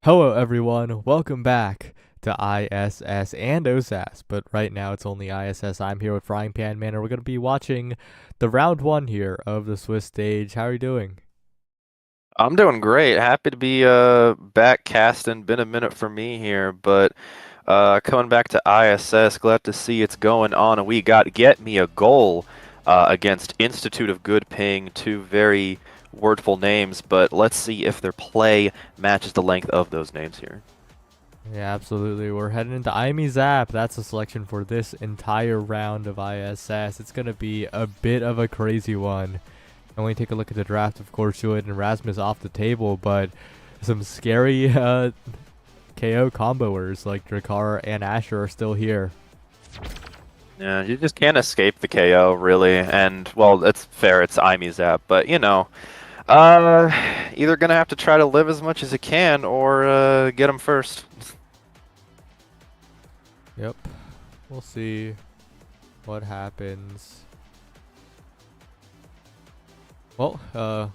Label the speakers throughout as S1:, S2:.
S1: Hello everyone, welcome back to ISS and OSAS, but right now it's only ISS. I'm here with Frying Pan Man, and we're going to be watching the round one here of the Swiss stage. How are you doing?
S2: I'm doing great. Happy to be back casting. Been a minute for me here, but coming back to ISS, glad to see it's going on. And we got Get Me a Goal against Institute of Good Ping, two very wordful names, but let's see if their play matches the length of those names here.
S1: Yeah, absolutely. We're heading into IME Zap. That's the selection for this entire round of ISS. It's going to be a bit of a crazy one. And when you take a look at the draft, of course, Juliet and Rasmus off the table, but some scary KO comboers like Drakkar and Asher are still here.
S2: Yeah, you just can't escape the KO, really. And, well, it's fair, it's IMEZAP, but, Uh, either gonna have to try to live as much as you can, or get him first.
S1: Yep. We'll see what happens. Well,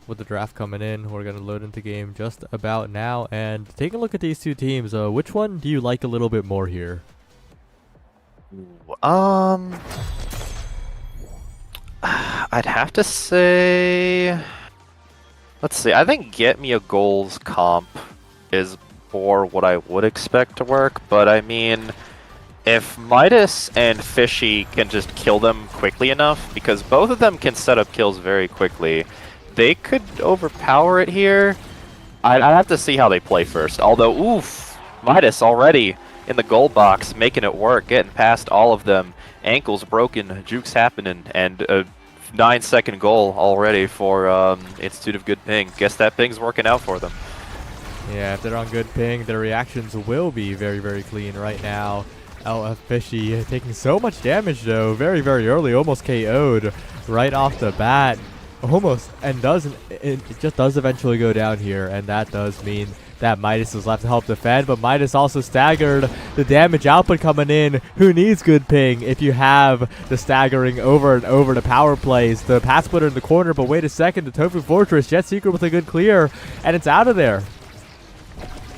S1: with the draft coming in, we're going to load into game just about now. And take a look at these two teams. Which one do you like a little bit more here?
S2: I'd have to say, let's see. I think Get Me a Goals comp is more what I would expect to work, but I mean, if Midas and Fishy can just kill them quickly enough, because both of them can set up kills very quickly, they could overpower it here. I'd have to see how they play first. Although, oof, Midas already in the goal box, making it work, getting past all of them. Ankles broken, jukes happening, and a 9-second goal already for Institute of Good Ping. Guess that ping's working out for them.
S1: Yeah, if they're on good ping, their reactions will be very, very clean right now. LF Fishy taking so much damage, though, very, very early, almost KO'd right off the bat. Almost, and it just does eventually go down here, and that does mean that Midas is left to help defend, but Midas also staggered. The damage output coming in. Who needs good ping if you have the staggering over and over the power plays? The pass splitter in the corner, but wait a second, the Tofu Fortress, Jet Secret with a good clear, and it's out of there.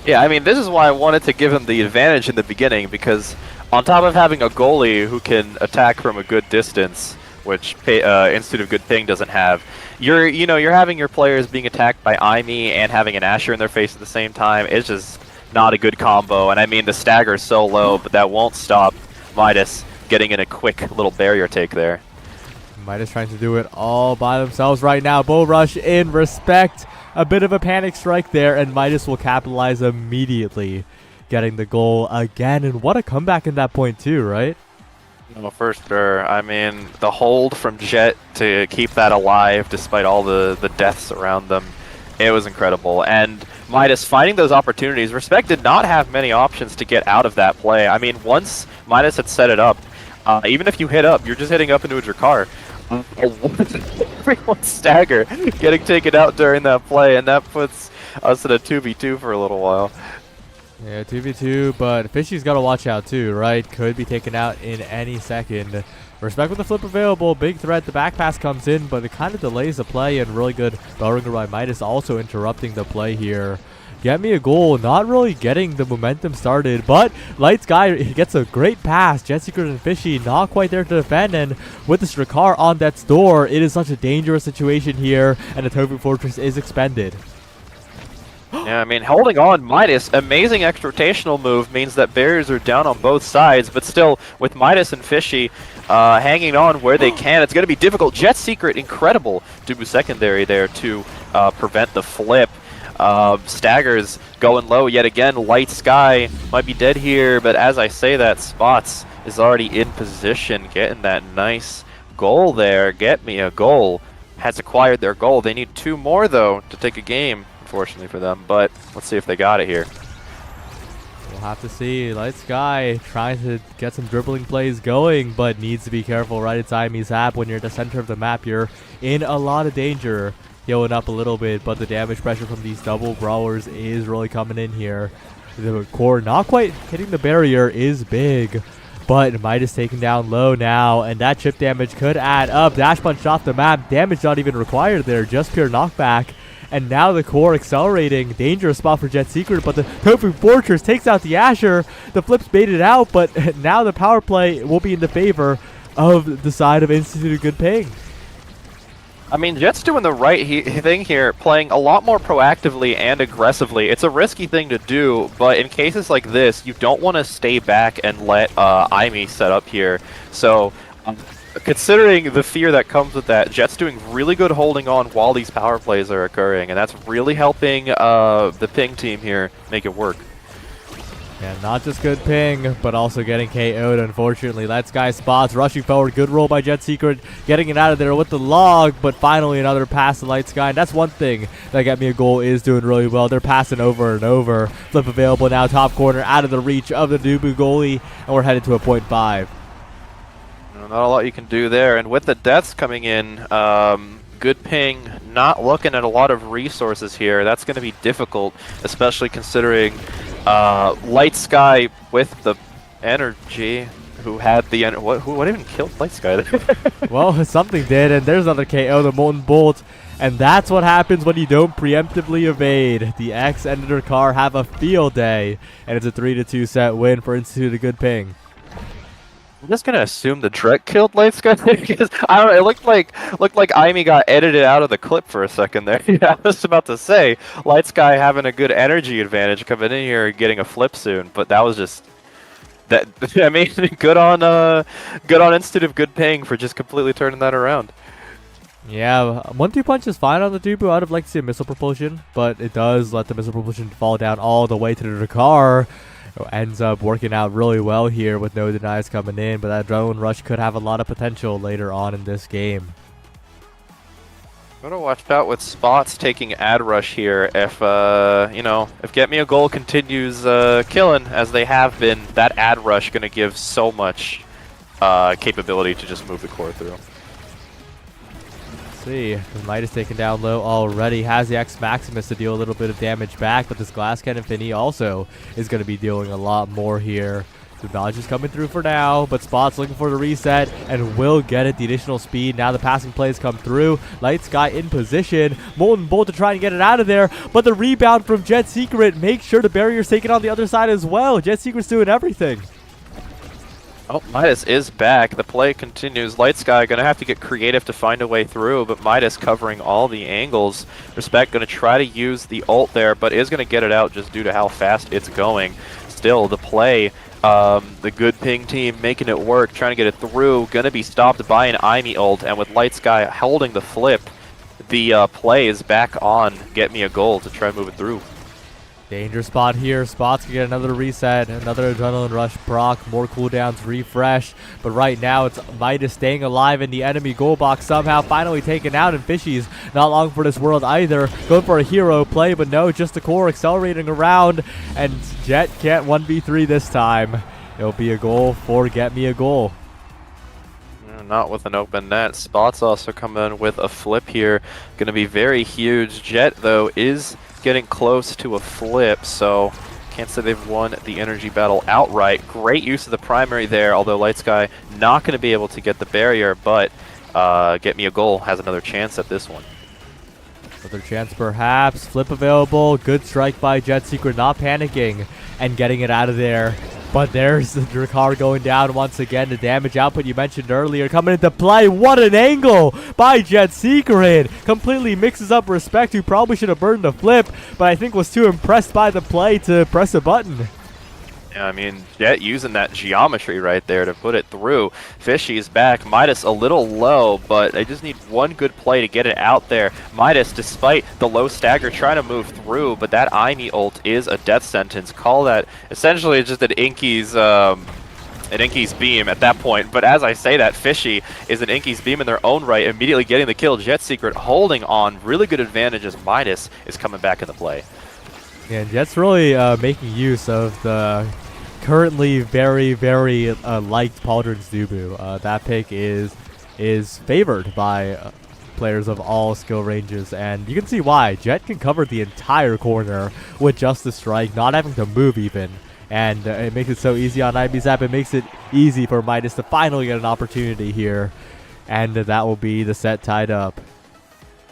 S2: Yeah, I mean, this is why I wanted to give him the advantage in the beginning, because on top of having a goalie who can attack from a good distance, which Institute of Good Ping doesn't have, you're having your players being attacked by Aimee and having an Asher in their face at the same time. It's just not a good combo, and I mean, the stagger is so low, but that won't stop Midas getting in a quick little barrier take there.
S1: Midas trying to do it all by themselves right now. Bull Rush in respect. A bit of a panic strike there, and Midas will capitalize immediately, getting the goal again. And what a comeback in that point too, right?
S2: No, for sure. I mean, the hold from Jet to keep that alive despite all the deaths around them, it was incredible. And Midas finding those opportunities. Respect did not have many options to get out of that play. I mean, once Midas had set it up, even if you hit up, you're just hitting up into a Drakkar. Everyone's stagger getting taken out during that play, and that puts us in a 2v2 for a little while.
S1: Yeah, 2v2, but Fishy's got to watch out too, right? Could be taken out in any second. Respect with the flip available. Big threat. The back pass comes in, but it kind of delays the play, and really good bell ringer by Midas also interrupting the play here. Get Me a Goal, not really getting the momentum started, but Light Sky gets a great pass. Jet Secret and Fishy not quite there to defend, and with the Drakkar on death's door, it is such a dangerous situation here, and the Tofu Fortress is expended.
S2: Yeah, I mean, holding on, Midas, amazing extra-rotational move means that barriers are down on both sides, but still, with Midas and Fishy hanging on where they can, it's going to be difficult. Jet Secret, incredible Dubu secondary there to prevent the flip. Staggers going low yet again. Light Sky might be dead here, but as I say that, Spots is already in position, getting that nice goal there. Get Me a Goal. Has acquired their goal. They need 2 more, though, to take a game. Unfortunately for them, but let's see if they got it here.
S1: We'll have to see. Light Sky trying to get some dribbling plays going, but needs to be careful right inside Mizap. When you're at the center of the map, you're in a lot of danger. Healing up a little bit, but the damage pressure from these double brawlers is really coming in here. The core not quite hitting the barrier is big, but Midas taken down low now, and that chip damage could add up. Dash punch off the map. Damage not even required there, just pure knockback. And now the core accelerating. Dangerous spot for Jet Secret, but the Tofu Fortress takes out the Asher. The flip's baited out, but now the power play will be in the favor of the side of Institute of Good Ping.
S2: I mean, Jet's doing the right thing here, playing a lot more proactively and aggressively. It's a risky thing to do, but in cases like this, you don't want to stay back and let Aimi set up here. So, considering the fear that comes with that, Jet's doing really good holding on while these power plays are occurring, and that's really helping the Ping team here make it work.
S1: Yeah, not just good ping, but also getting KO'd, unfortunately. Let's Guy spots, rushing forward. Good roll by Jet Secret, getting it out of there with the log, but finally another pass to Light Sky. And that's one thing that Get Me a Goal is doing really well. They're passing over and over. Flip available now, top corner, out of the reach of the Dubu goalie, and we're headed to a 0.5.
S2: Not a lot you can do there. And with the deaths coming in, Good Ping not looking at a lot of resources here. That's going to be difficult, especially considering Light Sky with the energy, who had the what even killed Light Sky there?
S1: Well, something did, and there's another KO, the Molten Bolt, and that's what happens when you don't preemptively evade. The X-Editor car have a field day, and it's a 3-2 set win for Institute of Good Ping.
S2: I'm just gonna assume the Drek killed Light Sky because I don't know. It looked like Aimi got edited out of the clip for a second there. I was about to say Light Sky having a good energy advantage coming in here and getting a flip soon, but that was just that. I mean, good on Institute of Good Ping for just completely turning that around.
S1: Yeah, 1-2 punch is fine on the Dubu. I'd have liked to see a missile propulsion, but it does let the missile propulsion fall down all the way to the car. Ends up working out really well here with no denies coming in, but that adrenaline rush could have a lot of potential later on in this game.
S2: Gotta watch out with spots taking ad rush here. If if Get Me a Goal continues killing as they have been, that ad rush gonna give so much capability to just move the core through.
S1: See, Midas taken down low already, has the X Maximus to deal a little bit of damage back, but this Glass Cannon Finny also is going to be dealing a lot more here. The dodge is coming through for now, but Spot's looking for the reset and will get it, the additional speed. Now the passing plays come through. Light Sky in position. Molten Bolt to try and get it out of there, but the rebound from Jet Secret makes sure the barrier's taken on the other side as well. Jet Secret's doing everything.
S2: Oh, Midas is back. The play continues. Light Sky going to have to get creative to find a way through, but Midas covering all the angles. Respect going to try to use the ult there, but is going to get it out just due to how fast it's going. Still, the play, the Good Ping team making it work, trying to get it through. Going to be stopped by an Aimi ult, and with Light Sky holding the flip, the play is back on Get Me a Goal to try and move it through.
S1: Danger spot here. Spots can get another reset, another adrenaline rush proc, more cooldowns, refresh. But right now, it's Midas staying alive in the enemy goal box, somehow finally taken out. And Fishy's not long for this world either. Going for a hero play, but no, just the core accelerating around. And Jet can't 1v3 this time. It'll be a goal for Get Me a Goal.
S2: Not with an open net. Spots also coming in with a flip here. Going to be very huge. Jet, though, is getting close to a flip, so can't say they've won the energy battle outright. Great use of the primary there, although Light Sky not going to be able to get the barrier, but Get Me a Goal has another chance at this one.
S1: Another chance perhaps. Flip available. Good strike by Jet Secret, not panicking and getting it out of there. But there's the Drakkar going down once again. The damage output you mentioned earlier coming into play. What an angle by Jet Secret. Completely mixes up Respect, who probably should have burned the flip, but I think was too impressed by the play to press a button.
S2: Yeah, I mean, Jet using that geometry right there to put it through. Fishy's back. Midas a little low, but they just need one good play to get it out there. Midas, despite the low stagger, trying to move through, but that Aimi ult is a death sentence. Call that essentially just an Inky's beam at that point. But as I say that, Fishy is an Inky's beam in their own right, immediately getting the kill. Jet Secret holding on. Really good advantage as Midas is coming back into play.
S1: Yeah, and Jet's really making use of the currently very, very liked Pauldron's Dubu. That pick is favored by players of all skill ranges, and you can see why. Jet can cover the entire corner with just a strike, not having to move even. And it makes it so easy on IBZap. It makes it easy for Midas to finally get an opportunity here. And that will be the set tied up.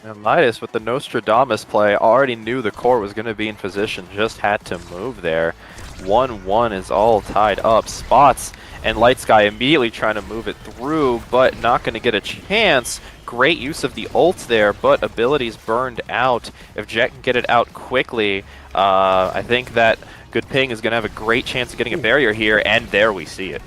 S2: And Midas with the Nostradamus play already knew the core was going to be in position, just had to move there. 1-1 is all tied up. Spots and Light Sky immediately trying to move it through, but not going to get a chance. Great use of the ult there, but abilities burned out. If Jet can get it out quickly, I think that Good Ping is going to have a great chance of getting a barrier here, and there we see it.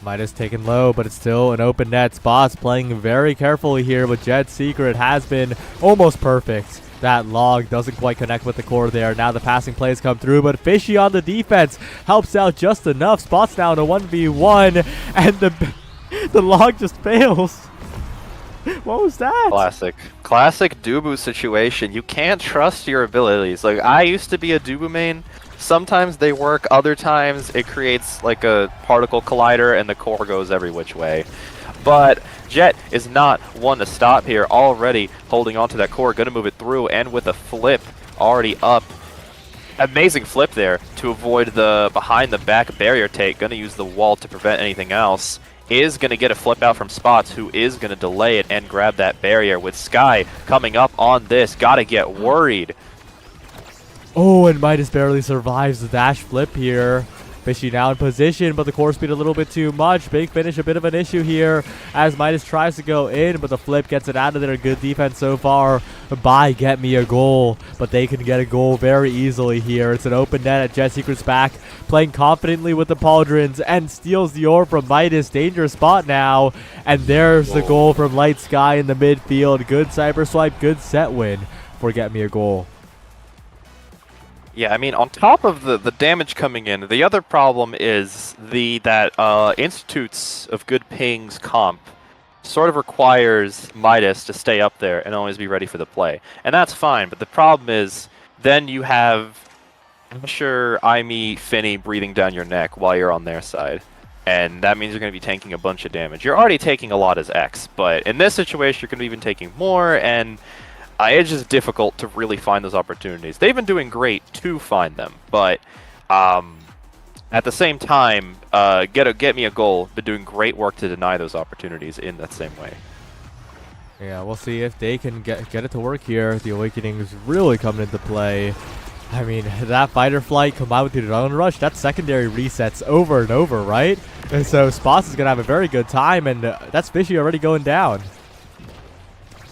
S1: Midas taken low, but it's still an open net. Spots playing very carefully here, but Jet's secret has been almost perfect. That log doesn't quite connect with the core there. Now the passing plays come through, but Fishy on the defense helps out just enough. Spots now in a 1v1, and the log just fails. What was that?
S2: Classic Dubu situation. You can't trust your abilities. Like, I used to be a Dubu main. Sometimes they work, other times it creates like a particle collider and the core goes every which way. But Jet is not one to stop here, already holding on to that core, going to move it through, and with a flip already up. Amazing flip there to avoid the behind the back barrier take, going to use the wall to prevent anything else. Is going to get a flip out from Spots, who is going to delay it and grab that barrier. With Sky coming up on this, got to get worried.
S1: Oh, and Midas barely survives the dash flip here. Fishy now in position, but the core speed a little bit too much. Big finish, a bit of an issue here as Midas tries to go in, but the flip gets it out of there. Good defense so far by Get Me a Goal, but they can get a goal very easily here. It's an open net at Jet Secret's back, playing confidently with the Pauldrons, and steals the orb from Midas. Dangerous spot now, and there's the goal from Light Sky in the midfield. Good cyber swipe, good set win for Get Me a Goal.
S2: Yeah, I mean, on top of the damage coming in, the other problem is that Institutes of Good Ping's comp sort of requires Midas to stay up there and always be ready for the play. And that's fine, but the problem is then you have Asher, Aimee, Finny breathing down your neck while you're on their side. And that means you're going to be tanking a bunch of damage. You're already taking a lot as X, but in this situation you're going to be even taking more, and it's just difficult to really find those opportunities. They've been doing great to find them, but at the same time, Get Me a Goal, been doing great work to deny those opportunities in that same way.
S1: Yeah, we'll see if they can get it to work here. The Awakening is really coming into play. I mean, that fight or flight combined with the adrenaline rush, that's secondary resets over and over, right? And so Spots is going to have a very good time, and that's Fishy already going down.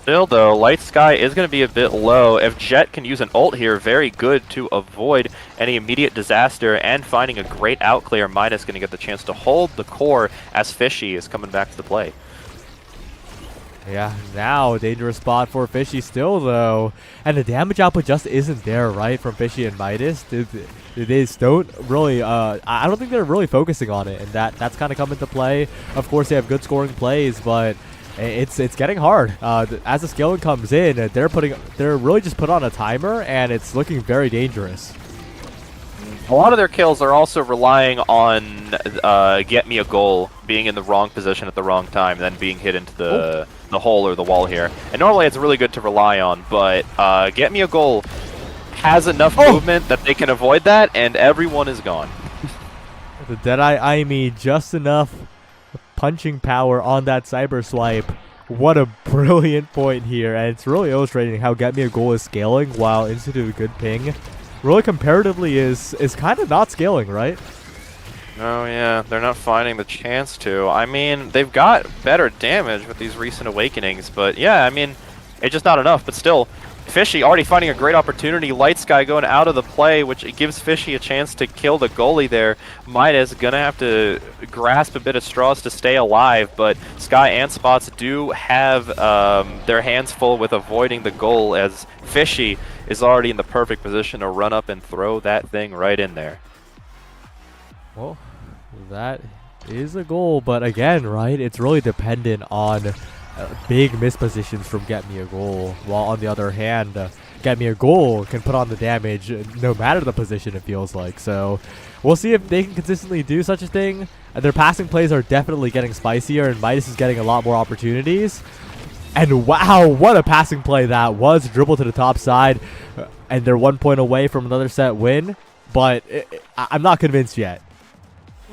S2: Still, though, Light Sky is going to be a bit low. If Jet can use an ult here, very good to avoid any immediate disaster, and finding a great outclear. Midas going to get the chance to hold the core as Fishy is coming back to the play.
S1: Yeah, now dangerous spot for Fishy still, though. And the damage output just isn't there, right, from Fishy and Midas. They don't really, I don't think they're really focusing on it, and that's kind of come into play. Of course, they have good scoring plays, but it's getting hard. As the scaling comes in, they're really just put on a timer, and it's looking very dangerous.
S2: A lot of their kills are also relying on Get Me a Goal being in the wrong position at the wrong time, then being hit into the hole or the wall here. And normally it's really good to rely on, but Get Me a Goal has enough movement that they can avoid that, and everyone is gone.
S1: The Deadeye Aimee, just enough punching power on that cyber swipe. What a brilliant point here, and it's really illustrating how Get Me a Goal is scaling while Institute of Good Ping really comparatively is kind of not scaling, right?
S2: Oh yeah, they're not finding the chance to. I mean, they've got better damage with these recent awakenings, but yeah, I mean, it's just not enough. But still, Fishy already finding a great opportunity. Light Sky going out of the play, which gives Fishy a chance to kill the goalie there. Midas gonna have to grasp a bit of straws to stay alive, but Sky and Spots do have their hands full with avoiding the goal, as Fishy is already in the perfect position to run up and throw that thing right in there.
S1: Well, that is a goal, but again, right, it's really dependent on big mispositions from Get Me a Goal, while on the other hand, Get Me a Goal can put on the damage no matter the position, it feels like. So we'll see if they can consistently do such a thing. Their passing plays are definitely getting spicier, and Midas is getting a lot more opportunities. And wow, what a passing play that was. Dribble to the top side, and they're 1 point away from another set win, but I'm not convinced yet.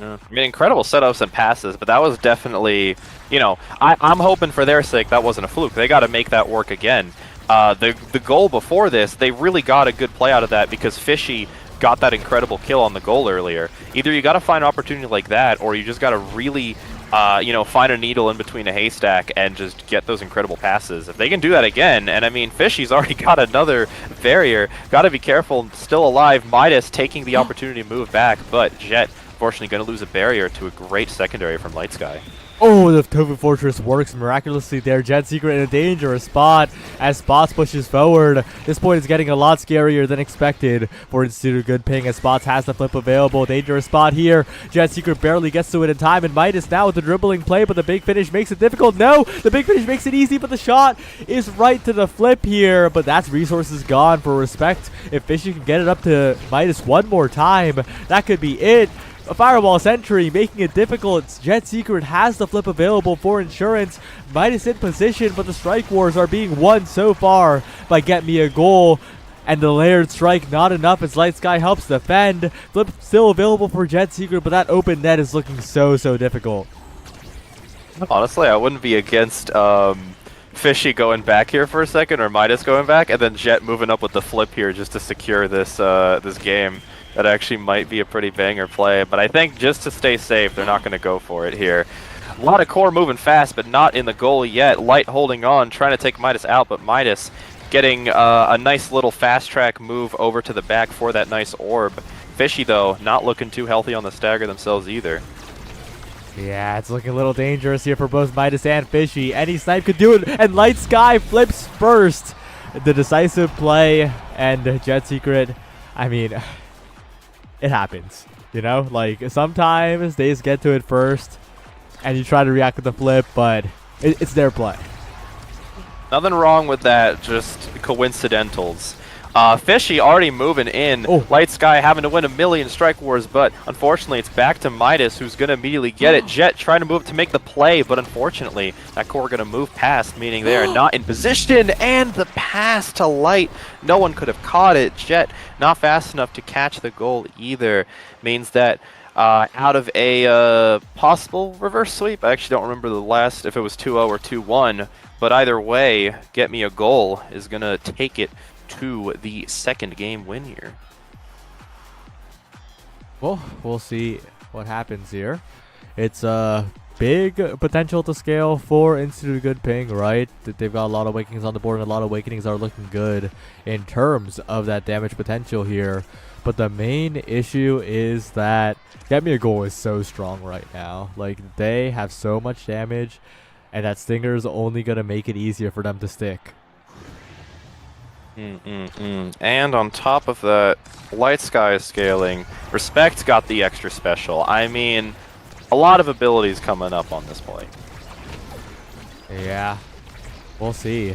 S2: Yeah. I mean, incredible setups and passes, but that was definitely, you know, I'm hoping for their sake that wasn't a fluke. They got to make that work again. the goal before this, they really got a good play out of that because Fishy got that incredible kill on the goal earlier. Either you got to find an opportunity like that, or you just got to really, you know, find a needle in between a haystack and just get those incredible passes. If they can do that again, and I mean, Fishy's already got another barrier. Got to be careful. Still alive. Midas taking the opportunity to move back, but Jet, unfortunately, going to lose a barrier to a great secondary from Light Sky.
S1: Oh, the Tofu Fortress works miraculously there. Jet Secret in a dangerous spot as Spots pushes forward. This point is getting a lot scarier than expected for Institute of Good Ping as Spots has the flip available. Dangerous spot here. Jet Secret barely gets to it in time, and Midas now with the dribbling play, but the big finish makes it difficult. No, the big finish makes it easy, but the shot is right to the flip here. But that's resources gone for Respect. If Fishy can get it up to Midas one more time, that could be it. A Fireball Sentry making it difficult. Jet Secret has the flip available for insurance. Midas in position, but the strike wars are being won so far by Get Me a Goal. And the layered strike not enough as Light Sky helps defend. Flip still available for Jet Secret, but that open net is looking so difficult.
S2: Honestly, I wouldn't be against Fishy going back here for a second, or Midas going back, and then Jet moving up with the flip here just to secure this this game. That actually might be a pretty banger play, but I think just to stay safe, they're not going to go for it here. A lot of core moving fast, but not in the goal yet. Light holding on, trying to take Midas out, but Midas getting a nice little fast track move over to the back for that nice orb. Fishy, though, not looking too healthy on the stagger themselves either.
S1: Yeah, it's looking a little dangerous here for both Midas and Fishy. Any snipe could do it, and Light Sky flips first. The decisive play, and Jet Secret, I mean, it happens, you know? Like, sometimes they just get to it first, and you try to react with the flip, but it's their play.
S2: Nothing wrong with that, just coincidentals. Fishy already moving in.
S1: Oh.
S2: Light Sky having to win a million strike wars, but unfortunately it's back to Midas, who's going to immediately get it. Jet trying to move to make the play, but unfortunately that core going to move past, meaning they are not in position. And the pass to Light, no one could have caught it. Jet not fast enough to catch the goal either, means that out of a possible reverse sweep, I actually don't remember the last, if it was 2-0 or 2-1, but either way, Get Me a Goal is going to take it to the second game win here.
S1: Well, we'll see what happens here. It's a big potential to scale for Institute of Good Ping, right? They've got a lot of Awakenings on the board, and a lot of Awakenings are looking good in terms of that damage potential here. But the main issue is that Get Me a Goal is so strong right now. Like, they have so much damage, and that Stinger is only going to make it easier for them to stick.
S2: And on top of that, Light Sky is scaling. Respect got the extra special. I mean, a lot of abilities coming up on this play.
S1: Yeah, we'll see.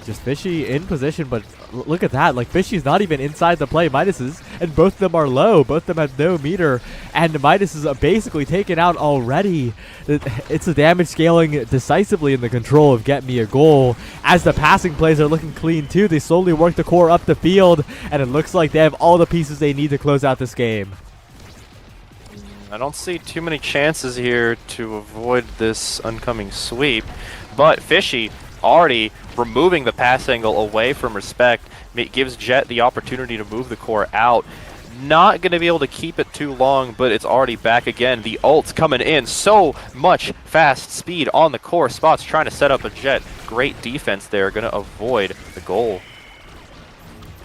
S1: Just Fishy in position, but look at that. Like, Fishy's not even inside the play. Midas is, and both of them are low. Both of them have no meter, and Midas is basically taken out already. It's the damage scaling decisively in the control of Get Me a Goal. As the passing plays are looking clean too, they slowly work the core up the field, and it looks like they have all the pieces they need to close out this game.
S2: I don't see too many chances here to avoid this oncoming sweep, but Fishy already removing the pass angle away from Respect. It gives Jet the opportunity to move the core out. Not going to be able to keep it too long, but it's already back again. The ult's coming in. So much fast speed on the core. Spots trying to set up a Jet. Great defense there. Going to avoid the goal.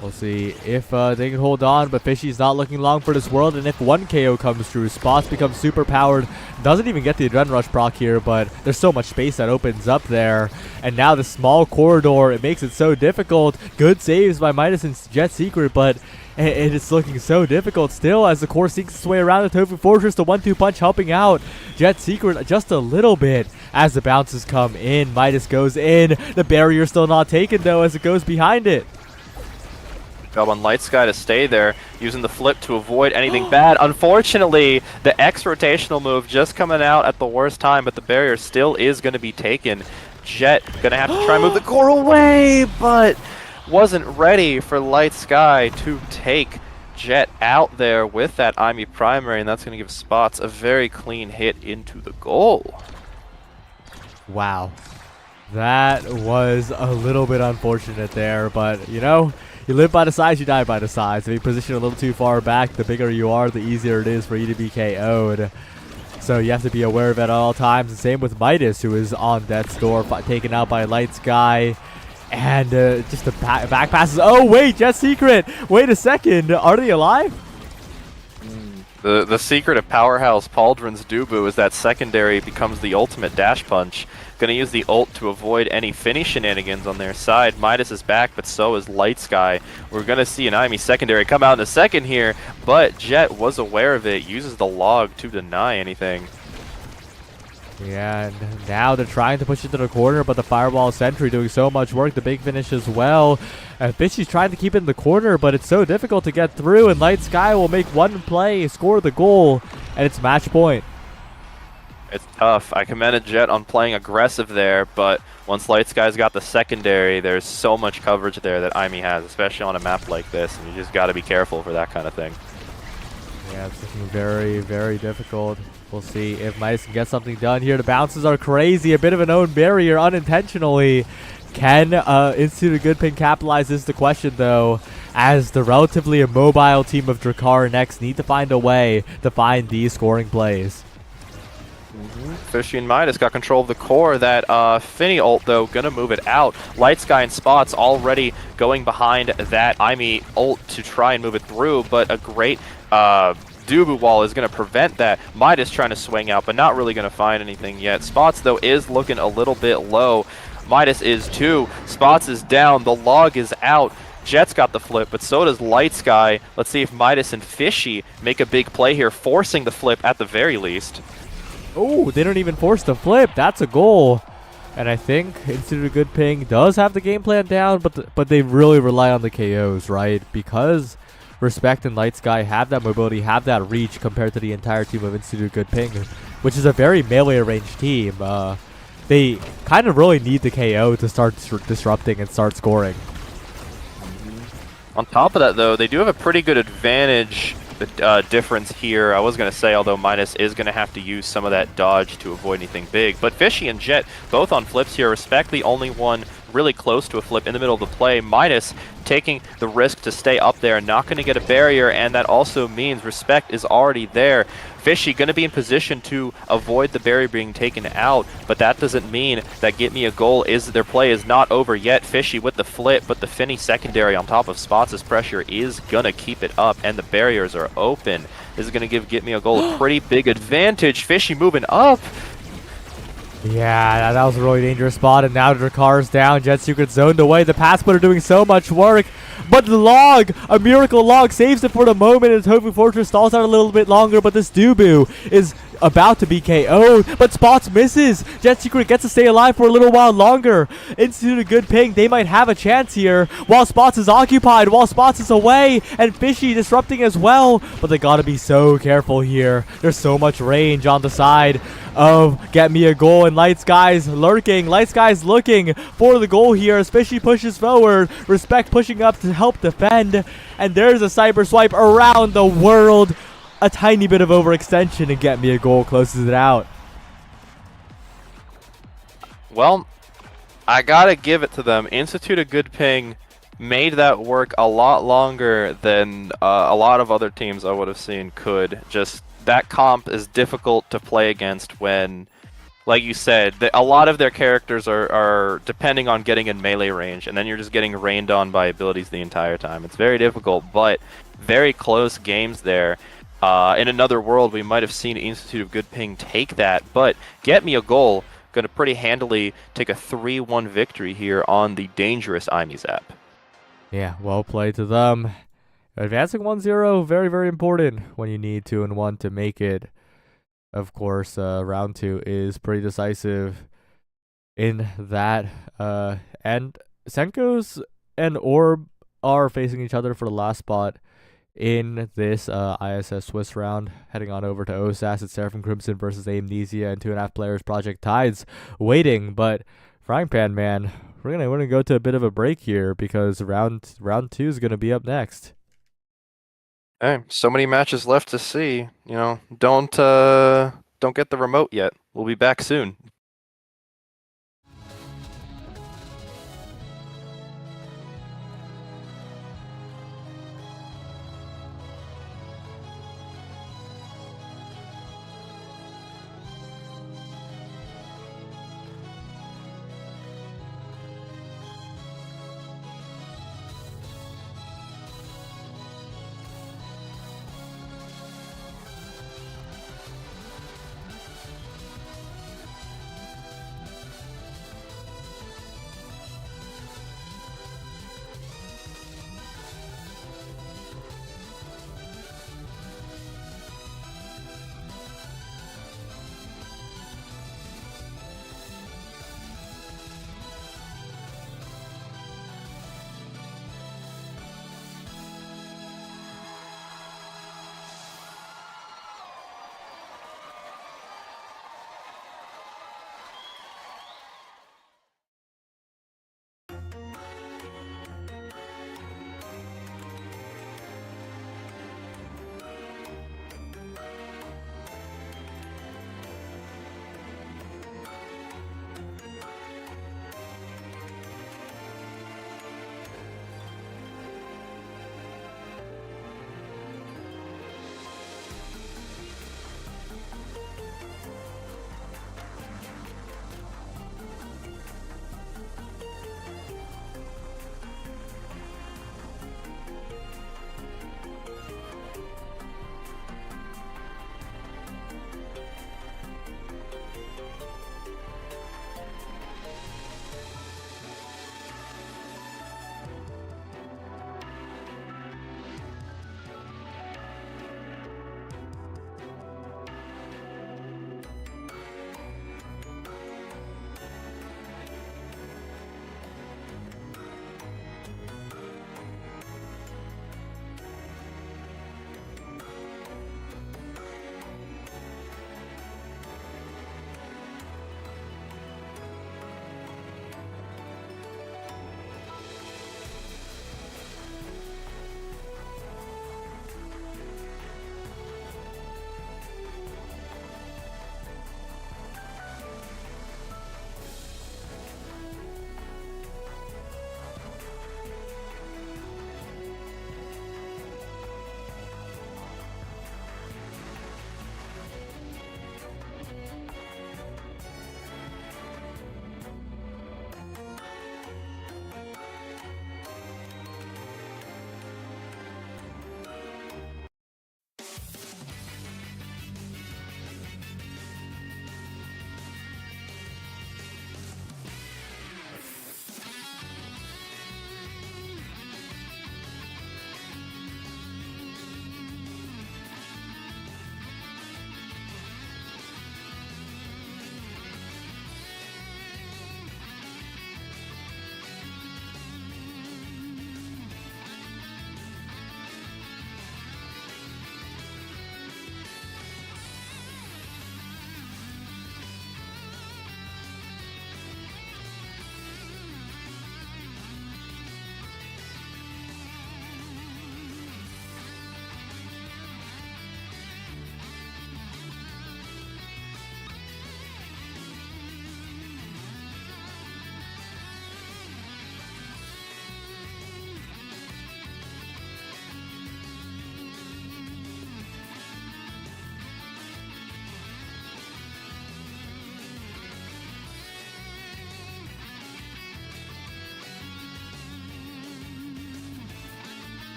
S1: We'll see if they can hold on, but Fishy's not looking long for this world, and if one KO comes through, Spots becomes super powered. Doesn't even get the Adrenaline Rush proc here, but there's so much space that opens up there. And now the small corridor, it makes it so difficult. Good saves by Midas and Jet Secret, but it's looking so difficult still as the core sinks its way around the Tofu Fortress. The 1-2 punch helping out Jet Secret just a little bit as the bounces come in. Midas goes in. The barrier still not taken, though, as it goes behind it.
S2: Job on Light Sky to stay there, using the flip to avoid anything bad. Unfortunately, the X rotational move just coming out at the worst time, but the barrier still is going to be taken. Jet going to have to try and move the core away, but wasn't ready for Light Sky to take Jet out there with that IME primary, and that's going to give Spots a very clean hit into the goal.
S1: Wow. That was a little bit unfortunate there, but you know, you live by the sides, you die by the sides. If you position a little too far back, the bigger you are, the easier it is for you to be KO'd. So you have to be aware of it at all times. And same with Midas, who is on death's door, taken out by Light Sky. And just the back passes. Oh, wait, Jet Secret. Wait a second. Are they alive?
S2: The secret of Powerhouse Pauldron's Dubu is that secondary becomes the ultimate dash punch. Gonna use the ult to avoid any finish shenanigans on their side. Midas is back, but so is Light Sky. We're gonna see an IME secondary come out in a second here, but Jet was aware of it, uses the log to deny anything.
S1: Yeah, and now they're trying to push it to the corner, but the Fireball Sentry doing so much work, the big finish as well. And Fishy's trying to keep it in the corner, but it's so difficult to get through, and Light Sky will make one play, score the goal, and it's match point.
S2: It's tough. I commended Jet on playing aggressive there, but once Light Sky's got the secondary, there's so much coverage there that IME has, especially on a map like this, and you just gotta be careful for that kind of thing. Yeah,
S1: it's looking very, very difficult. We'll see if Midas can get something done here. The bounces are crazy. A bit of an own barrier unintentionally. Can Institute of Good Ping capitalize is the question, though, as the relatively immobile team of Drakkar next need to find a way to find these scoring plays.
S2: Fishy and Midas got control of the core. That Finny ult, though, gonna move it out. Light Sky and Spots already going behind that IME ult to try and move it through, but a great Dubu wall is going to prevent that. Midas trying to swing out, but not really going to find anything yet. Spots, though, is looking a little bit low. Midas is too. Spots is down. The log is out. Jet's got the flip, but so does Light Sky. Let's see if Midas and Fishy make a big play here, forcing the flip at the very least.
S1: Oh, they don't even force the flip. That's a goal. And I think Institute of Good Ping does have the game plan down, but they really rely on the KOs, right? Because Respect and Light Sky have that mobility, have that reach compared to the entire team of Institute of Good Ping, which is a very melee range team. They kind of really need the KO to start disrupting and start scoring.
S2: On top of that, though, they do have a pretty good advantage difference here. I was going to say, although Midas is going to have to use some of that dodge to avoid anything big. But Fishy and Jet both on flips here. Respect the only one really close to a flip in the middle of the play. Midas taking the risk to stay up there, not going to get a barrier, and that also means Respect is already there. Fishy going to be in position to avoid the barrier being taken out, but that doesn't mean that Get Me a Goal is their play is not over yet. Fishy with the flip, but the Finny secondary on top of Spots' pressure is going to keep it up, and the barriers are open. This is going to give Get Me a Goal a pretty big advantage. Fishy moving up.
S1: Yeah, that was a really dangerous spot, and now Drakkar's down. Jet Secret zoned away. The pass splitter doing so much work, but the log, a miracle log, saves it for the moment, and Tofu Fortress stalls out a little bit longer, but this Dubu is about to be KO'd, but Spots misses. Jet Secret gets to stay alive for a little while longer. Institute of Good Ping, they might have a chance here, while Spots is occupied, while Spots is away, and Fishy disrupting as well, but they gotta be so careful here. There's so much range on the side of Get Me a Goal, and Light Sky's lurking. Light Sky's looking for the goal here as Fishy pushes forward. Respect pushing up to help defend, and there's a cyber swipe around the world. A tiny bit of overextension, and Get Me a Goal closes it out.
S2: Well, I gotta give it to them. Institute of Good Ping made that work a lot longer than a lot of other teams I would have seen could. Just that comp is difficult to play against when, like you said, a lot of their characters are depending on getting in melee range, and then you're just getting rained on by abilities the entire time. It's very difficult, but very close games there. In another world, we might have seen Institute of Good Ping take that, but Get Me a Goal going to pretty handily take a 3-1 victory here on the dangerous IME's app.
S1: Yeah, well played to them. Advancing 1-0, very, very important when you need to and want to make it. Of course, round 2 is pretty decisive in that. And Senko's and Orb are facing each other for the last spot in this ISS Swiss round. Heading on over to OSAS, it's Seraphim Crimson versus Amnesia and 2.5 players Project Tides waiting. But Frying Pan Man, we're gonna go to a bit of a break here because round 2 is gonna be up next.
S2: Hey, so many matches left to see. You know, don't get the remote yet. We'll be back soon.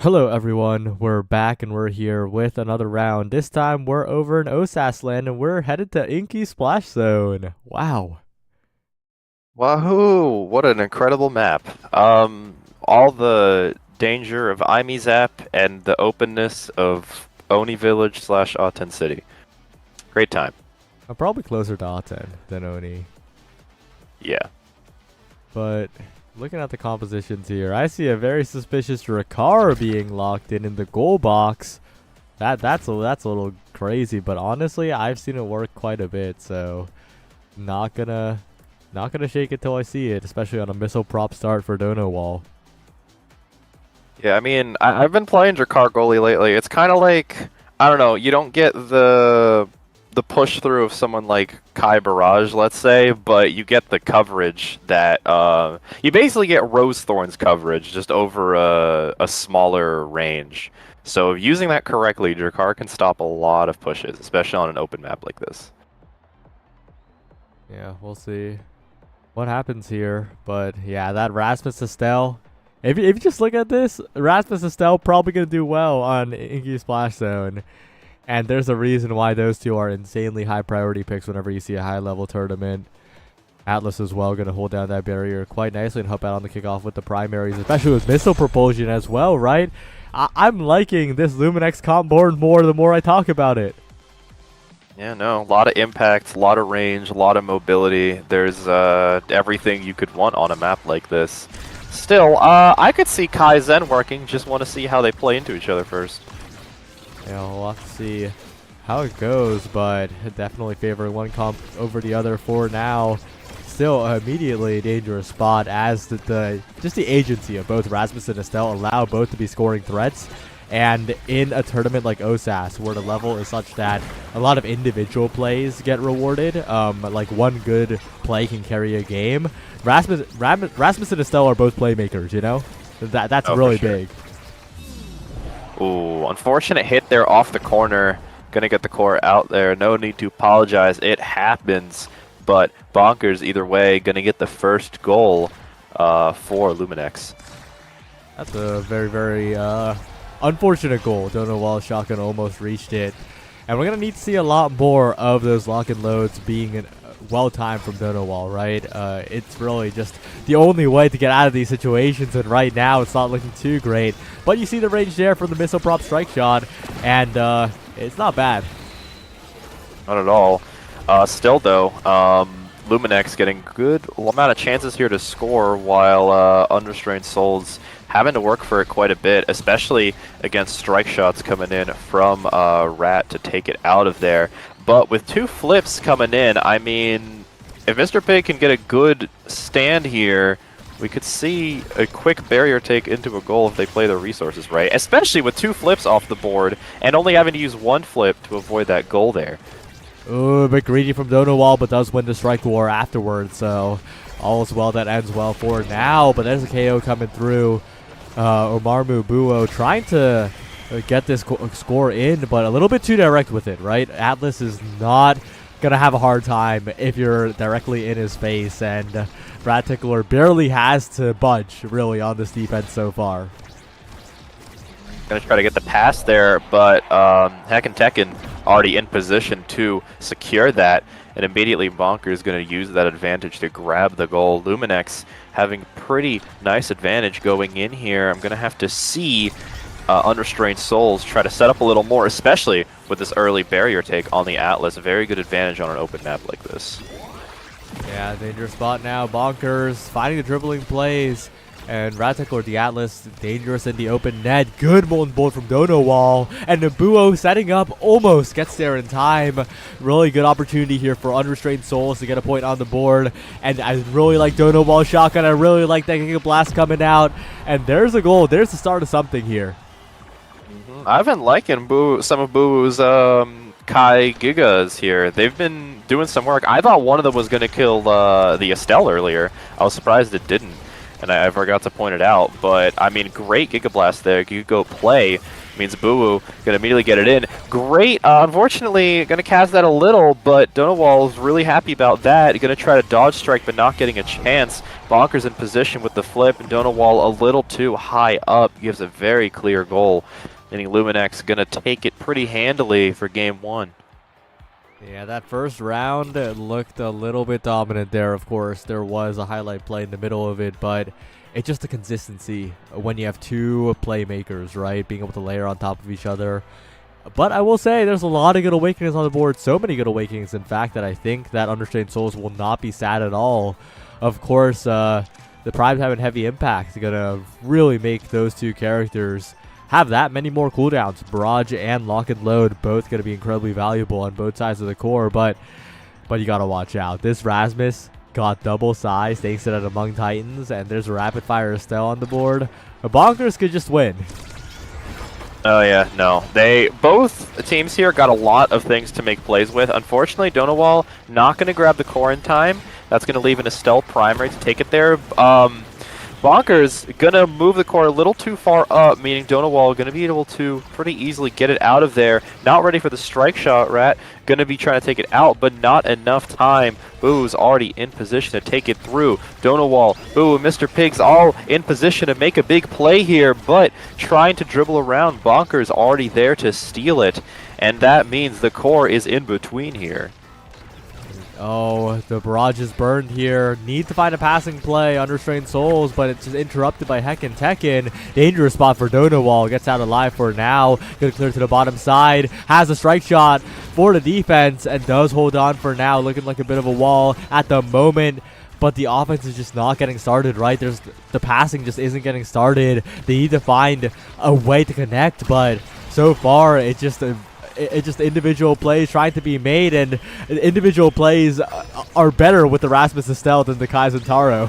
S1: Hello everyone, we're back and we're here with another round. This time we're over in OSAS land and we're headed to Inky Splash Zone. Wow.
S2: Wahoo! What an incredible map. All the danger of Imi Zap and the openness of Oni Village / Aten City. Great time.
S1: I'm probably closer to Aten than Oni.
S2: Yeah.
S1: But looking at the compositions here, I see a very suspicious Ricard being locked in the goal box. That's a little crazy, but honestly, I've seen it work quite a bit, so not gonna shake it till I see it, especially on a missile prop start for Dono Wall.
S2: Yeah, I mean, I've been playing Drakkar goalie lately. It's kind of like, I don't know, you don't get the push through of someone like Kai Barrage, let's say, but you get the coverage that you basically get Rose Thorn's coverage just over a smaller range. So using that correctly, Drakkar can stop a lot of pushes, especially on an open map like this.
S1: Yeah, we'll see what happens here, but yeah, that Rasmus Estelle. If you just look at this, Rasmus Estelle probably gonna do well on Inky Splash Zone. And there's a reason why those two are insanely high priority picks whenever you see a high level tournament. Atlas as well going to hold down that barrier quite nicely and help out on the kickoff with the primaries, especially with missile propulsion as well, right? I'm liking this Luminex comp board more the more I talk about it.
S2: Yeah, no, a lot of impact, a lot of range, a lot of mobility. There's everything you could want on a map like this. Still, I could see Kai Zen working, just want to see how they play into each other first.
S1: Yeah, we'll have to see how it goes, but definitely favoring one comp over the other for now. Still immediately a dangerous spot as just the agency of both Rasmus and Estelle allow both to be scoring threats. And in a tournament like OSAS, where the level is such that a lot of individual plays get rewarded, like one good play can carry a game, Rasmus and Estelle are both playmakers, you know? That's really big.
S2: Ooh, unfortunate hit there off the corner. Gonna get the core out there. No need to apologize. It happens. But Bonkers, either way, gonna get the first goal for Luminex.
S1: That's a very, very unfortunate goal. Donowall shotgun almost reached it. And we're going to need to see a lot more of those lock and loads being well-timed from Donowall, right? It's really just the only way to get out of these situations, and right now it's not looking too great. But you see the range there from the missile prop strike shot, and it's not bad.
S2: Not at all. Still, though, Luminex getting good amount of chances here to score, while Unrestrained Souls having to work for it quite a bit, especially against strike shots coming in from Rat to take it out of there. But with 2 flips coming in, I mean, if Mr. Pig can get a good stand here, we could see a quick barrier take into a goal if they play their resources right, especially with 2 flips off the board and only having to use 1 flip to avoid that goal there.
S1: Ooh, a bit greedy from Donowall, but does win the strike war afterwards, so all is well that ends well for now. But there's a KO coming through. Omarmu Buo trying to get this score in, but a little bit too direct with it, right? Atlas is not going to have a hard time if you're directly in his face, and Brad Tickler barely has to budge, really, on this defense so far.
S2: Going to try to get the pass there, but Heckin' Tekken already in position to secure that, and immediately Bonker is going to use that advantage to grab the goal. Luminex having pretty nice advantage going in here. I'm going to have to see Unrestrained Souls try to set up a little more, especially with this early barrier take on the Atlas. A very good advantage on an open map like this.
S1: Yeah, dangerous spot now. Bonkers finding the dribbling plays. And Ratek or the Atlas, dangerous in the open net. Good Molten Bolt from Donowall. And Nabuo setting up, almost gets there in time. Really good opportunity here for Unrestrained Souls to get a point on the board. And I really like Donowall shotgun. I really like that Giga Blast coming out. And there's a goal. There's the start of something here.
S2: I've been liking some of Boo's Kai Gigas here. They've been doing some work. I thought one of them was going to kill the Estelle earlier. I was surprised it didn't. And I forgot to point it out, but I mean, great Giga Blast there. You go play means Boo gonna immediately get it in. Great. Unfortunately, gonna cast that a little, but Donowall is really happy about that. Gonna try to dodge strike, but not getting a chance. Bonkers in position with the flip, and Donowall a little too high up gives a very clear goal. Meaning Luminex gonna take it pretty handily for game 1.
S1: Yeah, that first round looked a little bit dominant there, of course. There was a highlight play in the middle of it, but it's just the consistency when you have 2 playmakers, right? Being able to layer on top of each other. But I will say there's a lot of good awakenings on the board. So many good awakenings, in fact, that I think that Unrestrained Souls will not be sad at all. Of course, the Primes having heavy impact is going to really make those 2 characters have that many more cooldowns. Barrage and Lock and Load both going to be incredibly valuable on both sides of the core, but you got to watch out. This Rasmus got double size thanks to that Among Titans, and there's a Rapid Fire Estelle on the board. The Bonkers could just win.
S2: Oh yeah, no. Both teams here got a lot of things to make plays with. Unfortunately, Donowall not going to grab the core in time. That's going to leave an Estelle primary to take it there. Bonkers gonna move the core a little too far up, meaning Donowall gonna be able to pretty easily get it out of there. Not ready for the strike shot, Rat. Gonna be trying to take it out, but not enough time. Boo's already in position to take it through. Donowall, Boo, and Mr. Pig's all in position to make a big play here, but trying to dribble around. Bonkers already there to steal it, and that means the core is in between here.
S1: Oh, the barrage is burned here. Need to find a passing play, Unrestrained Souls, but it's just interrupted by Heckin' Tekken. Dangerous spot for Donowall. Gets out alive for now. Gonna clear to the bottom side. Has a strike shot for the defense and does hold on for now. Looking like a bit of a wall at the moment. But the offense is just not getting started, right? The passing just isn't getting started. They need to find a way to connect, but so far it's just individual plays trying to be made, and individual plays are better with the Rasmus Estelle than the Kai Zentaro.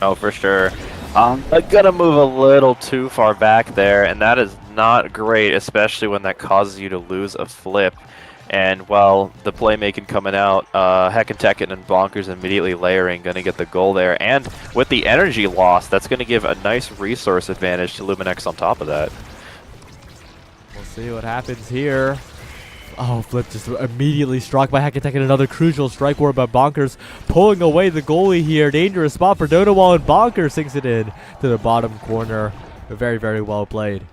S2: Oh, for sure. I'm gonna move a little too far back there, and that is not great, especially when that causes you to lose a flip. And while the playmaking coming out, Heckin' and Bonkers immediately layering, going to get the goal there. And with the energy loss, that's going to give a nice resource advantage to Luminex on top of that.
S1: We'll see what happens here. Oh, flip just immediately struck by Heckin' and another crucial strike war by Bonkers, pulling away the goalie here. Dangerous spot for Donawall, and Bonkers sinks it in to the bottom corner. Very, very well played.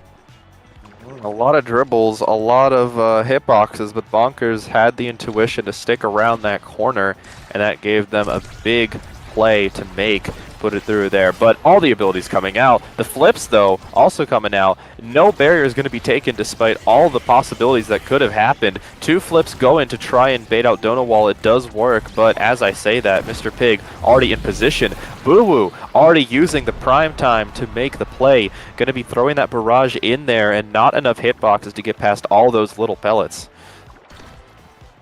S2: A lot of dribbles, a lot of hitboxes, but Bonkers had the intuition to stick around that corner, and that gave them a big play to make, put it through there. But all the abilities coming out. The flips, though, also coming out. No barrier is going to be taken despite all the possibilities that could have happened. 2 flips go in to try and bait out Donawall. It does work, but as I say that, Mr. Pig already in position. Boo Woo already using the prime time to make the play. Going to be throwing that barrage in there, and not enough hitboxes to get past all those little pellets.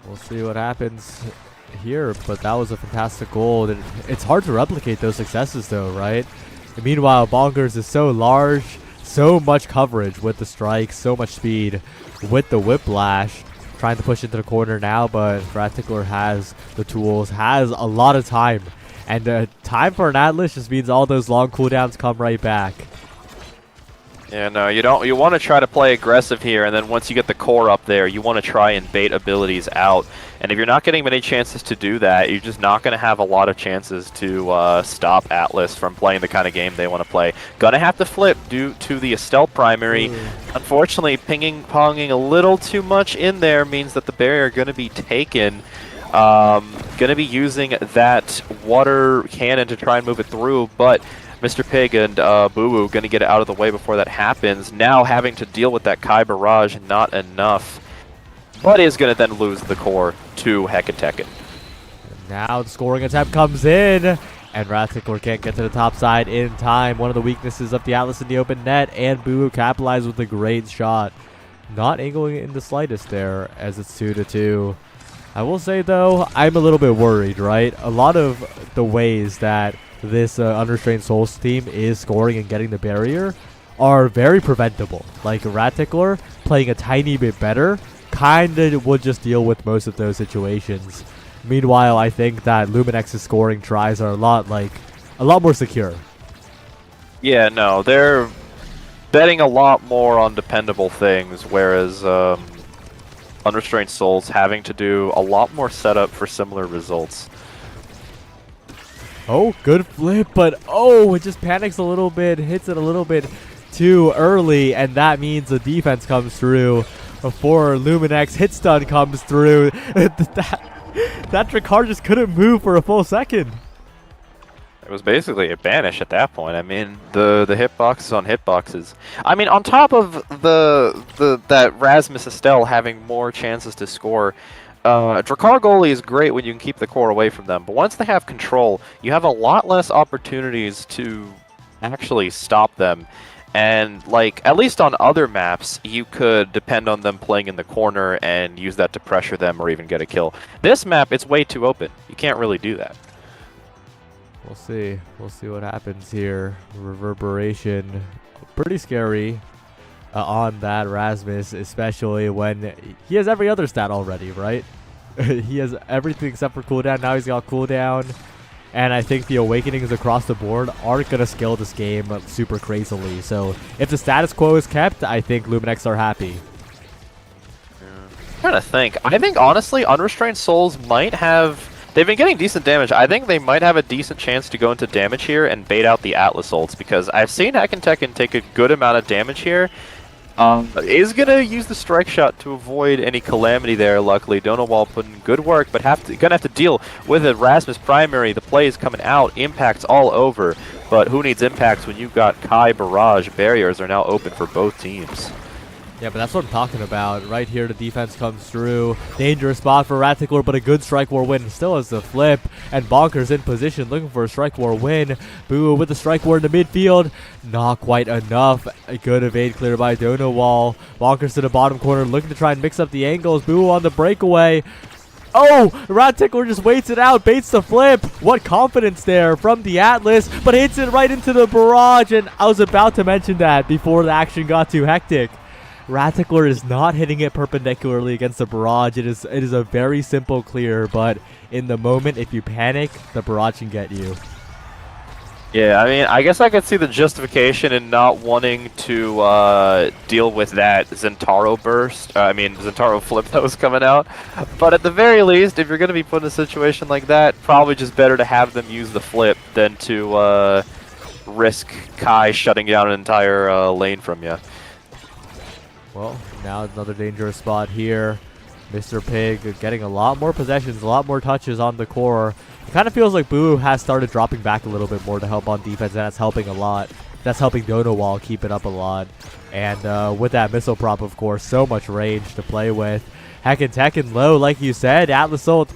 S1: We'll see what happens here, but that was a fantastic goal. It's hard to replicate those successes, though, right? And meanwhile, Bonkers is so large, so much coverage with the strike, so much speed with the whiplash. Trying to push into the corner now, but Ratickler has the tools, has a lot of time. And time for an Atlas just means all those long cooldowns come right back.
S2: Yeah, no, you don't. You want to try to play aggressive here, and then once you get the core up there, you want to try and bait abilities out. And if you're not getting many chances to do that, you're just not going to have a lot of chances to stop Atlas from playing the kind of game they want to play. Gonna have to flip due to the Estelle primary. Unfortunately, pinging-ponging a little too much in there means that the barrier going to be taken. Going to be using that water cannon to try and move it through, but Mr. Pig and Boo Woo going to get it out of the way before that happens. Now having to deal with that Kai barrage, not enough. But is going to then lose the core to Heckin'.
S1: Now the scoring attempt comes in, and Ratickler can't get to the top side in time. One of the weaknesses of the Atlas in the open net, and Boo Woo capitalized with a great shot. Not angling it in the slightest there, as it's 2-2. I will say, though, I'm a little bit worried, right? A lot of the ways that this Unrestrained Souls team is scoring and getting the barrier are very preventable. Like Ratickler playing a tiny bit better kind of would just deal with most of those situations. Meanwhile, I think that Luminex's scoring tries are a lot more secure.
S2: Yeah, no, they're betting a lot more on dependable things, whereas Unrestrained Souls having to do a lot more setup for similar results.
S1: Oh, good flip, but oh, it just panics a little bit, hits it a little bit too early, and that means the defense comes through before Luminex hit stun comes through. that Dracard just couldn't move for a full second.
S2: It was basically a banish at that point. I mean, the hitboxes on hitboxes. I mean, on top of that Rasmus Estelle having more chances to score, Drakkar goalie is great when you can keep the core away from them, but once they have control, you have a lot less opportunities to actually stop them. And, like, at least on other maps, you could depend on them playing in the corner and use that to pressure them or even get a kill. This map, it's way too open. You can't really do that.
S1: We'll see. We'll see what happens here. Reverberation, pretty scary on that Rasmus, especially when he has every other stat already, right? He has everything except for cooldown. Now he's got cooldown. And I think the Awakenings across the board aren't going to scale this game super crazily. So if the status quo is kept, I think Luminex are happy.
S2: I'm trying to think. I think, honestly, Unrestrained Souls might have... They've been getting decent damage. I think they might have a decent chance to go into damage here and bait out the Atlas ults, because I've seen Heckin' take a good amount of damage here. Is going to use the strike shot to avoid any calamity there, luckily. Donawall putting good work, but gonna have to deal with a Rasmus primary. The play is coming out, impacts all over, but who needs impacts when you've got Kai barrage? Barriers are now open for both teams.
S1: Yeah, but that's what I'm talking about. Right here, the defense comes through. Dangerous spot for Ratickler, but a good strike war win. Still has the flip, and Bonkers in position, looking for a strike war win. Boo with the strike war in the midfield. Not quite enough. A good evade clear by Donawall. Bonkers to the bottom corner, looking to try and mix up the angles. Boo on the breakaway. Oh, Ratickler just waits it out, baits the flip. What confidence there from the Atlas, but hits it right into the barrage, and I was about to mention that before the action got too hectic. Ratickler is not hitting it perpendicularly against the barrage. It is a very simple clear, but in the moment, if you panic, the barrage can get you.
S2: Yeah, I mean, I guess I could see the justification in not wanting to deal with that Zentaro burst. Zentaro flip that was coming out. But at the very least, if you're going to be put in a situation like that, probably just better to have them use the flip than to risk Kai shutting down an entire lane from you.
S1: Well, now another dangerous spot here. Mr. Pig getting a lot more possessions, a lot more touches on the core. It kind of feels like Boo has started dropping back a little bit more to help on defense, and that's helping a lot. That's helping Dono Wall keep it up a lot. And with that missile prop, of course, so much range to play with. Heckin' Tekken low, like you said. Atlas ult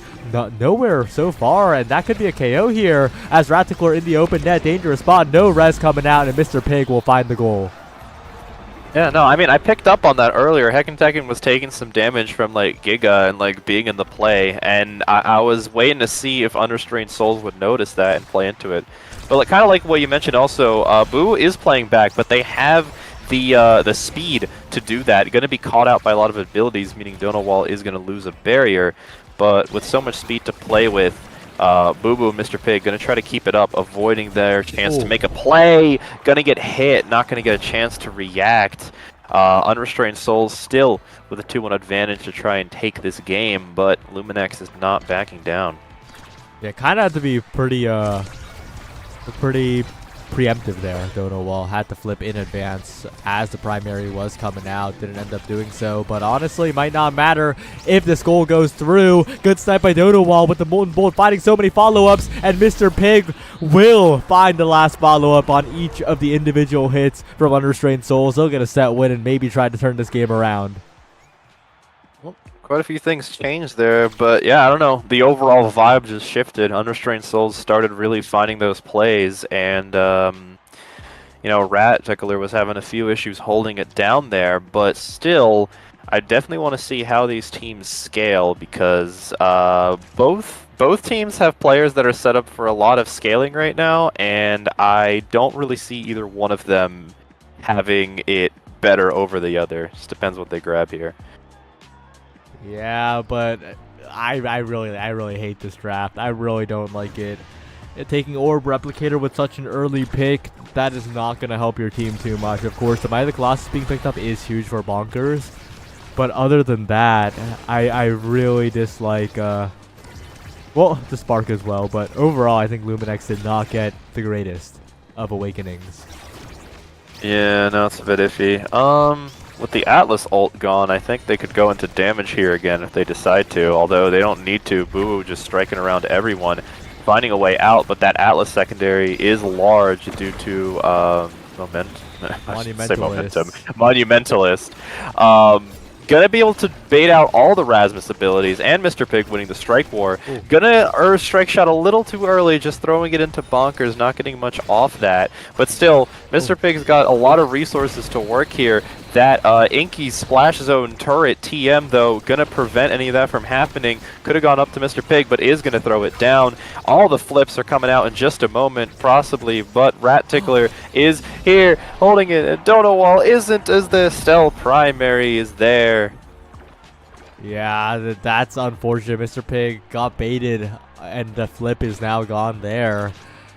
S1: nowhere so far, and that could be a KO here as Ratickler in the open net. Dangerous spot, no res coming out, and Mr. Pig will find the goal.
S2: Yeah, no, I mean, I picked up on that earlier. Heckin' Tekken was taking some damage from, like, Giga and, like, being in the play, and I was waiting to see if Unrestrained Souls would notice that and play into it. But, like, kind of like what you mentioned also, Boo is playing back, but they have the speed to do that. Going to be caught out by a lot of abilities, meaning Dono Wall is going to lose a barrier, but with so much speed to play with, Boo Boo and Mr. Pig going to try to keep it up, avoiding their chance to make a play. Going to get hit, not going to get a chance to react. Unrestrained Souls still with a 2-1 advantage to try and take this game, but Luminex is not backing down.
S1: Yeah, kind of had to be pretty preemptive there. Dono Wall had to flip in advance as the primary was coming out. Didn't end up doing so, but honestly, might not matter if this goal goes through. Good snipe by Dono Wall with the Molten Bolt finding so many follow-ups, and Mr. Pig will find the last follow-up on each of the individual hits from Unrestrained Souls. They'll get a set win and maybe try to turn this game around.
S2: Quite a few things changed there, but yeah, I don't know. The overall vibe just shifted. Unrestrained Souls started really finding those plays, and Ratickler was having a few issues holding it down there, but still, I definitely want to see how these teams scale because both teams have players that are set up for a lot of scaling right now, and I don't really see either one of them having it better over the other. Just depends what they grab here.
S1: Yeah, but I really hate this draft. I really don't like it. Taking Orb Replicator with such an early pick, that is not going to help your team too much. Of course, the Might of the Colossus being picked up is huge for Bonkers. But other than that, I really dislike, the Spark as well. But overall, I think Luminex did not get the greatest of awakenings.
S2: Yeah, no, it's a bit iffy. With the Atlas ult gone, I think they could go into damage here again if they decide to, although they don't need to. Boo just striking around everyone, finding a way out, but that Atlas secondary is large due to Monumentalist. Gonna be able to bait out all the Rasmus abilities, and Mr. Pig winning the Strike War. Ooh. Gonna Strike Shot a little too early, just throwing it into Bonkers, not getting much off that. But still, Mr. Pig's got a lot of resources to work here. That Inky Splash Zone turret TM, though, gonna prevent any of that from happening. Could have gone up to Mr. Pig, but is gonna throw it down. All the flips are coming out in just a moment, possibly, but Ratickler is here, holding it, and Dono Wall isn't, as the Stealth primary is there.
S1: Yeah, that's unfortunate. Mr. Pig got baited, and the flip is now gone there.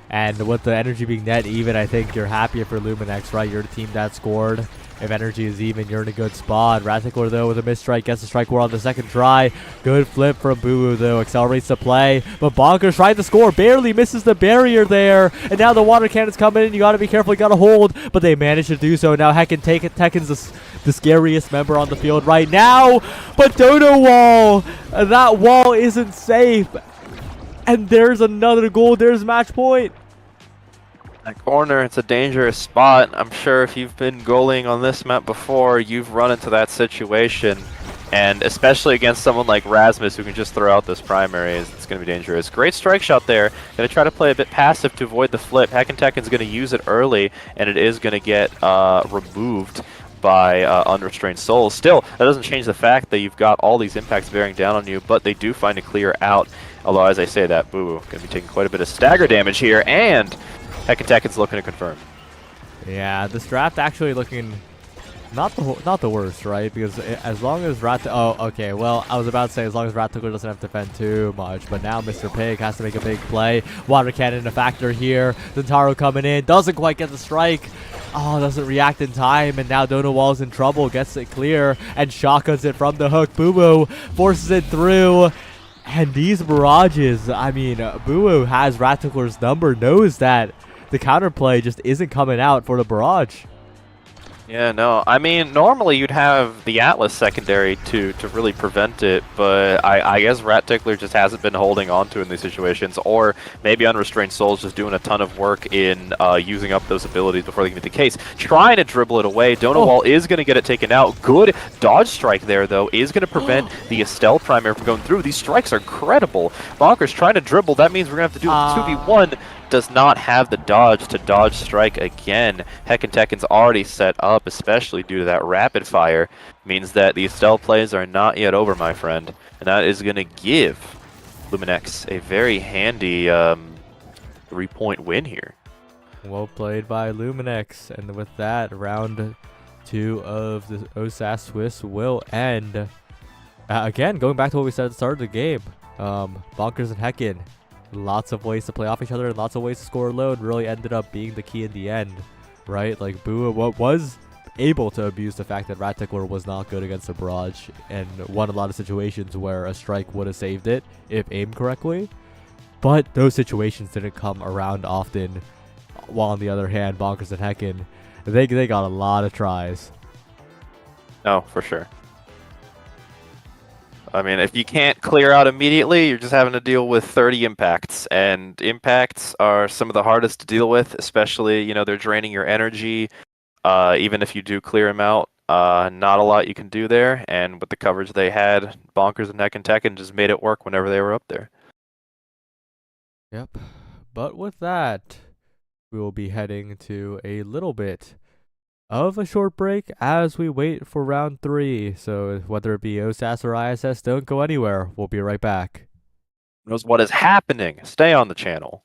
S1: And with the energy being net even, I think you're happier for Luminex, right? You're the team that scored. If energy is even, you're in a good spot. Ratickler, though, with a missed strike, gets the strike war on the second try. Good flip from Boo, though, accelerates the play. But Bonkers tried to score, barely misses the barrier there. And now the water cannon's coming in. You got to be careful, you got to hold. But they managed to do so. Now Heckin' Tekken's the scariest member on the field right now. But Dono Wall, that wall isn't safe. And there's another goal. There's match point.
S2: That corner, it's a dangerous spot. I'm sure if you've been goaling on this map before, you've run into that situation. And especially against someone like Rasmus, who can just throw out those primaries, it's going to be dangerous. Great strike shot there. Going to try to play a bit passive to avoid the flip. Heckin' Tekken's going to use it early, and it is going to get removed by Unrestrained Souls. Still, that doesn't change the fact that you've got all these impacts bearing down on you, but they do find a clear out. Although, as I say that, Boo going to be taking quite a bit of stagger damage here, and Heckin' Tekken's looking to confirm.
S1: Yeah, this draft actually looking not the worst, right? Because as long as oh, okay. Well, I was about to say as long as Rattickler doesn't have to defend too much, but now Mr. Pig has to make a big play. Water cannon a factor here. Zentaro coming in, doesn't quite get the strike. Oh, doesn't react in time, and now Dono Wall's in trouble. Gets it clear and shotguns it from the hook. Boo forces it through. And these barrages, I mean, Boo has Rattickler's number, knows that the counterplay just isn't coming out for the barrage.
S2: Yeah, no, I mean, normally you'd have the Atlas secondary to really prevent it, but I guess Rat Tickler just hasn't been holding on to in these situations, or maybe Unrestrained Soul's just doing a ton of work in using up those abilities before they can get the case. Trying to dribble it away, Dono Wall is going to get it taken out. Good dodge strike there, though, is going to prevent the Estelle Primer from going through. These strikes are incredible. Bonkers trying to dribble, that means we're going to have to do a 2v1. Does not have the dodge to dodge strike again. Heckin' Tekken's already set up, especially due to that rapid fire. Means that the Estelle plays are not yet over, my friend. And that is going to give Luminex a very handy 3-point win here.
S1: Well played by Luminex. And with that, round 2 of the OSAS Swiss will end. Again, going back to what we said at the start of the game. Bonkers and Heckin. Lots of ways to play off each other and lots of ways to score alone really ended up being the key in the end, right? Like, Bua was able to abuse the fact that Rattickler was not good against the barrage and won a lot of situations where a strike would have saved it if aimed correctly. But those situations didn't come around often, while on the other hand, Bonkers and Heckin, they got a lot of tries.
S2: Oh, for sure. I mean, if you can't clear out immediately, you're just having to deal with 30 impacts. And impacts are some of the hardest to deal with, especially, you know, they're draining your energy. Even if you do clear them out, not a lot you can do there. And with the coverage they had, Bonkers and Heckin' Tekken just made it work whenever they were up there.
S1: Yep. But with that, we will be heading to a little bit of a short break as we wait for round 3. So whether it be OSAS or ISS, don't go anywhere. We'll be right back.
S2: Knows what is happening. Stay on the channel.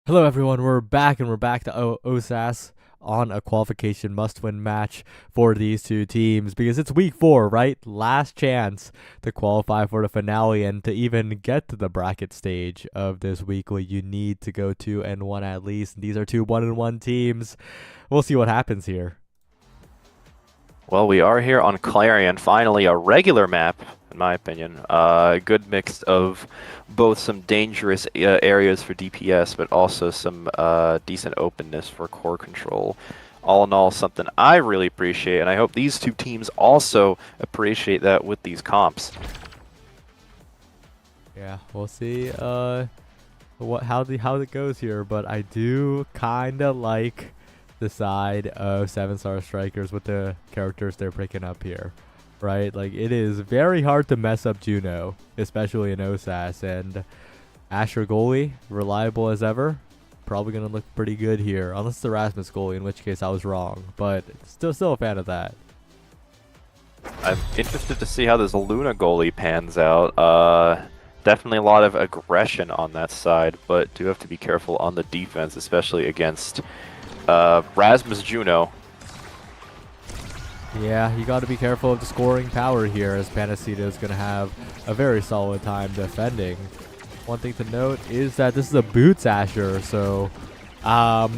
S1: Hello everyone, we're back to OSAS on a qualification must-win match for these two teams because it's week 4, right? Last chance to qualify for the finale, and to even get to the bracket stage of this weekly, you need to go 2-1 at least. These are two 1-1 teams. We'll see what happens here.
S2: Well, we are here on Clarion, finally a regular map, in my opinion. A good mix of both some dangerous areas for DPS, but also some decent openness for core control. All in all, something I really appreciate, and I hope these two teams also appreciate that with these comps.
S1: Yeah, we'll see how it goes here, but I do kind of like the side of 7-star strikers with the characters they're picking up here, right? Like, it is very hard to mess up Juno, especially in OSAS, and Asher goalie, reliable as ever, probably gonna look pretty good here, unless it's the Rasmus goalie, in which case I was wrong, but still a fan of that.
S2: I'm interested to see how this Luna goalie pans out. Definitely a lot of aggression on that side, but do have to be careful on the defense, especially against Rasmus Juno.
S1: Yeah, you got to be careful of the scoring power here, as Panacita is going to have a very solid time defending. one thing to note is that this is a Boots Asher, so I'm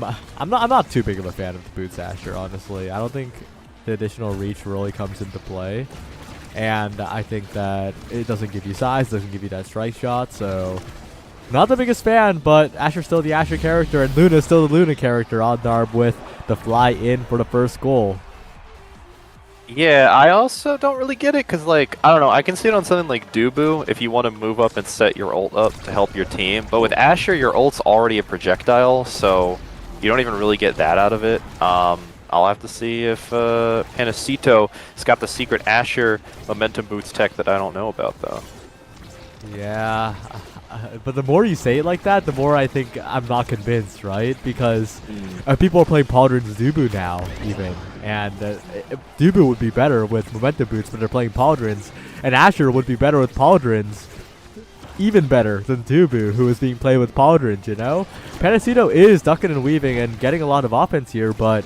S1: not too big of a fan of the Boots Asher, honestly. I don't think the additional reach really comes into play, and I think that it doesn't give you size, doesn't give you that strike shot, so not the biggest fan, but Asher's still the Asher character, and Luna's still the Luna character. Oddnarb with the fly in for the first goal.
S2: Yeah, I also don't really get it, because, like, I don't know, I can see it on something like Dubu if you want to move up and set your ult up to help your team, but with Asher, your ult's already a projectile, so you don't even really get that out of it. I'll have to see if Panacito has got the secret Asher momentum boots tech that I don't know about, though.
S1: Yeah, but the more you say it like that, the more I think I'm not convinced, right? Because people are playing Pauldron's Dubu now, even. And Dubu would be better with momentum boots, but they're playing Pauldron's. And Asher would be better with Pauldron's. Even better than Dubu, who is being played with Pauldron's, you know? Panacito is ducking and weaving and getting a lot of offense here, but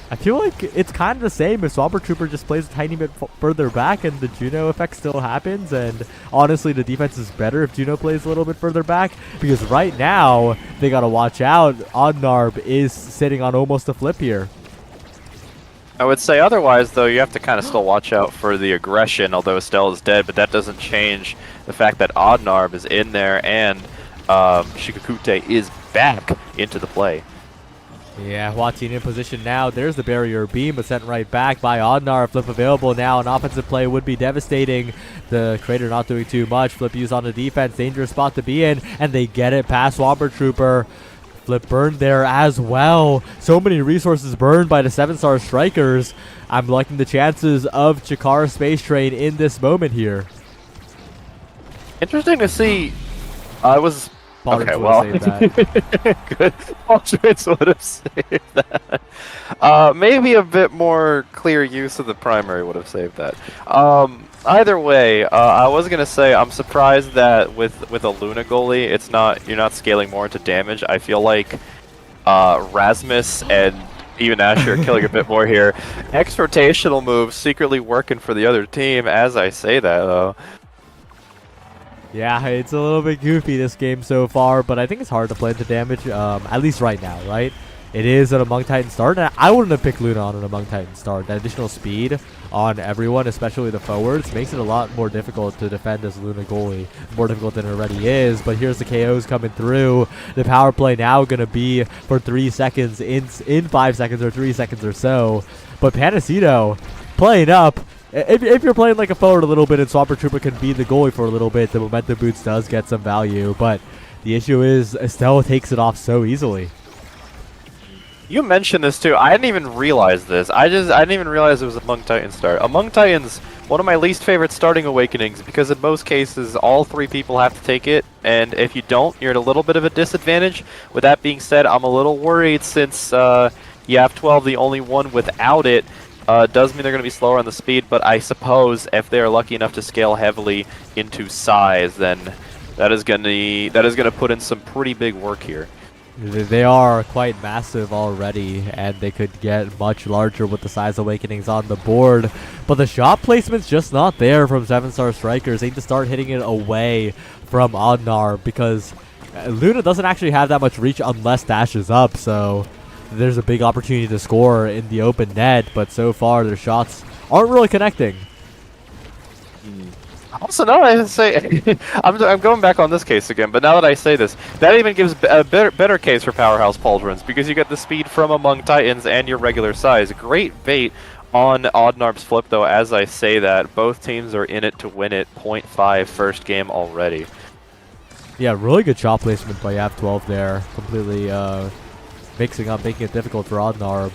S1: I feel like it's kind of the same if Swamper Trooper just plays a tiny bit further back and the Juno effect still happens, and honestly the defense is better if Juno plays a little bit further back, because right now they gotta watch out. Oddnarb is sitting on almost a flip here.
S2: I would say otherwise, though, you have to kind of still watch out for the aggression, although Estelle is dead, but that doesn't change the fact that Oddnarb is in there and Shikakute is back into the play.
S1: Yeah, Watine in position now. There's the barrier beam, but sent right back by Oddnarb. Flip available now. An offensive play would be devastating. The Crater not doing too much. Flip used on the defense. Dangerous spot to be in, and they get it past Swamper Trooper. Flip burned there as well. So many resources burned by the 7-star strikers. I'm liking the chances of Chikara Space Train in this moment here.
S2: Interesting to see. I was...
S1: Pauldron's
S2: okay, well, good. Pauldron's would have saved that. Maybe a bit more clear use of the primary would have saved that. Either way, I was gonna say I'm surprised that with a Luna goalie, you're not scaling more into damage. I feel like Rasmus and even Asher are killing a bit more here. X rotational move secretly working for the other team. As I say that, though.
S1: Yeah, it's a little bit goofy this game so far, but I think it's hard to play into damage, at least right now, right? It is an Among Titan start, and I wouldn't have picked Luna on an Among Titan start. That additional speed on everyone, especially the forwards, makes it a lot more difficult to defend as Luna goalie. More difficult than it already is, but here's the KOs coming through. The power play now going to be for 3 seconds, in 5 seconds or 3 seconds or so. But Panacito playing up. If you're playing like a forward a little bit and Swamper Trooper can be the goalie for a little bit, the momentum boots does get some value. But the issue is Estelle takes it off so easily.
S2: You mentioned this too. I didn't even realize this. I didn't even realize it was Among Titans start. Among Titans, one of my least favorite starting awakenings, because in most cases all 3 people have to take it, and if you don't, you're at a little bit of a disadvantage. With that being said, I'm a little worried since you have 12, the only one without it. Does mean they're going to be slower on the speed, but I suppose if they are lucky enough to scale heavily into size, then that is going to put in some pretty big work here.
S1: They are quite massive already, and they could get much larger with the size awakenings on the board. But the shot placement's just not there from 7-star strikers. They need to start hitting it away from Oddnarb, because Luna doesn't actually have that much reach unless Dash is up, so there's a big opportunity to score in the open net, but so far their shots aren't really connecting.
S2: Also, now that I say, I'm going back on this case again, but now that I say this, that even gives a better case for Powerhouse Pauldrons, because you get the speed from Among Titans and your regular size. Great bait on Oddnarb's flip, though, as I say that. Both teams are in it to win it. 0.5 first game already. Yeah,
S1: really good shot placement by YAV12 there. Completely mixing up, making it difficult for Oddnarb.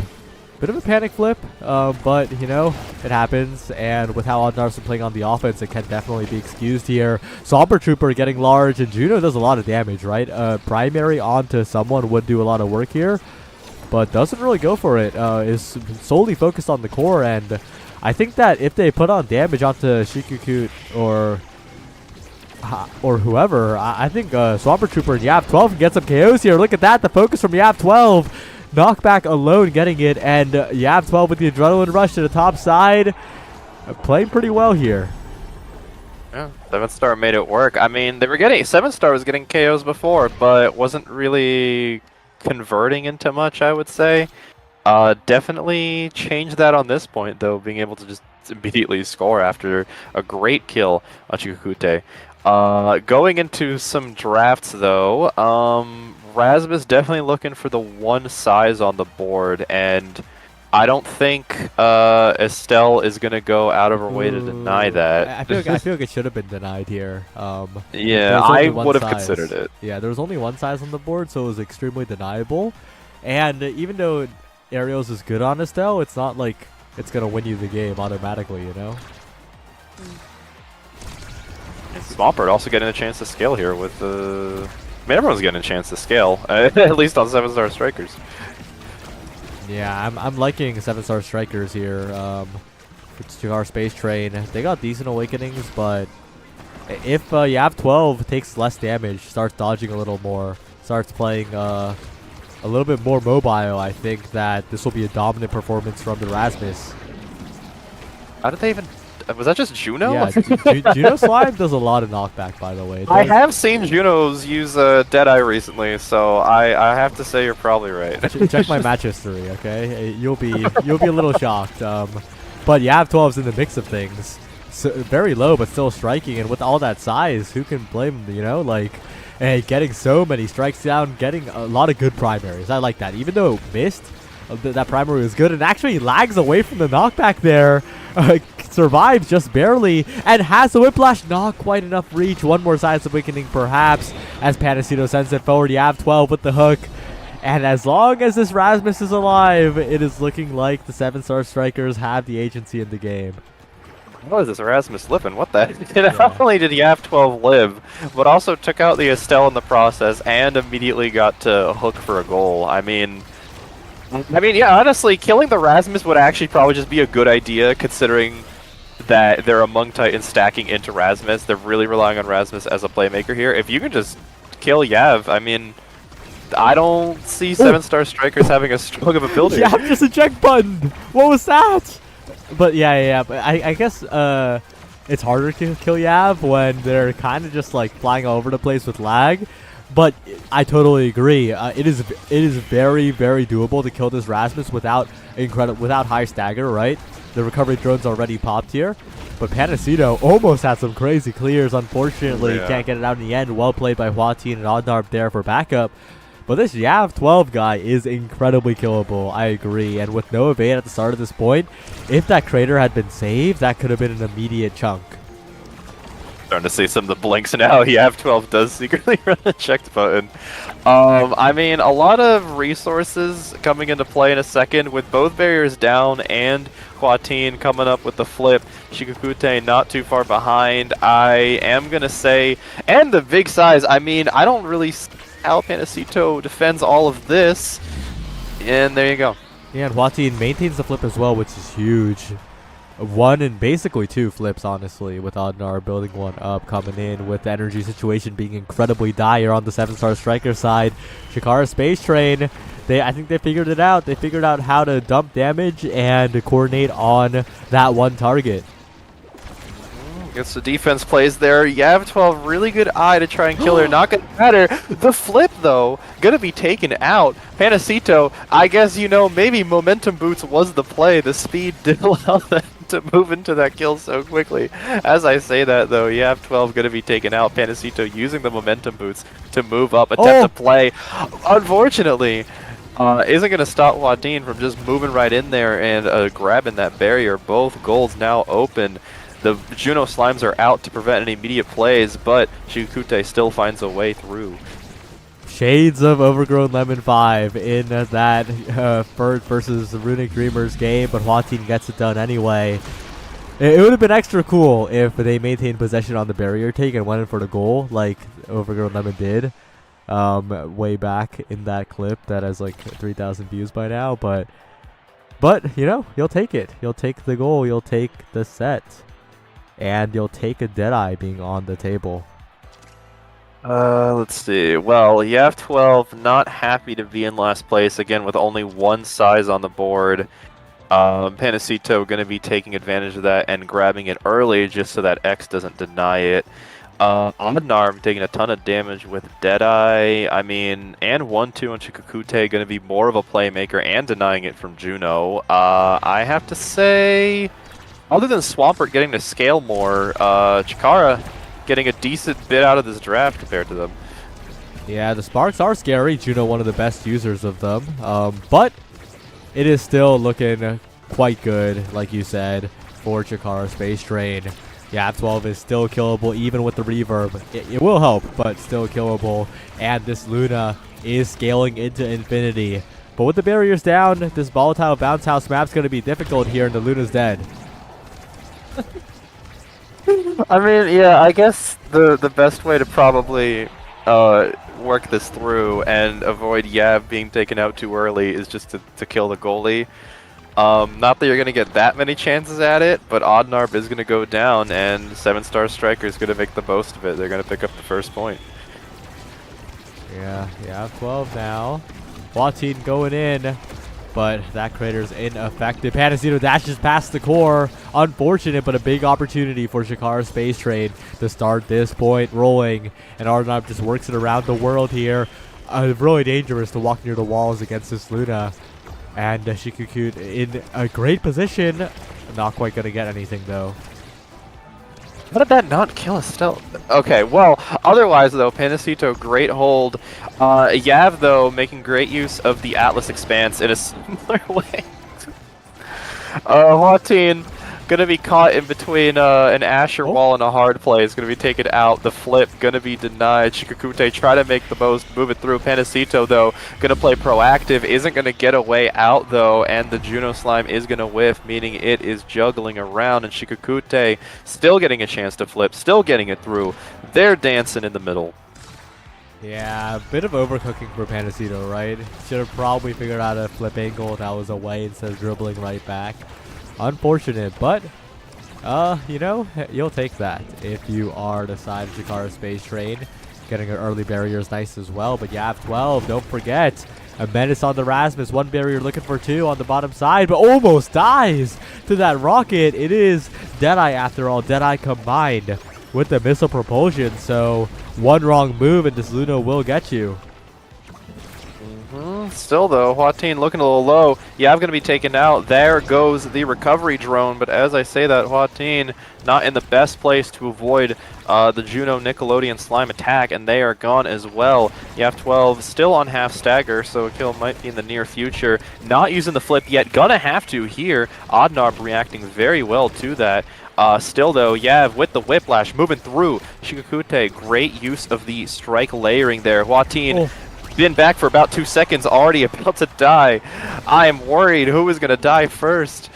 S1: Bit of a panic flip, but, you know, it happens, and with how Oddnarb's been playing on the offense, it can definitely be excused here. Swamper Trooper getting large, and Juno does a lot of damage, right? Primary onto someone would do a lot of work here, but doesn't really go for it. Is solely focused on the core, and I think that if they put on damage onto Shikakute or whoever, I think Swamper Trooper and YAV12 can get some KOs here. Look at that, the focus from YAV12. Knockback alone getting it, and YAV12 with the adrenaline rush to the top side. Playing pretty well here.
S2: Yeah, 7-star made it work. I mean, they were getting 7-star was getting KOs before, but wasn't really converting into much, I would say. Definitely changed that on this point, though, being able to just immediately score after a great kill on Chikukute. Going into some drafts, though, Rasmus definitely looking for the one size on the board, and I don't think Estelle is going to go out of her way to deny
S1: Ooh,
S2: that.
S1: I feel like it should have been denied here.
S2: Yeah,
S1: There's
S2: I
S1: only one
S2: would have
S1: size.
S2: considered it.
S1: Yeah, there was only one size on the board, so it was extremely deniable. And even though Arios is good on Estelle, it's not like it's gonna win you the game automatically, you know?
S2: Swampert also getting a chance to scale here with I mean, everyone's getting a chance to scale, at least on 7-star strikers.
S1: Yeah, I'm liking 7-star strikers here. To our space train, they got decent awakenings, but if you have 12, takes less damage, starts dodging a little more, starts playing a little bit more mobile, I think that this will be a dominant performance from the Rasmus.
S2: How did they even... Was that just Juno?
S1: Yeah, Juno Slime does a lot of knockback, by the way.
S2: I have seen Junos use Deadeye recently, so I have to say you're probably right.
S1: Check my match history, okay? You'll be a little shocked. But you have 12s in the mix of things. So, very low, but still striking, and with all that size, who can blame them, you know? Like, hey, getting so many strikes down, getting a lot of good primaries. I like that. Even though it missed, that primary was good, and actually lags away from the knockback there. Survives just barely, and has the whiplash. Not quite enough reach. One more size awakening, perhaps, as Panacito sends it forward. You have 12 with the hook. And as long as this Rasmus is alive, it is looking like the 7-star strikers have the agency in the game.
S2: What is this Erasmus living? What the heck? Not only did YAF 12 live, but also took out the Estelle in the process and immediately got to hook for a goal. I mean, yeah, honestly, killing the Rasmus would actually probably just be a good idea, considering that they're among Titans stacking into Rasmus. They're really relying on Rasmus as a playmaker here. If you can just kill Yav, I mean, I don't see 7-star strikers having a strong of ability.
S1: Yeah, just a check button. What was that? But yeah. But I guess it's harder to kill Yav when they're kind of just like flying all over the place with lag. But I totally agree. It is very, very doable to kill this Rasmus without high stagger, right? The recovery drone's already popped here. But Panacito almost had some crazy clears. Unfortunately, can't get it out in the end. Well played by Huatin and Odnarb there for backup. But this Yav 12 guy is incredibly killable, I agree. And with no evade at the start of this point, if that crater had been saved, that could have been an immediate chunk.
S2: Starting to see some of the blinks now. Yav 12 does secretly run a checked button. I mean, a lot of resources coming into play in a second with both barriers down and Huatin coming up with the flip. Shikakute not too far behind. I am going to say, and the big size, I mean, I don't really see how Panacito defends all of this. And there you go.
S1: Yeah, and Huatin maintains the flip as well, which is huge. One and basically two flips, honestly, with Odnar building one up, coming in with the energy situation being incredibly dire on the 7-star striker side. Shikara Space Train, I think they figured it out. They figured out how to dump damage and coordinate on that one target.
S2: Gets the defense plays there. Yav 12, really good eye to try and kill her. Not gonna matter. The flip, though, gonna be taken out. Panacito, I guess, you know, maybe Momentum Boots was the play. The speed did allow them to move into that kill so quickly. As I say that, though, Yav 12 gonna be taken out. Panacito using the Momentum Boots to move up, attempt to play. Unfortunately, isn't going to stop Huatin from just moving right in there and grabbing that barrier. Both goals now open. The Juno Slimes are out to prevent any immediate plays, but Shikute still finds a way through.
S1: Shades of Overgrown Lemon 5 in that Bird versus Runic Dreamers game, but Huatin gets it done anyway. It would have been extra cool if they maintained possession on the barrier take and went in for the goal like Overgrown Lemon did way back in that clip that has like 3,000 views by now. But you know, you'll take it. You'll take the goal. You'll take the set. And you'll take a Deadeye being on the table.
S2: Let's see. Well, Yav 12 not happy to be in last place again with only one size on the board. Panacito going to be taking advantage of that and grabbing it early just so that X doesn't deny it. Omnarm taking a ton of damage with Deadeye, I mean, and 1-2 on Chikakute going to be more of a playmaker and denying it from Juno. I have to say, other than Swampert getting to scale more, Chikara getting a decent bit out of this draft compared to them.
S1: Yeah, the Sparks are scary. Juno, one of the best users of them. But it is still looking quite good, like you said, for Chikara Space Train. Yeah, 12 is still killable even with the reverb. It will help, but still killable. And this Luna is scaling into infinity. But with the barriers down, this volatile bounce house map's going to be difficult here, and the Luna's dead.
S2: I mean, yeah, I guess the best way to probably work this through and avoid Yav being taken out too early is just to kill the goalie. Not that you're going to get that many chances at it, but Oddnarb is going to go down, and 7-star Striker is going to make the most of it. They're going to pick up the first point.
S1: Yeah, 12 now. Watine going in, but that crater's ineffective. Panacito dashes past the core. Unfortunate, but a big opportunity for Chikara Space Train to start this point rolling. And Oddnarb just works it around the world here. Really dangerous to walk near the walls against this Luna. And Shikakute in a great position. Not quite going to get anything, though.
S2: How did that not kill us still? Okay, well, otherwise, though, Panacito, great hold. Yav, though, making great use of the Atlas Expanse in a similar way. Watine gonna be caught in between an Asher wall and a hard play. Is gonna be taken out. The flip gonna be denied. Shikakute try to make the most, move it through. Panacito though gonna play proactive, isn't gonna get a way out though, and the Juno Slime is gonna whiff, meaning it is juggling around, and Shikakute still getting a chance to flip, still getting it through. They're dancing in the middle.
S1: Yeah, a bit of overcooking for Panacito, right? Should have probably figured out a flip angle that was away instead of dribbling right back. Unfortunate, but you know, you'll take that if you are the side of Chikara Space Train. Getting an early barrier is nice as well, but Yav 12, don't forget. A menace on the Rasmus, one barrier looking for two on the bottom side, but almost dies to that rocket. It is Deadeye after all, Deadeye combined with the missile propulsion, so one wrong move and this Luna will get you.
S2: Still though, Watine looking a little low. Yav going to be taken out. There goes the recovery drone, but as I say that, Watine not in the best place to avoid the Juno Nickelodeon Slime attack, and they are gone as well. Yav 12 still on half stagger, so a kill might be in the near future. Not using the flip yet, gonna have to here. Oddnob reacting very well to that. Still though, Yav with the whiplash moving through. Shikakute, great use of the strike layering there. Watine been back for about 2 seconds, already about to die. I am worried who is going to die first.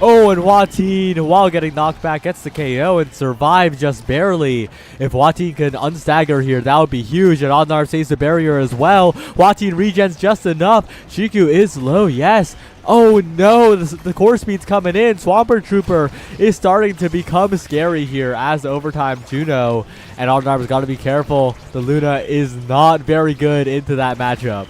S1: Oh, and Watine, while getting knocked back, gets the KO and survives just barely. If Watine can unstagger here, that would be huge. And Oddnar saves the barrier as well. Watine regens just enough. Shiku is low, yes. Oh no, the core speed's coming in. Swampert Trooper is starting to become scary here as overtime Juno. And Oddnar's got to be careful. The Luna is not very good into that matchup.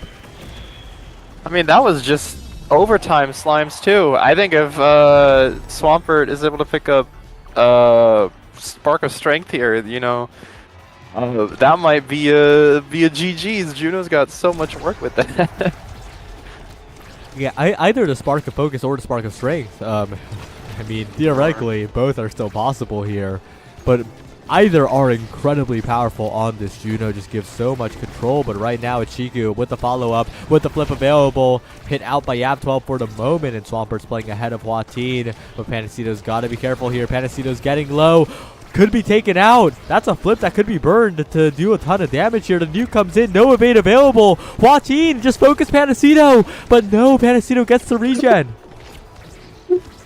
S2: I mean, that was just overtime Slimes too. I think if Swampert is able to pick up Spark of Strength here, you know, that might be a GG's. Juno's got so much work with that.
S1: Yeah, either the Spark of Focus or the Spark of Strength. I mean, theoretically, both are still possible here. But either are incredibly powerful on this Juno. Just gives so much control. But right now, it's Shiku with the follow-up, with the flip available. Hit out by Yav 12 for the moment. And Swampert's playing ahead of Watine. But Panacito's got to be careful here. Panacito's getting low. Could be taken out. That's a flip that could be burned to do a ton of damage here. The nuke comes in. No evade available. Watine just focus Panacito. But no, Panacito gets the regen.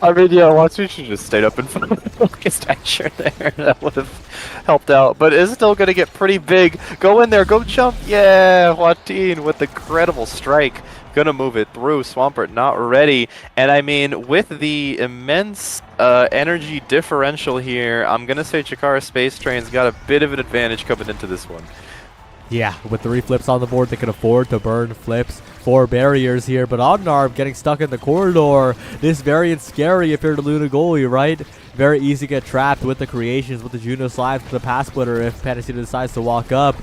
S2: I mean, yeah, Watine should just stayed up in front of the focused Asher there. That would have helped out. But it's still going to get pretty big. Go in there. Go jump. Yeah, Watine with the credible strike. Gonna move it through. Swampert not ready. And I mean, with the immense energy differential here, I'm gonna say Chikara Space Train's got a bit of an advantage coming into this one.
S1: Yeah, with 3 flips on the board, they can afford to burn flips. 4 barriers here, but Odnarb getting stuck in the corridor. This variant's scary if you're the Luna goalie, right? Very easy to get trapped with the creations, with the Juno slides, with the pass splitter if Panacea decides to walk up.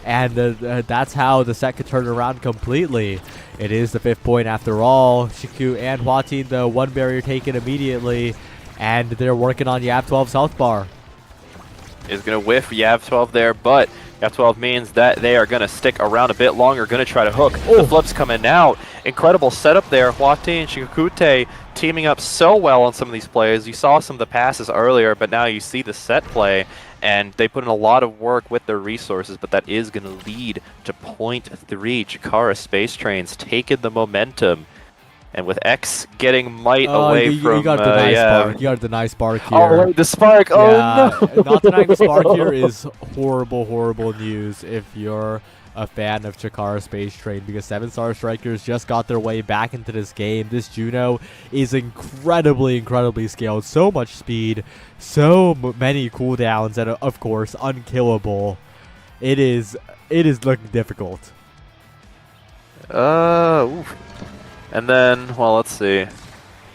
S1: And that's how the set could turn around completely. It is the 5th point after all. Shiku and Hwatin, the 1 barrier taken immediately. And they're working on Yav 12 South Bar.
S2: Is going to whiff Yav 12 there, but Yav 12 means that they are going to stick around a bit longer, going to try to hook. The flip's coming out. Incredible setup there. Hwatin and Shikute teaming up so well on some of these plays. You saw some of the passes earlier, but now you see the set play, and they put in a lot of work with their resources, but that is going to lead to point 3. Chikara Space Trains taking the momentum. And with X getting might away from...
S1: You got to deny Spark. You got to deny Spark here.
S2: Oh, wait, the Spark. Oh, no.
S1: Not denying the Spark here is horrible, horrible news if you're a fan of Chikara Space Train, because 7-star Strikers just got their way back into this game. This Juno is incredibly, incredibly scaled. So much speed, so many cooldowns, and of course, unkillable. It is looking difficult.
S2: Oof. And then, well, let's see.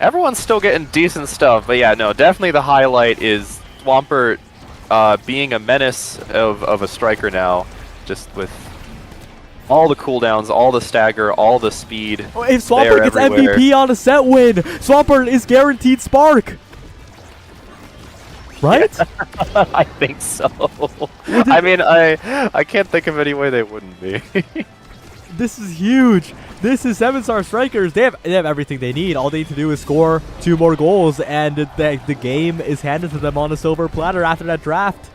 S2: Everyone's still getting decent stuff, but yeah, no, definitely the highlight is Swampert being a menace of a striker now, just with all the cooldowns, all the stagger, all the speed.
S1: Oh, if Swampert gets
S2: everywhere.
S1: MVP on a set win, Swampert is guaranteed Spark. Right?
S2: I think so. I mean, I can't think of any way they wouldn't be.
S1: This is huge. This is 7-star Strikers. They have everything they need. All they need to do is score 2 more goals, and the game is handed to them on a silver platter after that draft.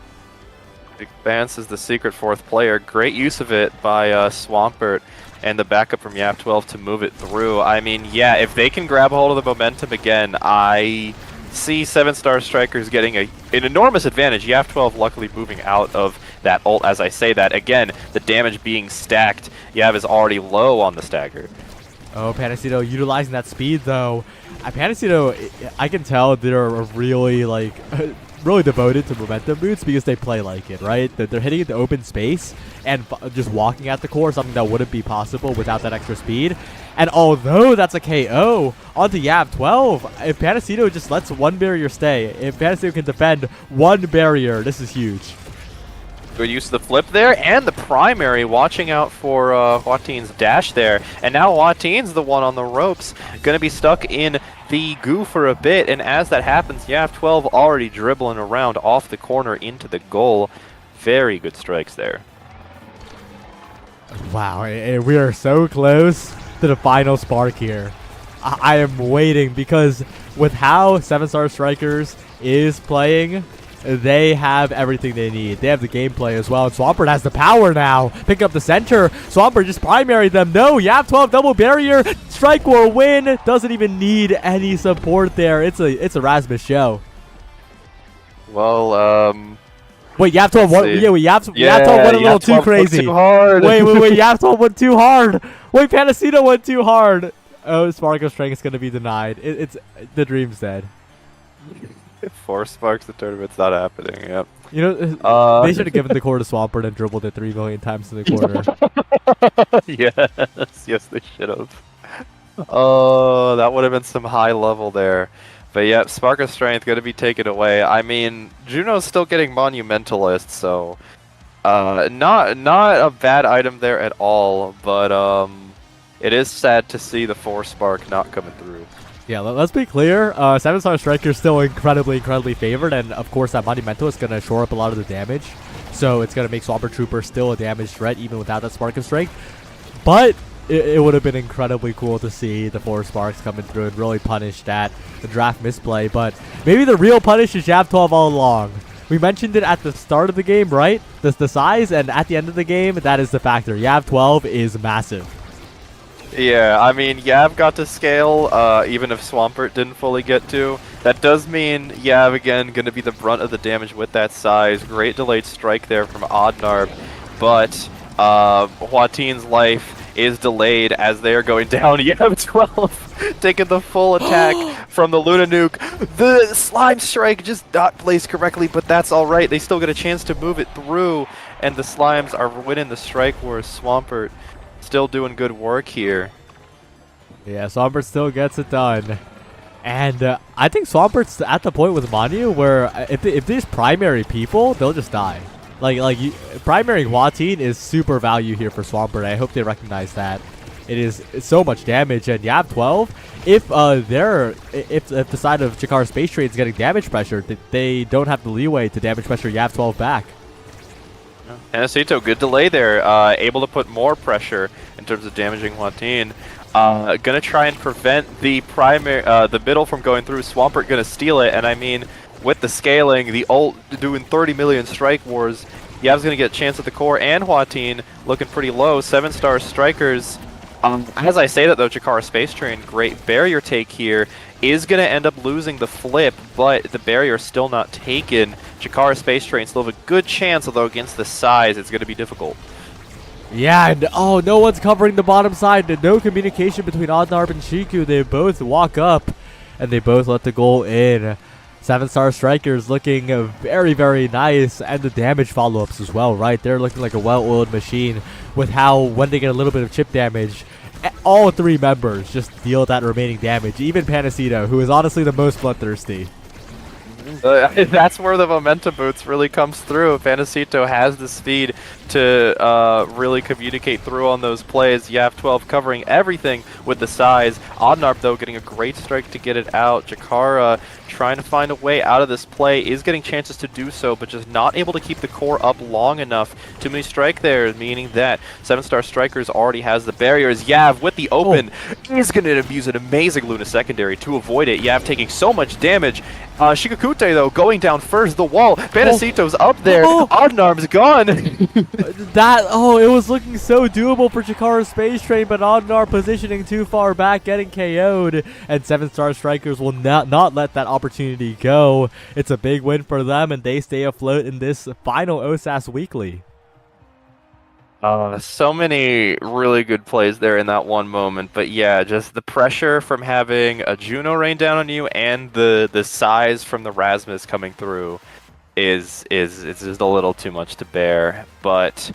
S2: Vance is the secret 4th player. Great use of it by Swampert and the backup from Yav 12 to move it through. I mean, yeah, if they can grab hold of the momentum again, I see 7-star Strikers getting an enormous advantage. Yav 12 luckily moving out of that ult. As I say that, again, the damage being stacked. Yav is already low on the stagger.
S1: Oh, Panacea utilizing that speed, though. Panacea, I can tell they're really, like, really devoted to momentum boots because they play like it, right? They're hitting into open space and just walking at the core, something that wouldn't be possible without that extra speed. And although that's a KO onto Yav 12, if Panacea just lets 1 barrier stay, if Panacea can defend 1 barrier, this is huge.
S2: Good use of the flip there, and the primary watching out for Hwatin's dash there. And now Hwatin's the one on the ropes, going to be stuck in the goo for a bit. And as that happens, Yav 12 already dribbling around off the corner into the goal. Very good strikes there.
S1: Wow, we are so close to the final spark here. I am waiting because with how 7-star Strikers is playing, they have everything they need. They have the gameplay as well. And Swampert has the power now. Pick up the center. Swampert just primaried them. No, Yav 12 double barrier. Strike will win. Doesn't even need any support there. It's a Rasmus show.
S2: Well,
S1: wait, Yav 12 won. Yeah, wait, Yav 12 went a little too crazy.
S2: Too hard.
S1: Wait, Yav 12 went too hard. Wait, Panacea went too hard. Oh, Spark of Strength is going to be denied. It's the dream's dead.
S2: 4 sparks the tournament's not happening. Yep.
S1: You know, they should have given the core to Swampert and dribbled it 3 million times in the corner.
S2: yes, they should have. Oh, that would have been some high level there. But yeah, Spark of Strength going to be taken away. I mean, Juno's still getting Monumentalist, so not a bad item there at all. But it is sad to see the 4 Spark not coming through.
S1: Yeah, let's be clear. 7-star Striker is still incredibly favored, and of course that Monumental is going to shore up a lot of the damage. So it's going to make Swampert Trooper still a damage threat even without that Spark of Strength. But it would have been incredibly cool to see the 4 Sparks coming through and really punish the draft misplay. But maybe the real punish is Yav 12 all along. We mentioned it at the start of the game, right? The size, and at the end of the game, that is the factor. Yav 12 is massive.
S2: Yeah, I mean, Yav got to scale, even if Swampert didn't fully get to. That does mean Yav, again, going to be the brunt of the damage with that size. Great delayed strike there from Odnarb, but Hwatin's life is delayed as they are going down. Yav 12 taking the full attack from the Luna Nuke. The Slime Strike just not placed correctly, but that's alright. They still get a chance to move it through. and the Slimes are winning the strike wars. Swampert still doing good work here.
S1: Yeah, Swampert still gets it done. And I think Swampert's at the point with Manu where if these primary people, they'll just die. Primary Huatin is super value here for Swampert. I hope they recognize that. It's so much damage, and Yav 12. If the side of Jakar Space Train is getting damage pressure, they don't have the leeway to damage pressure Yav 12 back.
S2: Anacito, good delay there. Able to put more pressure in terms of damaging Huatin. Gonna try and prevent the middle from going through. Swampert gonna steal it, and I mean, with the scaling, the ult doing 30 million strike wars, Yav's gonna get a chance at the core, and Huatin looking pretty low. 7-star strikers. As I say that though, Jakar Space Train, great barrier take here, is gonna end up losing the flip, but the barrier is still not taken. Jakar Space Train still have a good chance, although against the size, it's gonna be difficult.
S1: Yeah, and oh, no one's covering the bottom side. No communication between Oddnarp and Shiku. They both walk up, and they both let the goal in. 7-star strikers looking very, very nice, and the damage follow-ups as well, right? They're looking like a well-oiled machine with how, when they get a little bit of chip damage, all 3 members just deal that remaining damage. Even Panacito, who is honestly the most bloodthirsty.
S2: That's where the momentum boots really comes through. Panacito has the speed to really communicate through on those plays. Yav 12 covering everything with the size. Oddnarp, though, getting a great strike to get it out. Jakara trying to find a way out of this play, is getting chances to do so, but just not able to keep the core up long enough. Too many strike there, meaning that 7-star strikers already has the barriers. Yav with the open is going to use an amazing Luna secondary to avoid it. Yav taking so much damage. Shikakute, though, going down first, the wall. Panacito's up there. Oddnarp's gone.
S1: It was looking so doable for Jakara Space Train, but Oddnarp positioning too far back, getting KO'd, and 7-star strikers will not let that opportunity go. It's a big win for them, and they stay afloat in this final OSAS weekly.
S2: So many really good plays there in that one moment, but yeah, just the pressure from having a Juno rain down on you and the size from the Rasmus coming through is it's just a little too much to bear. But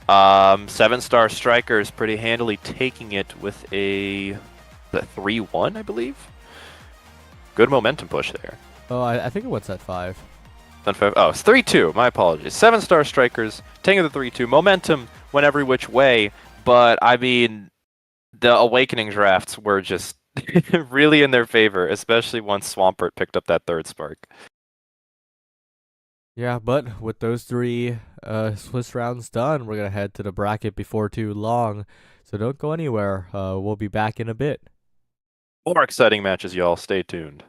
S2: 7-star strikers pretty handily taking it with a 3-1, I believe. Good momentum push there.
S1: Oh, I think it went set 5.
S2: Oh, it's 3-2. My apologies. 7-star strikers taking the 3-2. Momentum went every which way, but I mean, the Awakening drafts were just really in their favor, especially once Swampert picked up that 3rd spark.
S1: Yeah, but with those 3 Swiss rounds done, we're going to head to the bracket before too long. So don't go anywhere. We'll be back in a bit.
S2: More exciting matches, y'all. Stay tuned.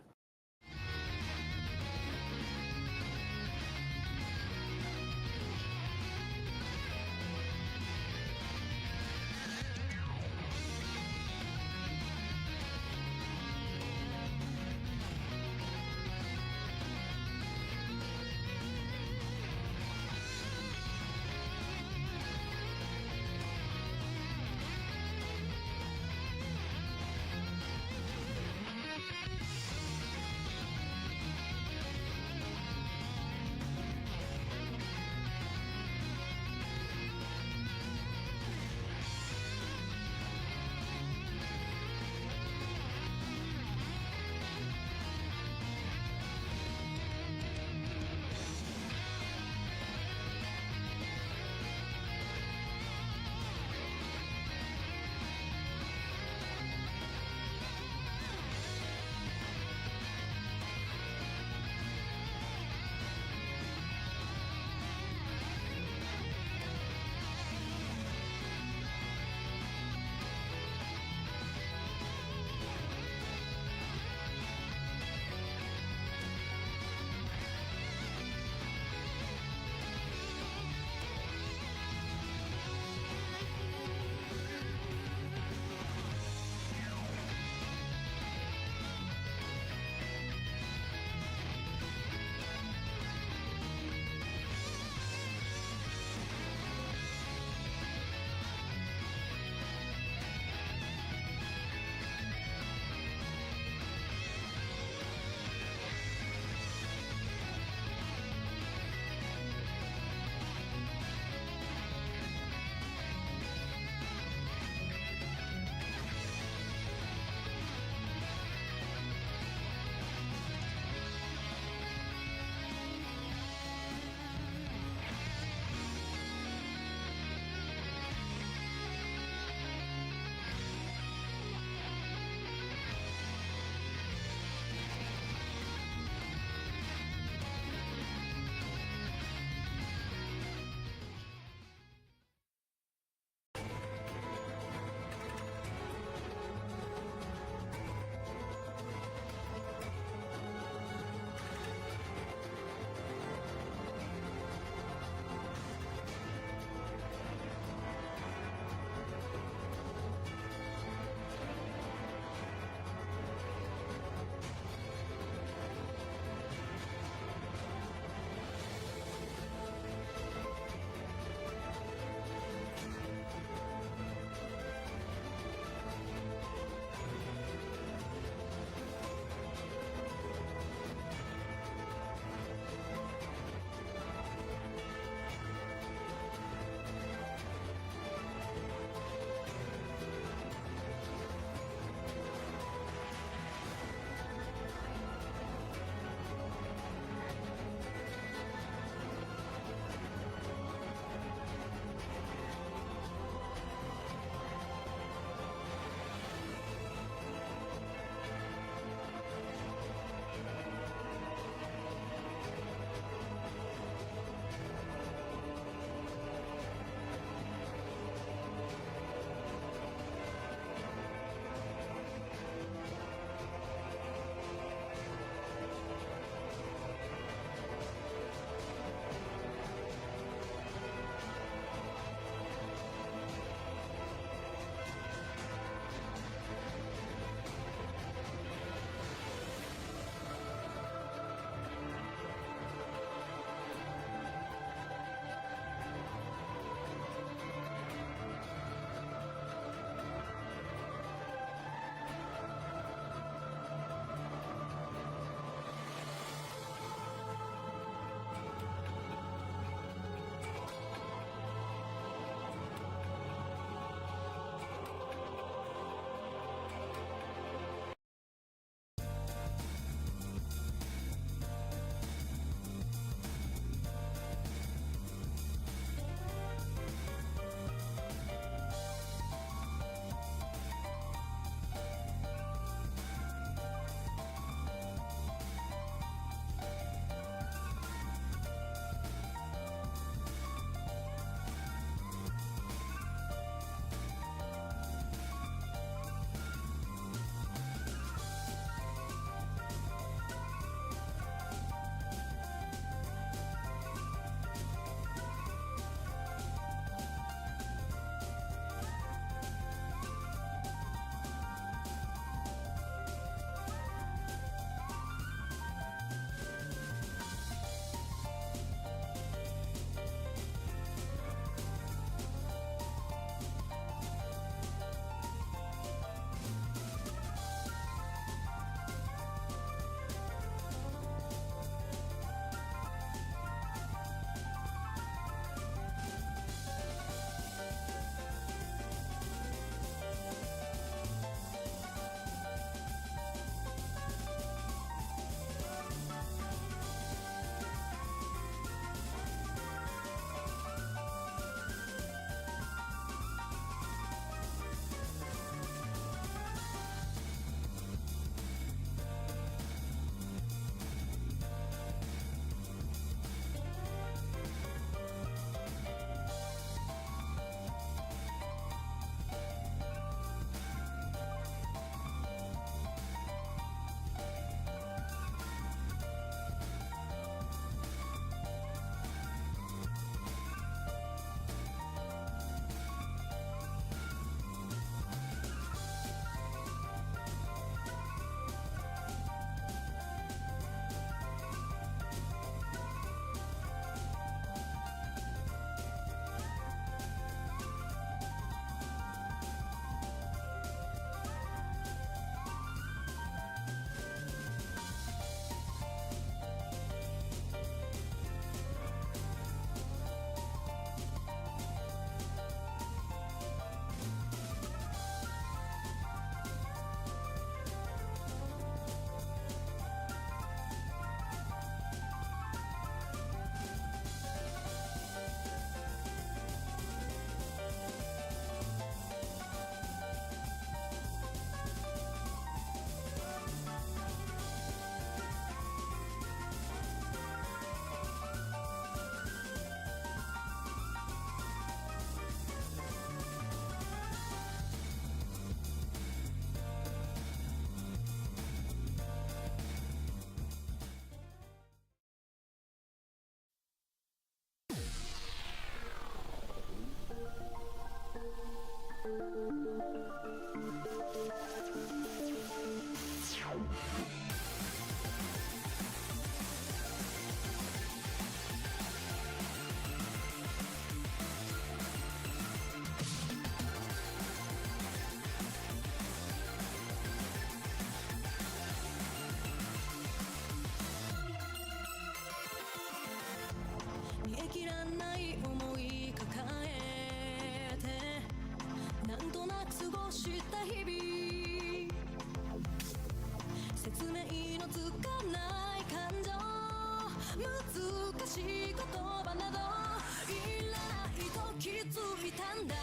S3: ついたんだ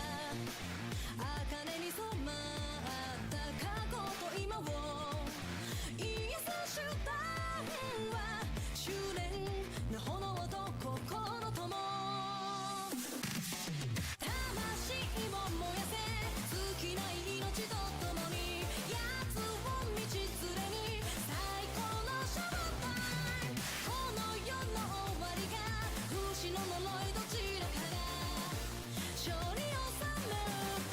S3: 茜に染まった過去と今をISS集団は執念の炎と心とも魂を燃やせ尽きない命と共に奴を道連れに最高のショータイムこの世の終わりが不死の呪いどちらかが勝利を収める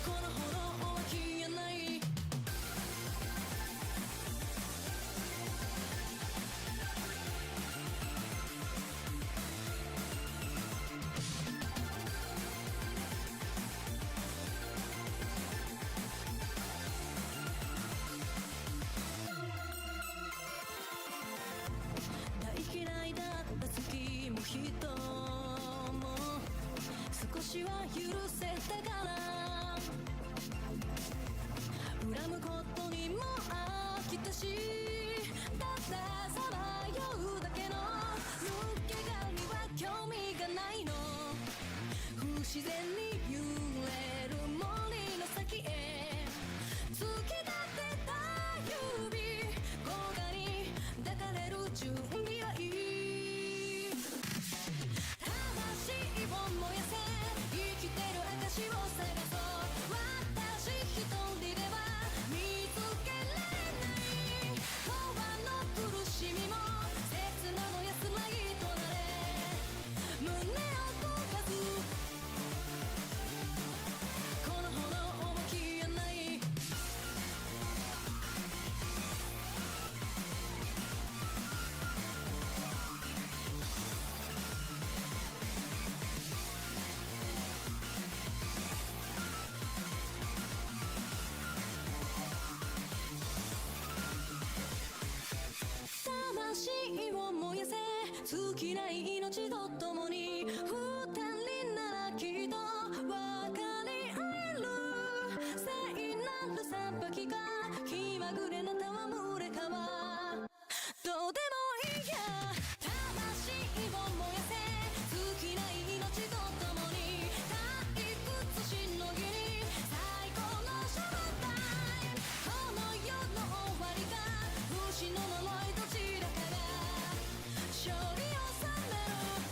S3: この炎は消えない大嫌いだった月も人も少しは許せたから恨むことにも飽きたしたださまようだけの抜け殻には興味がないの不自然に揺れる森の先へ突き立てた指豪華に抱かれる準備はいい魂を燃やせ生きてる証を探そう私一人では見つけられない永遠の苦しみも切なの安らぎとなれ胸を焦がすこの炎は消えない魂を燃やせ尽きない命と共に二人ならきっと分かり合える聖なる裁きが気まぐれな戯れかはどうでもいいや魂を燃やせ尽きない命と共に退屈しのぎに最高のショータイムこの世の終わりが不死の呪いどちらかが勝利を収める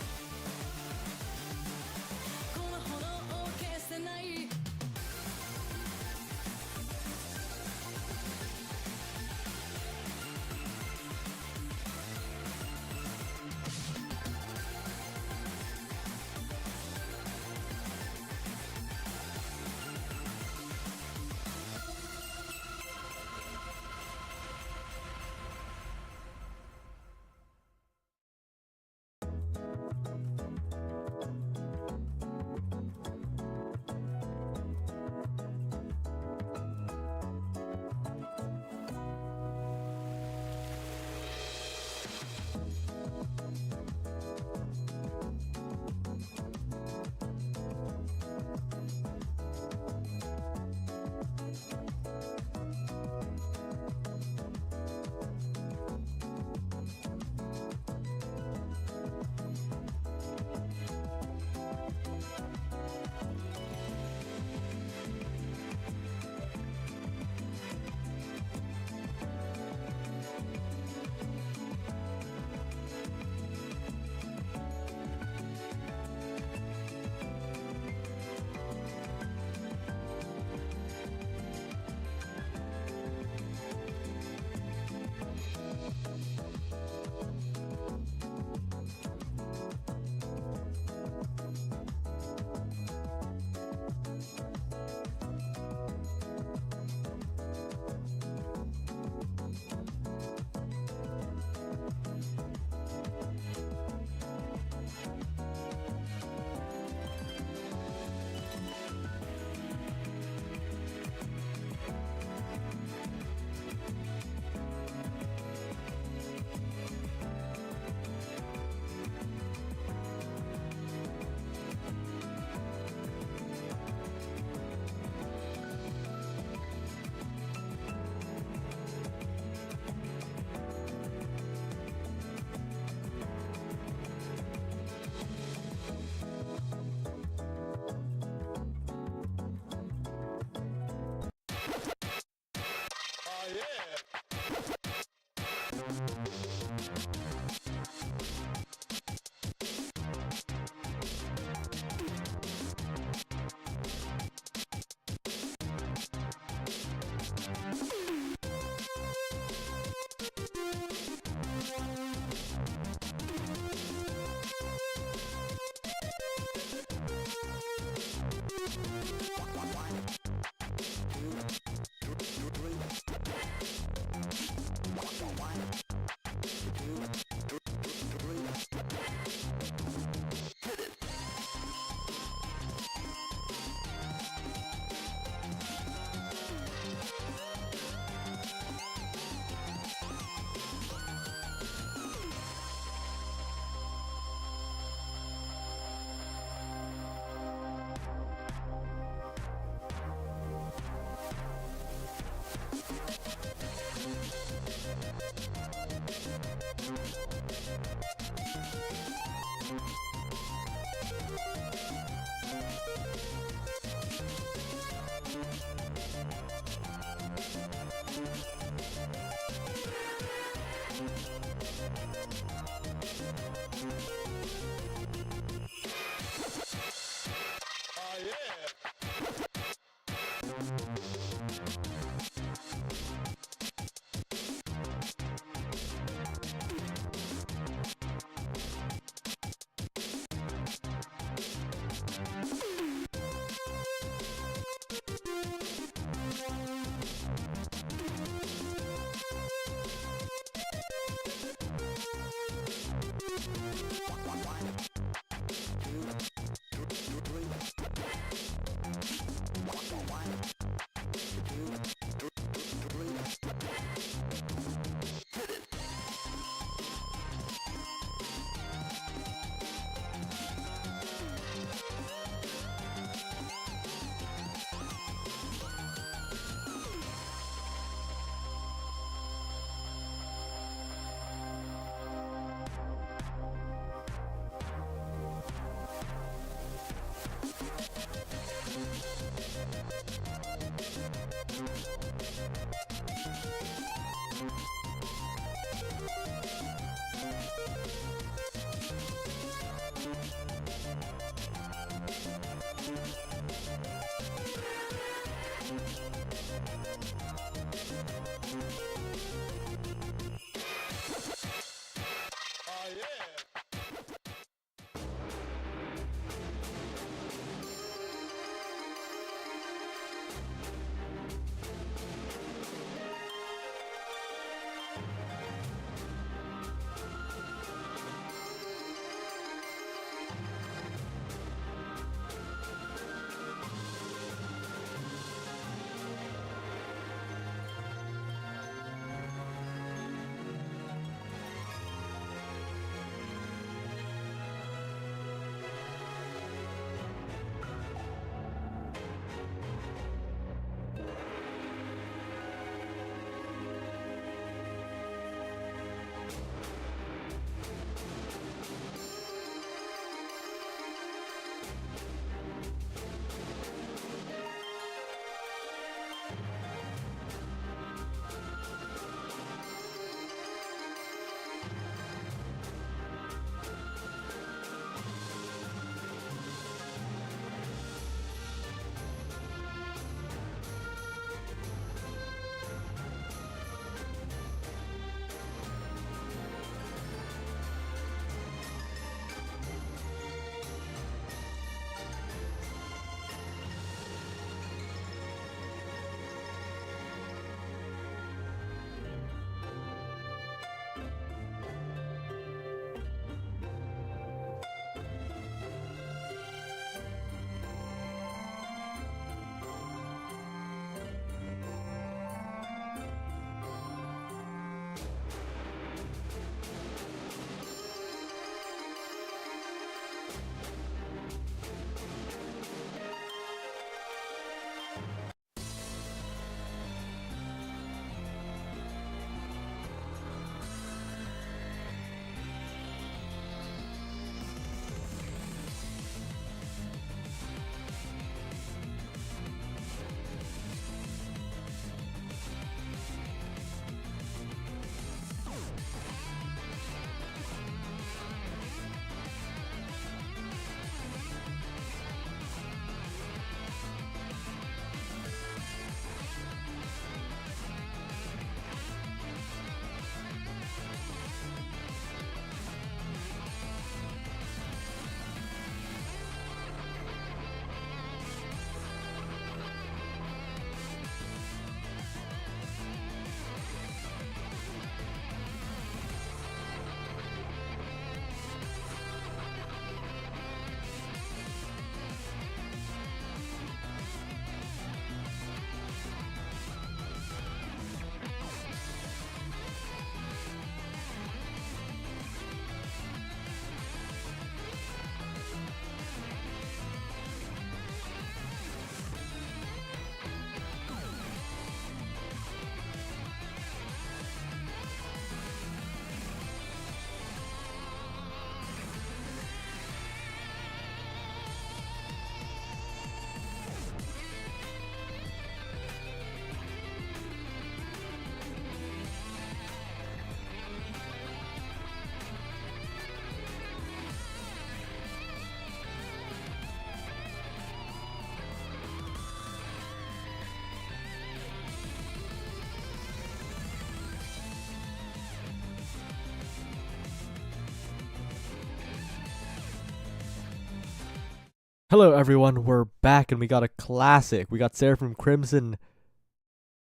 S1: Hello everyone, we're back and we got a classic. We got Seraphim Crimson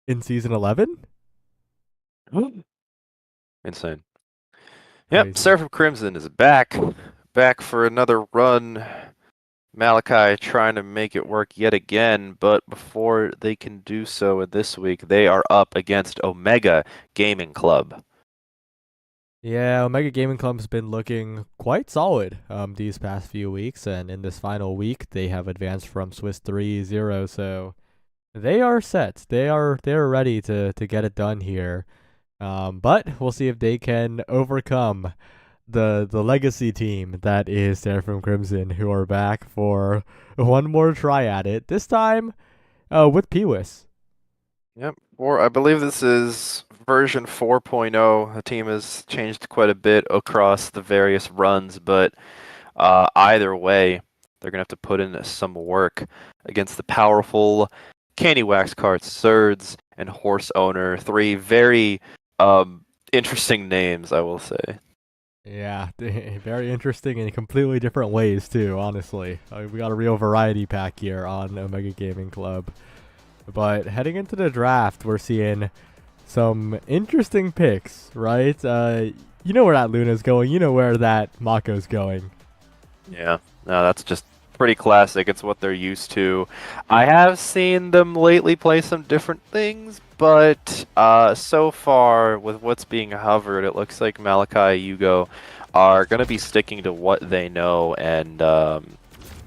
S1: in Season 11?
S2: Insane. Yep,
S1: Crazy.
S2: Seraphim Crimson is back. Back for another run. Malachi trying to make it work yet again, but before they can do so this week, they are up against Omega Gaming Club.
S1: Yeah, Omega Gaming Club's been looking quite solid these past few weeks, and in this final week, they have advanced from Swiss 3-0, so they are set. They're ready to get it done here. But we'll see if they can overcome the legacy team that is Seraphim Crimson, who are back for one more try at it. This time, with Pewis.
S2: Yep, or I believe this is version 4.0. The team has changed quite a bit across the various runs, but either way, they're gonna have to put in some work against the powerful Candy Wax Carts, Surds, and Horse Owner. Three very interesting names, I will say.
S1: Yeah, very interesting in completely different ways too, honestly. We got a real variety pack here on Omega Gaming Club. But heading into the draft, we're seeing some interesting picks, right? You know where that Luna's going. You know where that Mako's going.
S2: Yeah, no, that's just pretty classic. It's what they're used to. I have seen them lately play some different things, but so far with what's being hovered, it looks like Malachi Yugo are going to be sticking to what they know, and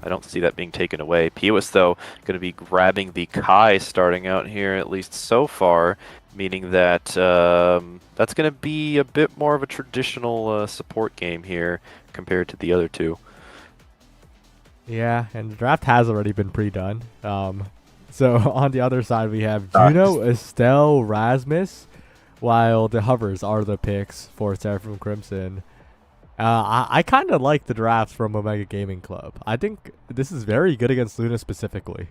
S2: I don't see that being taken away. Pewis, though, going to be grabbing the Kai starting out here, at least so far, meaning that that's going to be a bit more of a traditional support game here compared to the other two.
S1: Yeah, and the draft has already been pre-done. So on the other side, we have Juno, Estelle, Rasmus, while the hovers are the picks for Seraphim Crimson. I kind of like the drafts from Omega Gaming Club. I think this is very good against Luna specifically.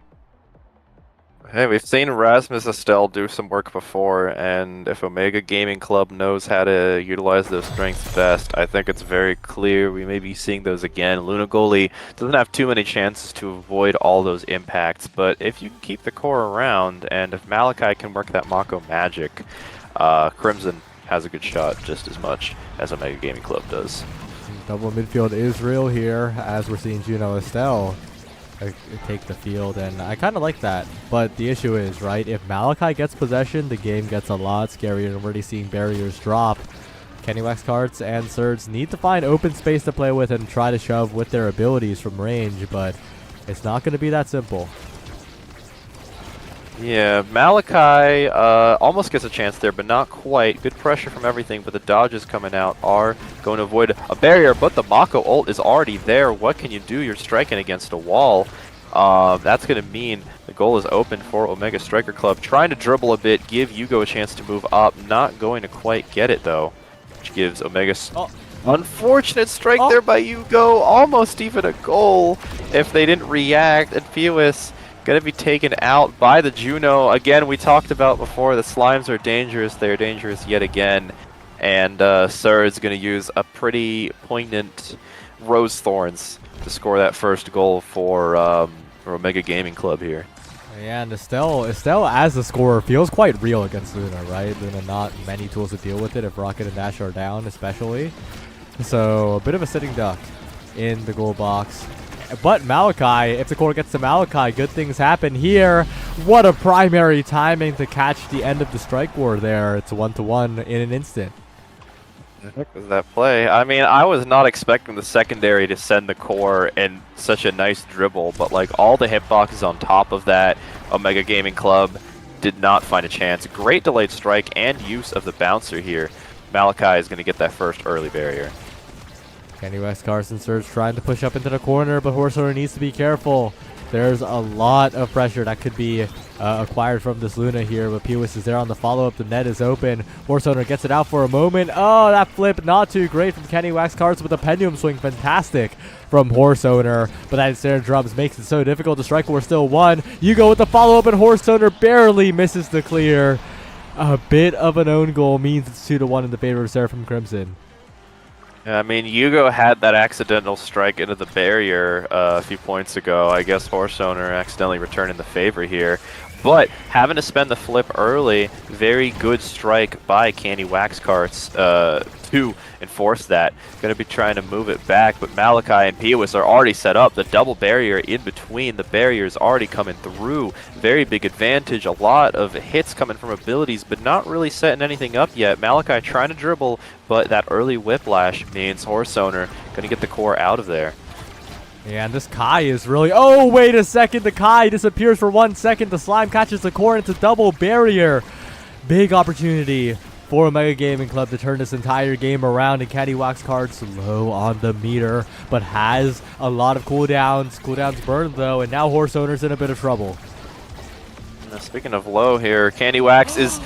S2: Hey, we've seen Rasmus Estelle do some work before, and if Omega Gaming Club knows how to utilize those strengths best, I think it's very clear we may be seeing those again. Luna Goalie doesn't have too many chances to avoid all those impacts, but if you can keep the core around, and if Malachi can work that Mako magic, Crimson has a good shot just as much as Omega Gaming Club does.
S1: Double midfield is real here, as we're seeing Juno Estelle take the field, and I kind of like that. But the issue is, right, if Malachi gets possession, the game gets a lot scarier, and we're already seeing barriers drop. Candy Wax Carts and Surds need to find open space to play with and try to shove with their abilities from range, but it's not going to be that simple.
S2: Yeah, Malachi almost gets a chance there, but not quite. Good pressure from everything, but the dodges coming out are going to avoid a barrier, but the Mako ult is already there. What can you do? You're striking against a wall. That's going to mean the goal is open for Omega Striker Club. Trying to dribble a bit, give Yugo a chance to move up. Not going to quite get it, though, which gives Omega... Unfortunate strike there by Yugo. Almost even a goal if they didn't react, and Pewis going to be taken out by the Juno. Again, we talked about before, the Slimes are dangerous. They're dangerous yet again. And Sur's going to use a pretty poignant Rose Thorns to score that first goal for Omega Gaming Club here.
S1: Yeah, and Estelle as the scorer feels quite real against Luna, right? Luna not many tools to deal with it if Rocket and Dash are down, especially. So a bit of a sitting duck in the goal box. But Malachi, if the core gets to Malachi, good things happen here. What a primary timing to catch the end of the strike war there. It's 1-1 in an instant.
S2: The heck was that play? I mean, I was not expecting the secondary to send the core in such a nice dribble, but like all the hitboxes on top of that, Omega Gaming Club did not find a chance. Great delayed strike and use of the bouncer here. Malachi is going to get that first early barrier.
S1: Candy Wax Carson Surge trying to push up into the corner, but Horse Owner needs to be careful. There's a lot of pressure that could be acquired from this Luna here, but Pewis is there on the follow-up. The net is open. Horse Owner gets it out for a moment. Oh, that flip not too great from Candy Wax Cards, with a pendulum swing fantastic from Horse Owner, but that Sarah drums makes it so difficult to strike. We're still one. You go with the follow-up, and Horse Owner barely misses the clear. A bit of an own goal means it's 2-1 in the favor of Seraphim Crimson.
S2: I mean, Yugo had that accidental strike into the barrier a few points ago. I guess Horse Owner accidentally returning the favor here. But having to spend the flip early, very good strike by Candy Wax Carts to enforce that. Going to be trying to move it back, but Malachi and Piwis are already set up. The double barrier in between, the barrier is already coming through. Very big advantage, a lot of hits coming from abilities, but not really setting anything up yet. Malachi trying to dribble, but that early whiplash means Horse Owner going to get the core out of there.
S1: Yeah, and this Kai is really... Oh, wait a second. The Kai disappears for 1 second. The slime catches the core, and it's a double barrier. Big opportunity for Omega Gaming Club to turn this entire game around, and Candy Wax Cards low on the meter, but has a lot of cooldowns. Cooldowns burned, though, and now Horse Owner's in a bit of trouble.
S2: Speaking of low here, Candy Wax is...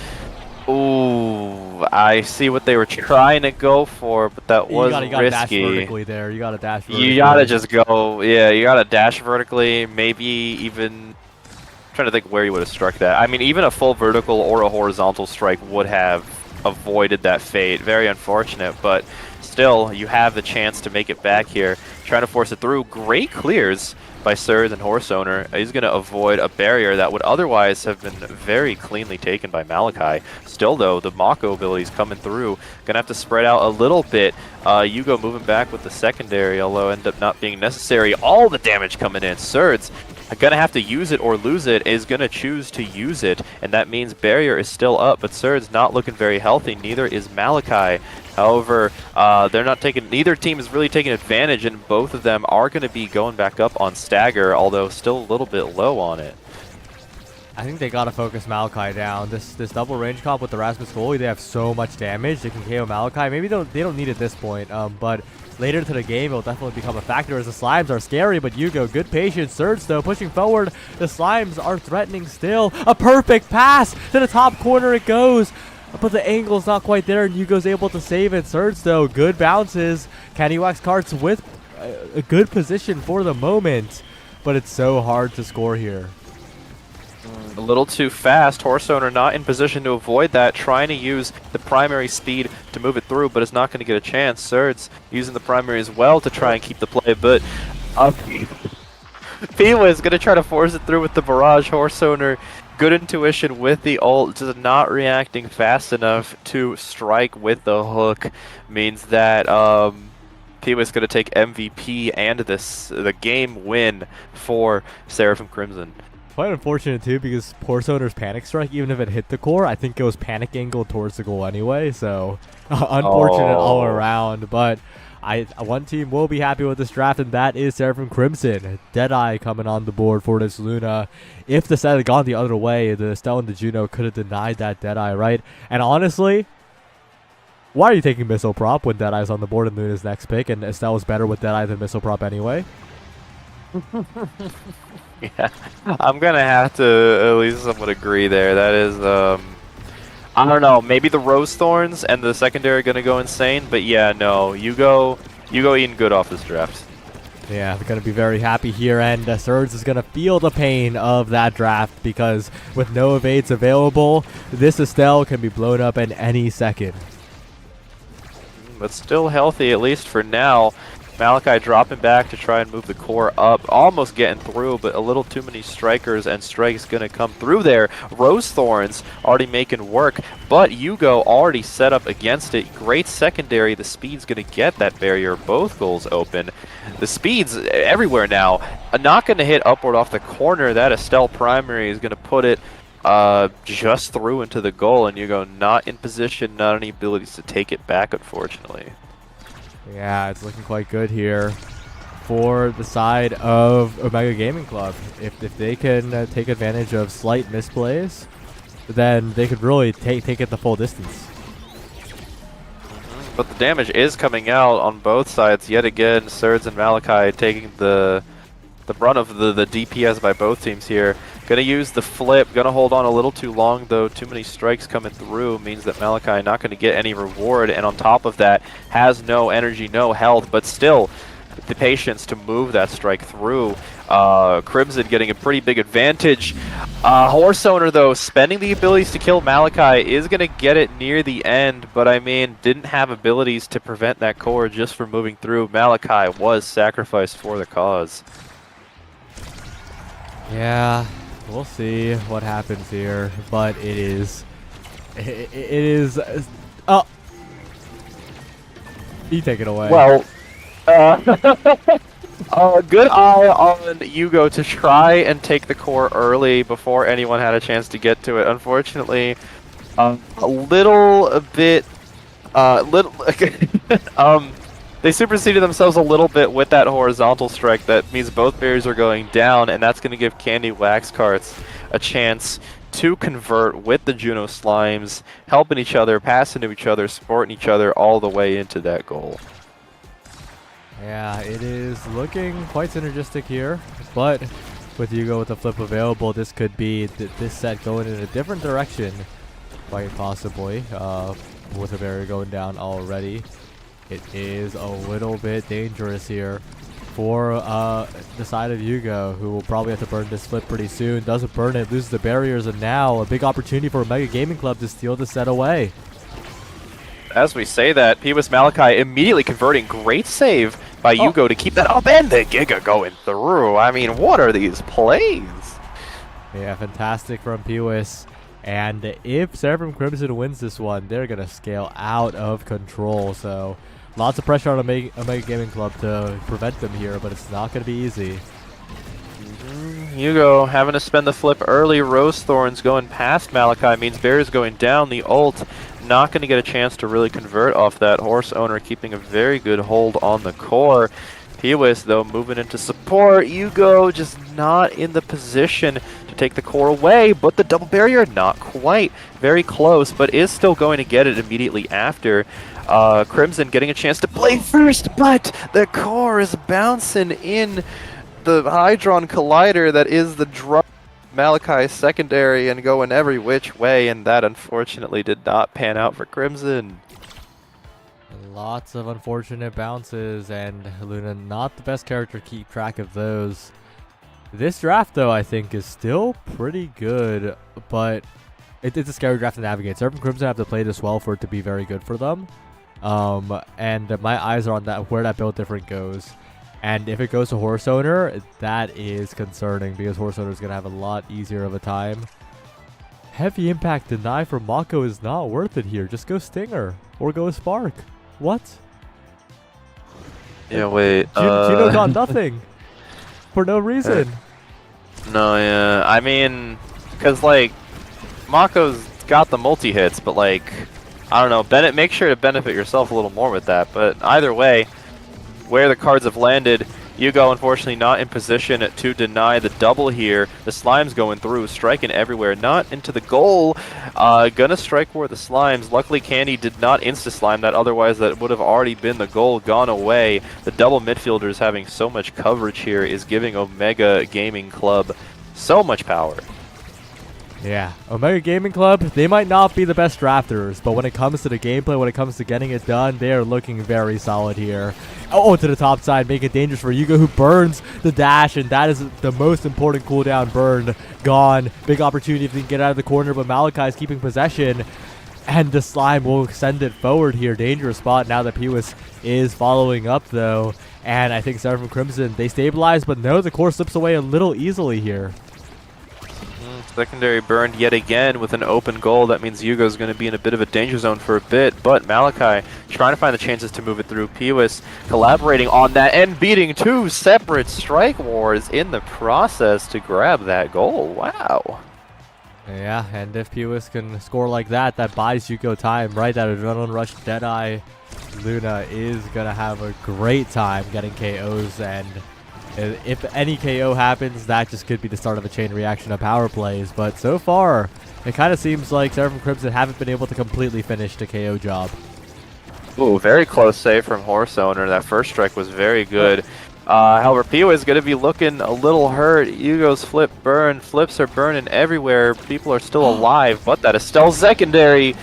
S2: Ooh, I see what they were trying to go for, but that was
S1: risky. You gotta dash vertically there. You gotta dash vertically.
S2: You gotta just go, yeah, you gotta dash vertically, maybe even... I'm trying to think where you would have struck that. I mean, even a full vertical or a horizontal strike would have avoided that fate. Very unfortunate, but still, you have the chance to make it back here. Trying to force it through. Great clears by Surge and Horse Owner. He's going to avoid a barrier that would otherwise have been very cleanly taken by Malachi. Still, though, the Mako abilities coming through. Going to have to spread out a little bit. Yugo moving back with the secondary, although end up not being necessary. All the damage coming in. Surge gonna have to use it or lose it, is gonna choose to use it, and that means barrier is still up, but Surge's not looking very healthy, neither is Malachi. However, they're not taking, neither team is really taking advantage, and both of them are gonna be going back up on stagger, although still a little bit low on it.
S1: I think they gotta focus Malachi down. This double range comp with the Rasmus Foley, they have so much damage. They can KO Malachi. Maybe they don't need it at this point, but later into the game, it'll definitely become a factor as the Slimes are scary, but Yugo, good patience. Surge, though, pushing forward. The Slimes are threatening still. A perfect pass to the top corner it goes, but the angle's not quite there, and Yugo's able to save it. Surge, though, good bounces. Candy Wax Carts with a good position for the moment, but it's so hard to score here.
S2: A little too fast. Horse Owner not in position to avoid that, trying to use the primary speed to move it through, but is not going to get a chance. Surge using the primary as well to try and keep the play, but Pila is going to try to force it through with the barrage. Horse Owner, good intuition with the ult, just not reacting fast enough to strike with the hook, means that Pila is going to take MVP and the game win for Seraphim Crimson.
S1: Quite unfortunate too, because Horse Owner's panic strike, even if it hit the core, I think it was panic angled towards the goal anyway, so unfortunate all around. But one team will be happy with this draft, and that is Seraphim Crimson. Deadeye coming on the board for this Luna. If the set had gone the other way, the Estelle and the Juno could have denied that Deadeye, right? And honestly, why are you taking Missile Prop when Deadeye's on the board in Luna's next pick, and Estelle is better with Deadeye than Missile Prop anyway?
S2: Yeah, I'm gonna have to at least somewhat agree there. That is, I don't know, maybe the Rose Thorns and the secondary are gonna go insane, but yeah, no, you go eating good off this draft.
S1: Yeah, they're gonna be very happy here, and Surge is gonna feel the pain of that draft, because with no evades available, this Estelle can be blown up in any second.
S2: But still healthy, at least for now. Malachi dropping back to try and move the core up, almost getting through, but a little too many strikers, and strikes gonna come through there. Rose Thorns already making work, but Yugo already set up against it. Great secondary, the speed's gonna get that barrier, both goals open. The speed's everywhere now, not gonna hit upward off the corner. That Estelle primary is gonna put it just through into the goal, and Yugo not in position, not any abilities to take it back, unfortunately.
S1: Yeah, it's looking quite good here for the side of Omega Gaming Club. If they can take advantage of slight misplays, then they could really take it the full distance.
S2: But the damage is coming out on both sides yet again. Surge and Malachi taking the brunt of the DPS by both teams here. Gonna use the flip, gonna hold on a little too long though. Too many strikes coming through means that Malachi not gonna get any reward, and on top of that has no energy, no health, but still the patience to move that strike through. Crimson getting a pretty big advantage. Horse Owner, though, spending the abilities to kill Malachi is going to get it near the end, but I mean, didn't have abilities to prevent that core just from moving through. Malachi was sacrificed for the cause.
S1: Yeah, we'll see what happens here, but it is... It is... Oh! You take it away.
S2: Well, good eye on Yugo to try and take the core early before anyone had a chance to get to it. Unfortunately, a little bit, they superseded themselves a little bit with that horizontal strike. That means both barriers are going down, and that's going to give Candy Wax Carts a chance to convert with the Juno Slimes, helping each other, passing to each other, supporting each other all the way into that goal.
S1: Yeah, it is looking quite synergistic here, but with Yugo with the flip available, this could be this set going in a different direction, quite possibly, with a barrier going down already. It is a little bit dangerous here for the side of Yugo, who will probably have to burn this flip pretty soon. Doesn't burn it, loses the barriers, and now a big opportunity for Omega Gaming Club to steal the set away.
S2: As we say that, P.W.S. Malachi immediately converting. Great save by Yugo to keep that up, and the Giga going through. I mean, what are these plays?
S1: Yeah, fantastic from P.W.S. And if Seraphim Crimson wins this one, they're going to scale out of control. So lots of pressure on Omega Gaming Club to prevent them here, but it's not going to be easy.
S2: Yugo having to spend the flip early. Rose Thorns going past Malachi means Bear's going down. The ult not going to get a chance to really convert off that. Horse Owner keeping a very good hold on the core. P.W.S. though moving into support. Yugo just not in the position to take the core away, but the double barrier not quite. Very close, but is still going to get it immediately after. Crimson getting a chance to play first, but the core is bouncing in the Hydron Collider that is the drum. Malachi's secondary and going every which way, and that unfortunately did not pan out for Crimson.
S1: Lots of unfortunate bounces, and Luna not the best character to keep track of those. This draft, though, I think is still pretty good, but it's a scary draft to navigate. Seraphim Crimson have to play this well for it to be very good for them. And my eyes are on that where that build different goes. And if it goes to Horse Owner, that is concerning because Horse Owner is going to have a lot easier of a time. Heavy impact deny for Mako is not worth it here. Just go Stinger or go Spark. What?
S2: Yeah, wait.
S1: Juno got nothing for no reason.
S2: No, yeah. I mean, because, like, Mako's got the multi-hits, but, like, I don't know. Make sure to benefit yourself a little more with that. But either way, where the cards have landed, Yugo unfortunately not in position to deny the double here. The Slimes going through, striking everywhere, not into the goal. Gonna strike for the Slimes. Luckily Candy did not insta-slime that, otherwise that would have already been the goal, gone away. The double midfielders having so much coverage here is giving Omega Gaming Club so much power.
S1: Yeah, Omega Gaming Club, they might not be the best drafters, but when it comes to the gameplay, when it comes to getting it done, they are looking very solid here. Oh, to the top side, make it dangerous for Yugo, who burns the dash, and that is the most important cooldown burn. Gone. Big opportunity if they can get out of the corner, but Malachi is keeping possession, and the Slime will send it forward here. Dangerous spot now that P.W.S. is following up, though, and I think Seraphim Crimson, they stabilize, but no, the core slips away a little easily here.
S2: Secondary burned yet again with an open goal. That means Yugo's going to be in a bit of a danger zone for a bit, but Malachi trying to find the chances to move it through. P.W.S. collaborating on that and beating two separate strike wars in the process to grab that goal. Wow.
S1: Yeah, and if P.W.S. can score like that, that buys Yugo time, right? That adrenaline rush Deadeye Luna is going to have a great time getting KOs, and if any KO happens, that just could be the start of a chain reaction of power plays. But so far, it kind of seems like Seraphim Crimson haven't been able to completely finish the KO job.
S2: Ooh, very close save from Horse Owner. That first strike was very good. However, P.W.S. is going to be looking a little hurt. Yugo's flips are burning everywhere. People are still alive, but that Estelle secondary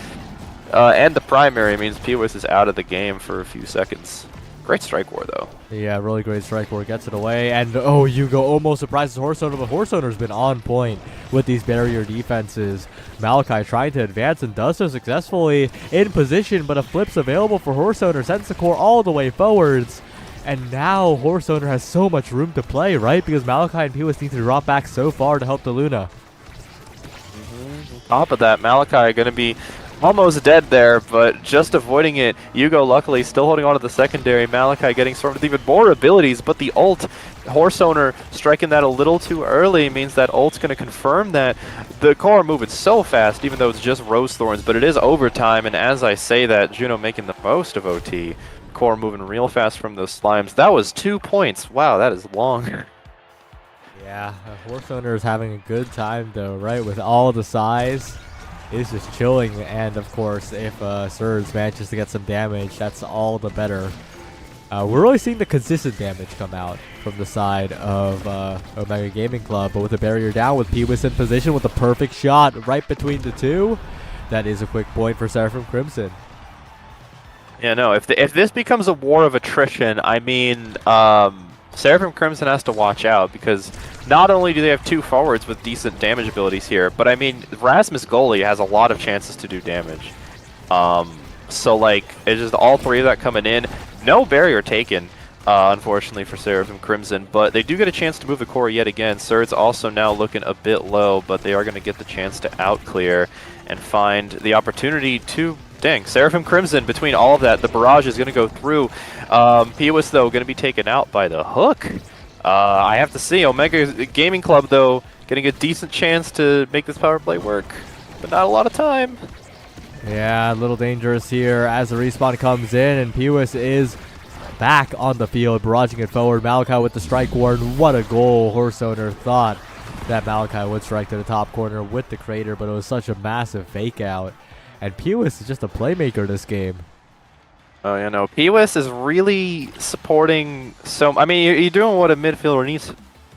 S2: and the primary means P.W.S. is out of the game for a few seconds. Great strike war, though.
S1: Yeah, really great strike where it gets it away. And, oh, Yugo almost surprises Horse Owner, but Horse Owner's been on point with these barrier defenses. Malachi trying to advance and does so successfully in position, but a flip's available for Horse Owner. Sends the core all the way forwards. And now Horse Owner has so much room to play, right? Because Malachi and Pewis need to drop back so far to help the Luna.
S2: On top of that, Malachi going to be almost dead there, but just avoiding it. Yugo luckily still holding on to the secondary. Malachi getting sort of even more abilities, but the ult, Horse Owner striking that a little too early means that ult's going to confirm that. The core are moving so fast, even though it's just Rose Thorns, but it is overtime, and as I say that, Juno making the most of OT. Core moving real fast from those slimes. That was 2 points. Wow, that is long.
S1: Yeah, Horse Owner is having a good time though, right? With all the size. He's just chilling, and of course, if Surge manages to get some damage, that's all the better. We're really seeing the consistent damage come out from the side of Omega Gaming Club, but with the barrier down, with Pewis in position with the perfect shot right between the two, that is a quick point for Seraphim Crimson.
S2: Yeah, no, if this becomes a war of attrition, I mean, Seraphim Crimson has to watch out, because not only do they have 2 forwards with decent damage abilities here, but I mean, Rasmus goalie has a lot of chances to do damage. So like, it's just all 3 of that coming in. No barrier taken, unfortunately for Seraphim Crimson, but they do get a chance to move the core yet again. Surge's also now looking a bit low, but they are going to get the chance to outclear and find the opportunity to... Dang, Seraphim Crimson, between all of that, the barrage is going to go through. Pewis, though, going to be taken out by the hook. I have to see. Omega Gaming Club, though, getting a decent chance to make this power play work, but not a lot of time.
S1: Yeah, a little dangerous here as the respawn comes in, and Pewis is back on the field, barraging it forward. Malachi with the strike warden. What a goal. Horse Owner thought that Malachi would strike to the top corner with the crater, but it was such a massive fake out. And Pewis is just a playmaker this game.
S2: Oh, yeah, no. Pewis is really supporting so... I mean, you're doing what a midfielder needs.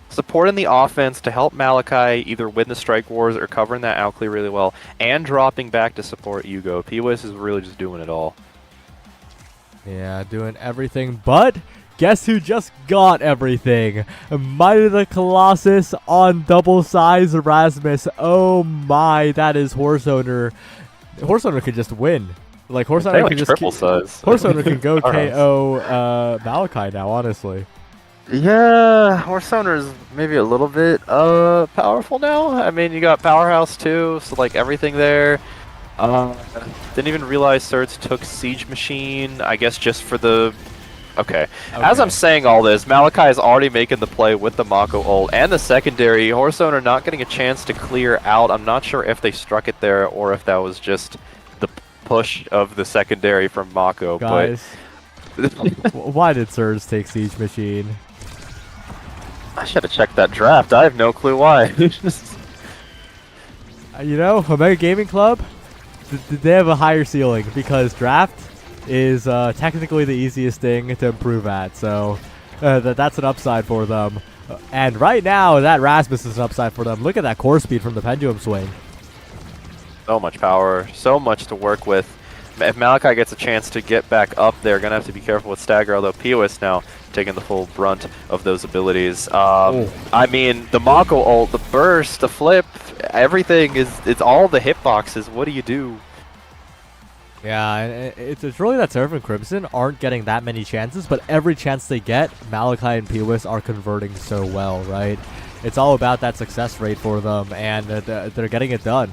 S2: Supporting the offense to help Malachi either win the strike wars or covering that outclear really well, and dropping back to support Yugo. Pewis is really just doing it all.
S1: Yeah, doing everything, but guess who just got everything? Might of the Colossus on double size Erasmus. Oh my, that is Horse Owner. Horse Owner could just win. Like Horse Owner can just
S2: triple size.
S1: Horse Owner can go KO Malachi now, honestly.
S2: Yeah, Horse Owner is maybe a little bit powerful now. I mean, you got Powerhouse too, so like everything there. Didn't even realize Surge took Siege Machine, I guess just for the... Okay. As I'm saying all this, Malachi is already making the play with the Mako ult and the secondary. Horse Owner not getting a chance to clear out. I'm not sure if they struck it there or if that was just the push of the secondary from Mako.
S1: Guys, but why did Surge take Siege Machine?
S2: I should have checked that draft. I have no clue why.
S1: You know, Omega Gaming Club, they have a higher ceiling because draft is technically the easiest thing to improve at, so that's an upside for them. And right now, that Rasmus is an upside for them. Look at that core speed from the pendulum swing.
S2: So much power, so much to work with. If Malachi gets a chance to get back up there, gonna have to be careful with Stagger, although Pewis now taking the full brunt of those abilities. I mean, the Mako ult, the burst, the flip, everything it's all the hitboxes. What do you do?
S1: Yeah, and it's really that Seraphim Crimson aren't getting that many chances, but every chance they get, Malachi and Pewis are converting so well, right? It's all about that success rate for them, and they're getting it done.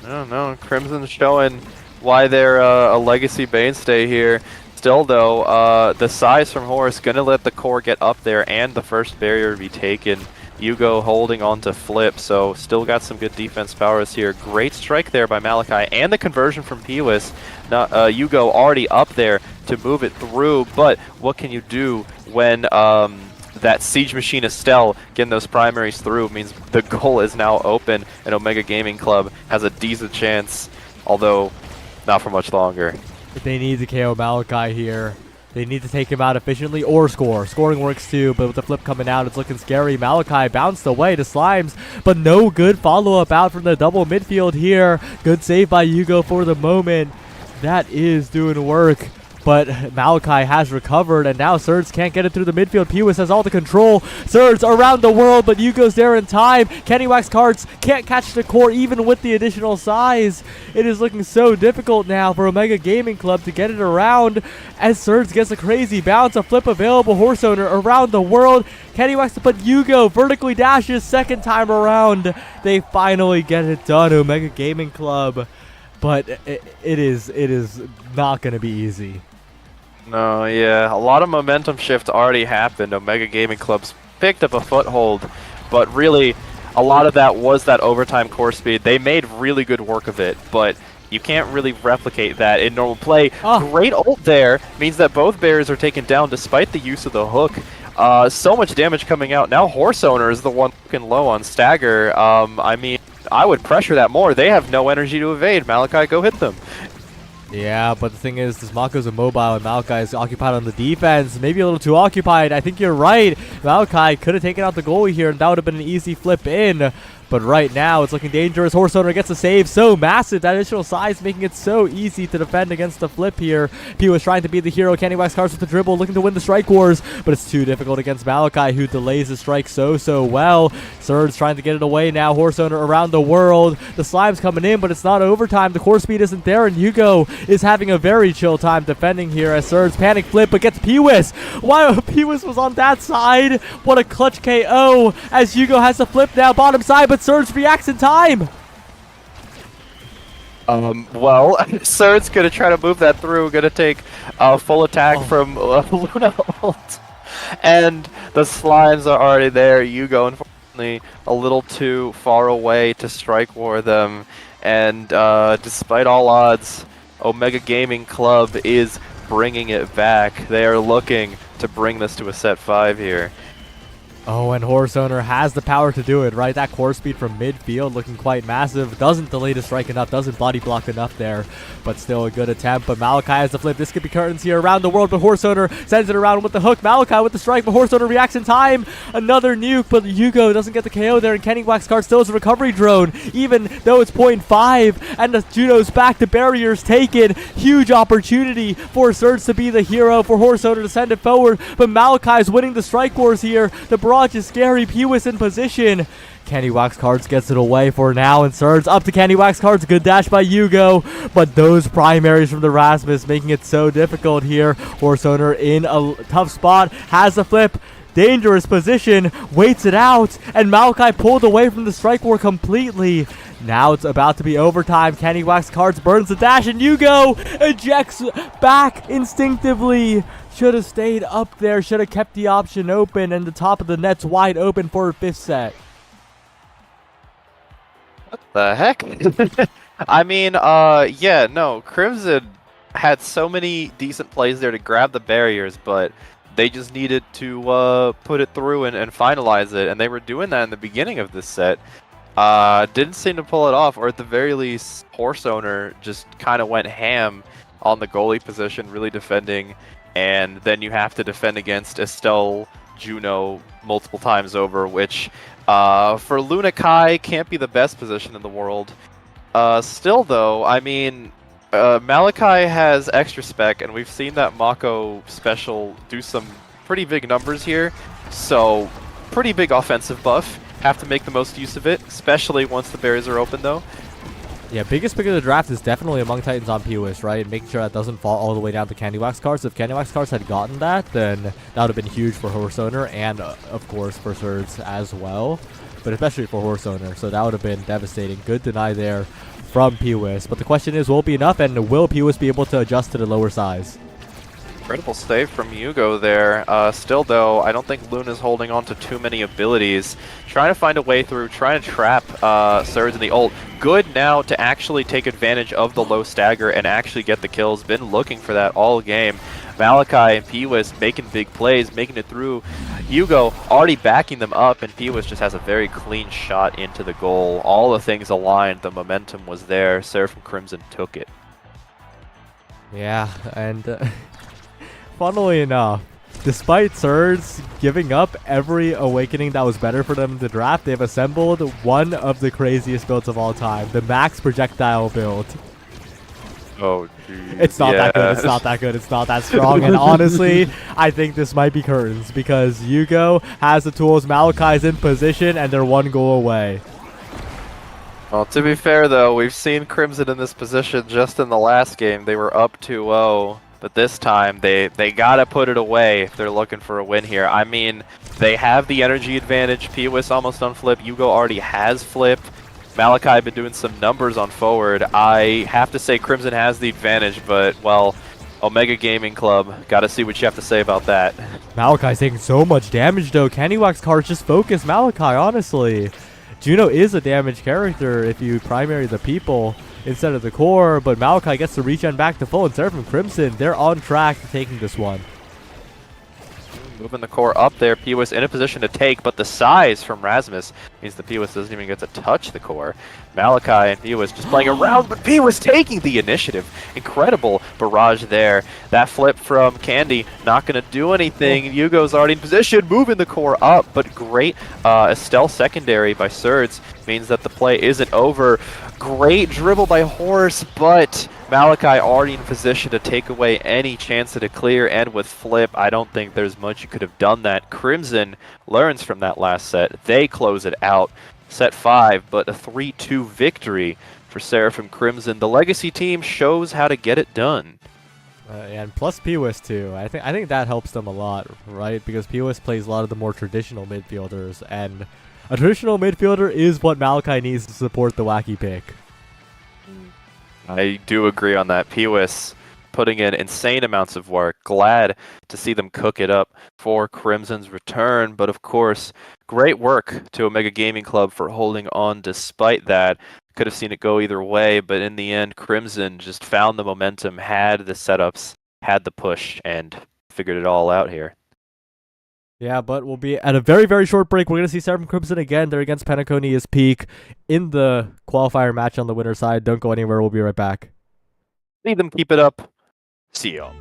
S2: No, Crimson's showing why they're a legacy mainstay here. Still, though, the size from Horus gonna let the core get up there and the first barrier be taken. Yugo holding on to flip, so still got some good defense powers here. Great strike there by Malachi, and the conversion from Pewis. Yugo already up there to move it through, but what can you do when that Siege Machine Estelle getting those primaries through means the goal is now open, and Omega Gaming Club has a decent chance, although not for much longer.
S1: They need to KO Malachi here. They need to take him out efficiently or score. Scoring works too, but with the flip coming out, it's looking scary. Malachi bounced away to Slimes, but no good follow-up out from the double midfield here. Good save by Yugo for the moment. That is doing work but Malachi has recovered, and now Surge can't get it through the midfield. Pewis has all the control. Surge around the world, but Yugo's there in time. Kenny Wax Cards can't catch the core even with the additional size. It is looking so difficult now for Omega Gaming Club to get it around as Surge gets a crazy bounce. A flip available. Horse Owner around the world. Kenny Wax to put Yugo vertically dashes second time around. They finally get it done, Omega Gaming Club. But it is not going to be easy.
S2: No, yeah, a lot of momentum shift already happened. Omega Gaming Club's picked up a foothold, but really, a lot of that was that overtime core speed. They made really good work of it, but you can't really replicate that in normal play. Great ult there means that both barriers are taken down despite the use of the hook. So much damage coming out. Now Horse Owner is the one looking low on Stagger. I mean, I would pressure that more. They have no energy to evade. Malachi, go hit them.
S1: Yeah, but the thing is, this Mako's immobile and Malachi is occupied on the defense. Maybe a little too occupied. I think you're right. Malachi could have taken out the goalie here, and that would have been an easy flip in. But right now, it's looking dangerous. Horse Owner gets a save. So massive. That additional size making it so easy to defend against the flip here. P was trying to be the hero. Kenny Wax Cards with the dribble, looking to win the strike wars. But it's too difficult against Malachi, who delays the strike so well. Surge trying to get it away now. Horse Owner around the world. The slime's coming in, but it's not overtime. The core speed isn't there, and Yugo is having a very chill time defending here as Surge panic flip, but gets Pewis. Wow, Pewis was on that side. What a clutch KO as Yugo has the flip now, bottom side, but Surge reacts in time.
S2: Well, Surge's gonna try to move that through, gonna take a full attack from Luna ult. And the slimes are already there. Yugo, unfortunately, a little too far away to strike war them. And despite all odds, Omega Gaming Club is bringing it back. They are looking to bring this to a set 5 here.
S1: Oh, and Horse Owner has the power to do it, right? That core speed from midfield looking quite massive. Doesn't delay the strike enough, doesn't body block enough there, but still a good attempt. But Malachi has the flip. This could be curtains here around the world, but Horse Owner sends it around with the hook. Malachi with the strike, but Horse Owner reacts in time. Another nuke, but Yugo doesn't get the KO there, and Kenny Wax Card still has a recovery drone, even though it's 0.5, and the Juno's back, the barrier's taken. Huge opportunity for Surge to be the hero, for Horse Owner to send it forward, but Malachi's winning the strike wars here. The barrage is scary. Pewis in position. Candy Wax Cards gets it away for now, and Surge up to Candy Wax Cards. Good dash by Yugo, but those primaries from the Rasmus making it so difficult here. Horse Owner in a tough spot, has the flip. Dangerous position, waits it out, and Malachi pulled away from the strike war completely. Now it's about to be overtime. Candy Wax Cards burns the dash, and Yugo ejects back instinctively. Should have stayed up there, should have kept the option open, and the top of the net's wide open for a 5th set.
S2: What the heck? I mean, yeah, no, Crimson had so many decent plays there to grab the barriers, but they just needed to put it through and finalize it, and they were doing that in the beginning of this set. Didn't seem to pull it off, or at the very least, Horse Owner just kind of went ham on the goalie position, really defending, and then you have to defend against Estelle Juno multiple times over, which for Luna Kai can't be the best position in the world. Still though, I mean, Malachi has extra spec, and we've seen that Mako special do some pretty big numbers here, so pretty big offensive buff. Have to make the most use of it, especially once the barriers are open though.
S1: Yeah, biggest pick of the draft is definitely among Titans on Pewis, right? Making sure that doesn't fall all the way down to Candy Wax Cards. If Candy Wax Cards had gotten that, then that would have been huge for Horse Owner and, of course, for Surge as well. But especially for Horse Owner, so that would have been devastating. Good deny there from Pewis. But the question is, will it be enough, and will Pewis be able to adjust to the lower size?
S2: Incredible save from Yugo there. Still though, I don't think Luna's holding on to too many abilities. Trying to find a way through, trying to trap Surge in the ult. Good now to actually take advantage of the low stagger and actually get the kills. Been looking for that all game. Malachi and Pewis making big plays, making it through. Yugo already backing them up, and Pewis just has a very clean shot into the goal. All the things aligned, the momentum was there. Seraphim Crimson took it.
S1: Yeah, and funnily enough, despite Surge giving up every awakening that was better for them in the draft, they've assembled one of the craziest builds of all time, the max projectile build.
S2: Oh, geez.
S1: It's not that good. It's
S2: yeah.
S1: not that good. It's not that strong. And honestly, I think this might be curtains because Yugo has the tools. Malachi's in position, and they're 1 goal away.
S2: Well, to be fair, though, we've seen Crimson in this position just in the last game. They were up 2-0, but this time they gotta put it away if they're looking for a win here. I mean, they have the energy advantage. Pewis almost on flip. Yugo already has flip. Malachi been doing some numbers on forward. I have to say Crimson has the advantage, but, well, Omega Gaming Club, gotta see what you have to say about that.
S1: Malachi's taking so much damage, though. Candy Wax cards just focus Malachi, honestly. Juno is a damaged character if you primary the people instead of the core, but Malachi gets the regen back to full, and Seraphim Crimson, they're on track to taking this one.
S2: Moving the core up there, Pewis in a position to take, but the size from Rasmus means the Pewis doesn't even get to touch the core. Malachi and Pewis just playing around, but Pewis taking the initiative. Incredible barrage there. That flip from Candy, not going to do anything. Yugo's already in position, moving the core up, but great Estelle secondary by Surds means that the play isn't over. Great dribble by Horse, but Malachi already in position to take away any chance at a clear, and with flip, I don't think there's much you could have done that. Crimson learns from that last set. They close it out. Set 5, but a 3-2 victory for Seraphim Crimson. The Legacy team shows how to get it done.
S1: And plus Pewis too. I think that helps them a lot, right? Because Pewis plays a lot of the more traditional midfielders, and a traditional midfielder is what Malachi needs to support the wacky pick.
S2: I do agree on that. Pewis putting in insane amounts of work. Glad to see them cook it up for Crimson's return. But of course, great work to Omega Gaming Club for holding on despite that. Could have seen it go either way, but in the end, Crimson just found the momentum, had the setups, had the push, and figured it all out here.
S1: Yeah, but we'll be at a very, very short break. We're going to see Seraphim Crimson again. They're against Penaconia's Peak in the qualifier match on the winner's side. Don't go anywhere. We'll be right back.
S2: See them keep it up. See y'all.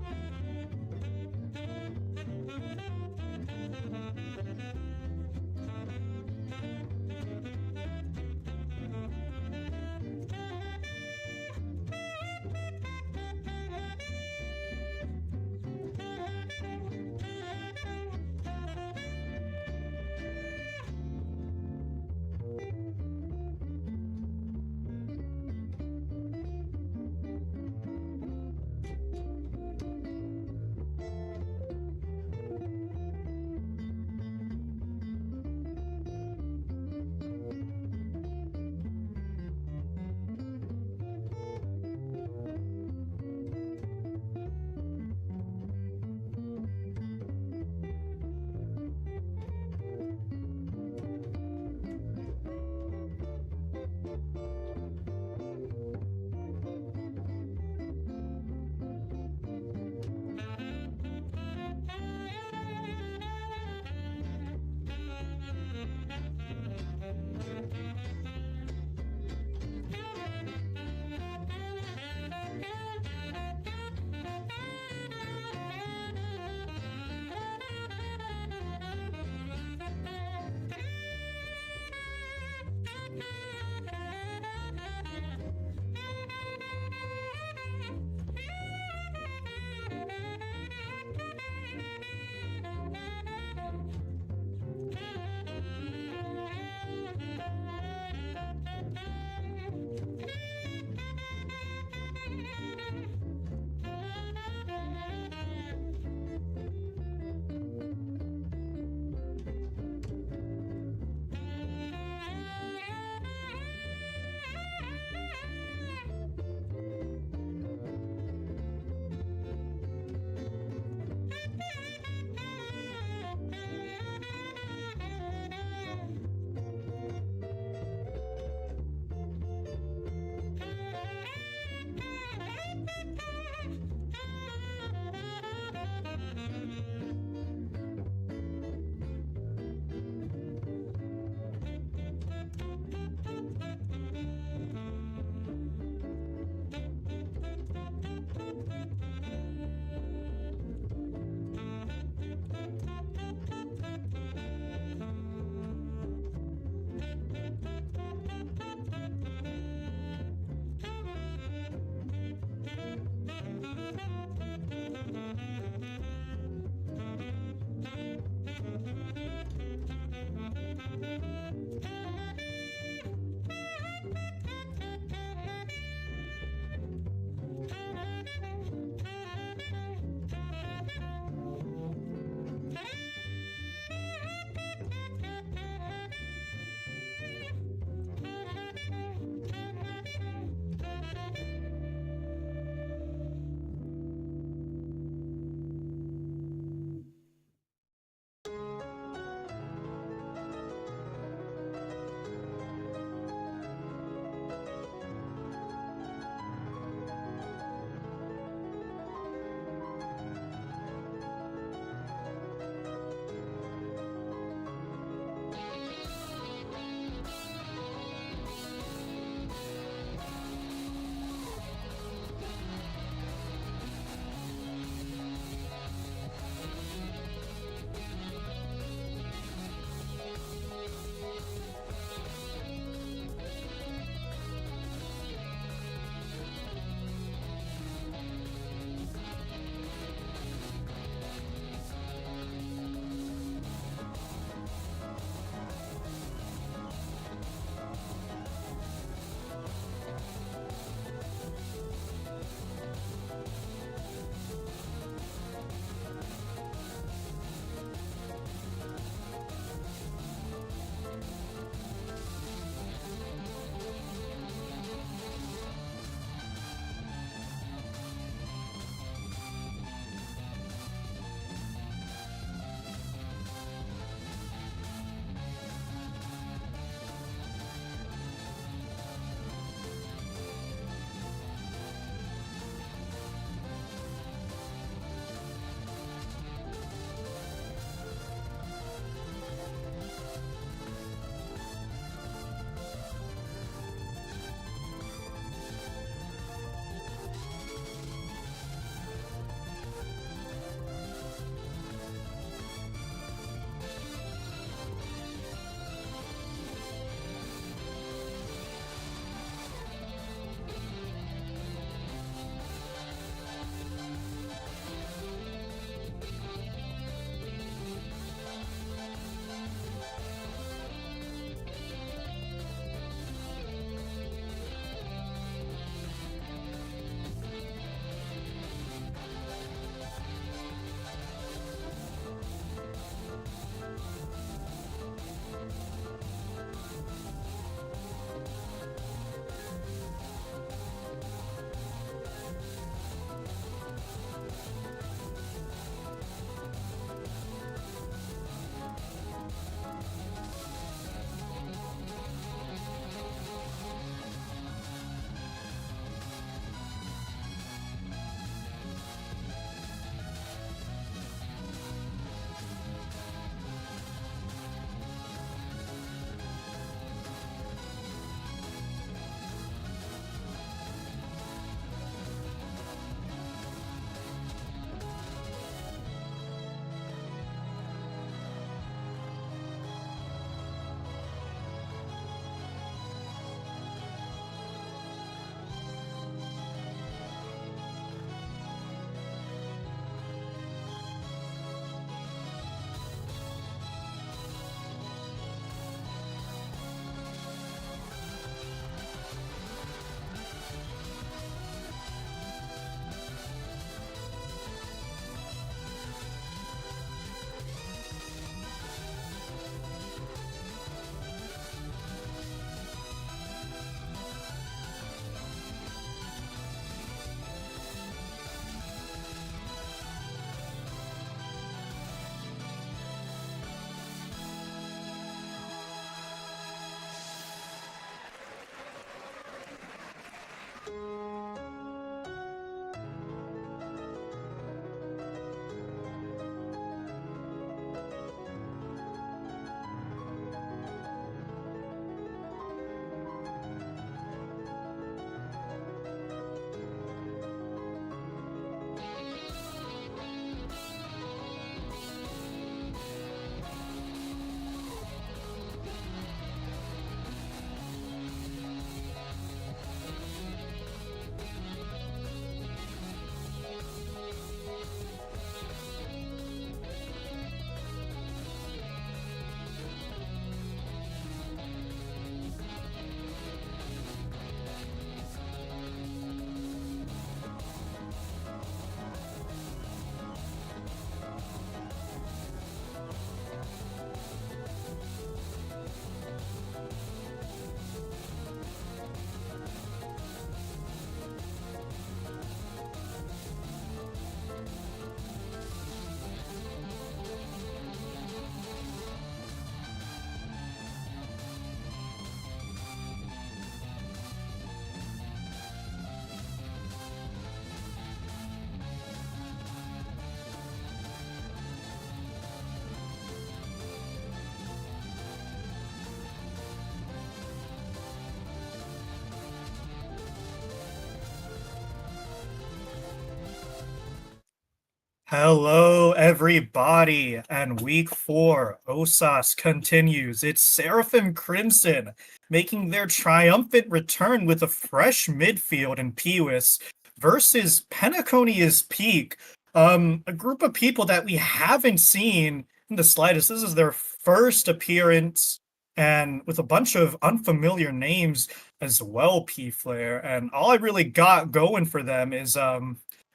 S4: Hello, everybody, and week 4, OSAS continues. It's Seraphim Crimson making their triumphant return with a fresh midfield in Pewis versus Penaconia's Peak, a group of people that we haven't seen in the slightest. This is their first appearance, and with a bunch of unfamiliar names as well, P-Flare. And all I really got going for them is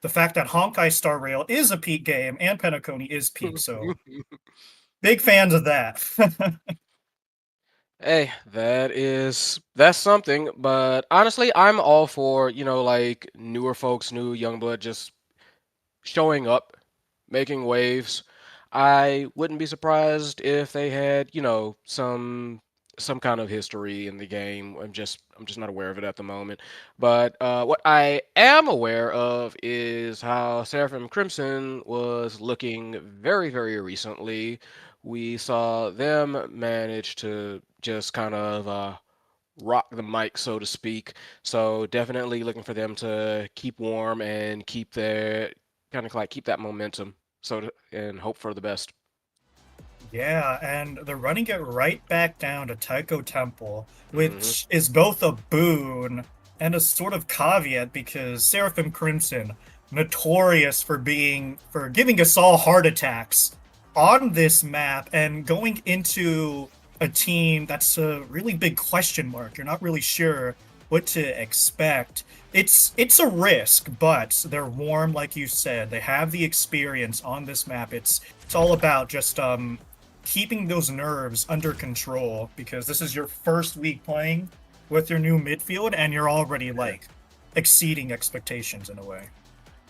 S4: the fact that Honkai Star Rail is a peak game and Penacony is peak, so big fans of that.
S5: Hey, that's something, but honestly, I'm all for, like newer folks, new young blood just showing up, making waves. I wouldn't be surprised if they had, some kind of history in the game. I'm just not aware of it at the moment. But what I am aware of is how Seraphim Crimson was looking very, very recently. We saw them manage to just kind of rock the mic, so to speak. So definitely looking for them to keep warm and keep their kind of like keep that momentum. And hope for the best.
S4: Yeah, and they're running it right back down to Taiko Temple,
S5: Hmm.
S4: which is both a boon and a sort of caveat because Seraphim Crimson, notorious for giving us all heart attacks on this map and going into a team that's a really big question mark. You're not really sure what to expect. It's a risk, but they're warm, like you said. They have the experience on this map. It's all about just keeping those nerves under control because this is your first week playing with your new midfield and you're already like exceeding expectations in a way.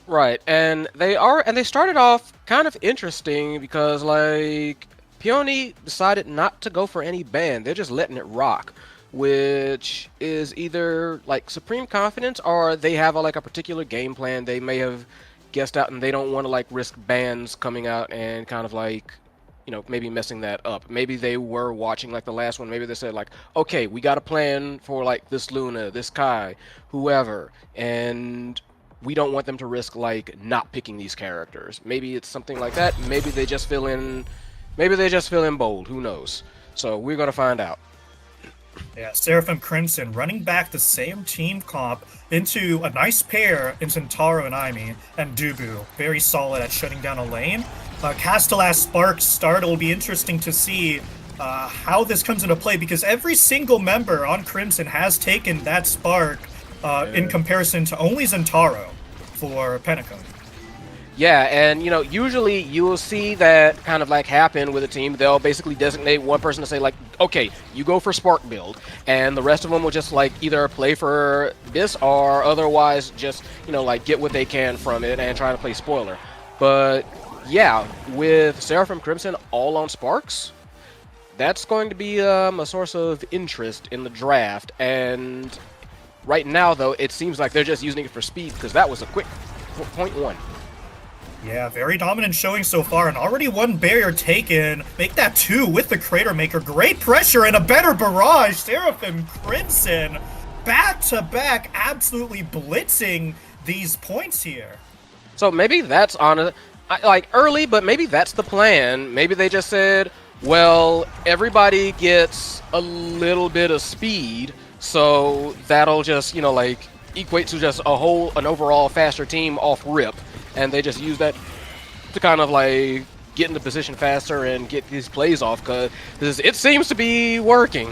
S5: Right, and they started off kind of interesting because like Peony decided not to go for any ban. They're just letting it rock, which is either like supreme confidence or they have like a particular game plan they may have guessed out and they don't want to like risk bans coming out and kind of like maybe messing that up. Maybe they were watching like the last one. Maybe they said like, okay, we got a plan for like this Luna, this Kai, whoever, and we don't want them to risk like not picking these characters. Maybe it's something like that. Maybe they just fill in. Maybe they just fill in bold. Who knows? So we're gonna find out.
S4: Yeah, Seraphim Crimson running back the same team comp into a nice pair in Centauro and Aimi, and Dubu, very solid at shutting down a lane. Castellas Sparks start. It'll be interesting to see how this comes into play because every single member on Crimson has taken that Spark in comparison to only Zentaro for Penacone.
S5: Yeah, and usually you will see that kind of like happen with a team. They'll basically designate one person to say like, okay, you go for Spark build, and the rest of them will just like either play for this or otherwise just like get what they can from it and try to play spoiler. But yeah, with Seraphim Crimson all on Sparks, that's going to be a source of interest in the draft. And right now, though, it seems like they're just using it for speed because that was a quick .1.
S4: Yeah, very dominant showing so far, and already one barrier taken. Make that 2 with the Crater Maker. Great pressure and a better barrage. Seraphim Crimson, back-to-back, absolutely blitzing these points here.
S5: So maybe that's like early, but maybe that's the plan. Maybe they just said, well, everybody gets a little bit of speed, so that'll just, like equate to just an overall faster team off rip. And they just use that to kind of like get into position faster and get these plays off because it seems to be working.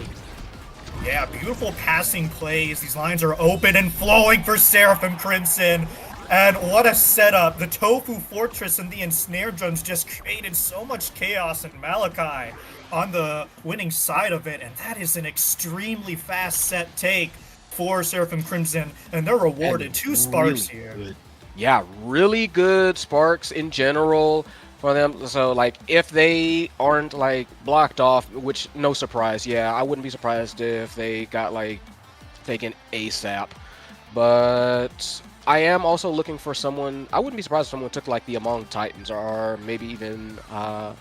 S4: Yeah, beautiful passing plays. These lines are open and flowing for Seraphim Crimson. And what a setup. The Tofu Fortress and the Ensnare Drones just created so much chaos, and Malachi on the winning side of it. And that is an extremely fast set take for Seraphim Crimson. And they're rewarded 2 Sparks here.
S5: Good. Yeah, really good Sparks in general for them. So, like, if they aren't, like, blocked off, which, no surprise, yeah, I wouldn't be surprised if they got, like, taken ASAP. But I am also looking for someone. I wouldn't be surprised if someone took, like, the Among Titans or maybe even, I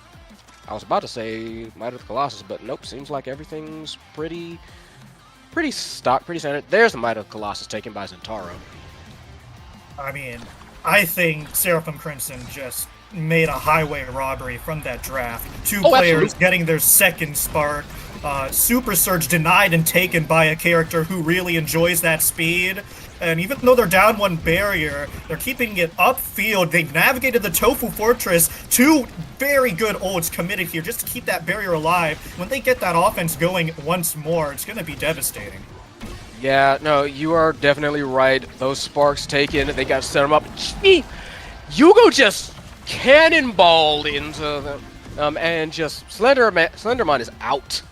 S5: was about to say Might of the Colossus, but nope, seems like everything's pretty stock, pretty standard. There's the Might of the Colossus taken by Zentaro.
S4: I mean, I think Seraphim Crimson just made a highway robbery from that draft. Two
S5: Oh,
S4: players
S5: absolutely.
S4: getting their second spark. Super Surge denied and taken by a character who really enjoys that speed. And even though they're down one barrier, they're keeping it upfield. They've navigated the Tofu Fortress. Two very good ults committed here just to keep that barrier alive. When they get that offense going once more, it's going to be devastating.
S5: Yeah, no, you are definitely right. Those sparks taken, they got to set them up. Gee, Yugo just cannonballed into them, and just Slenderman is out.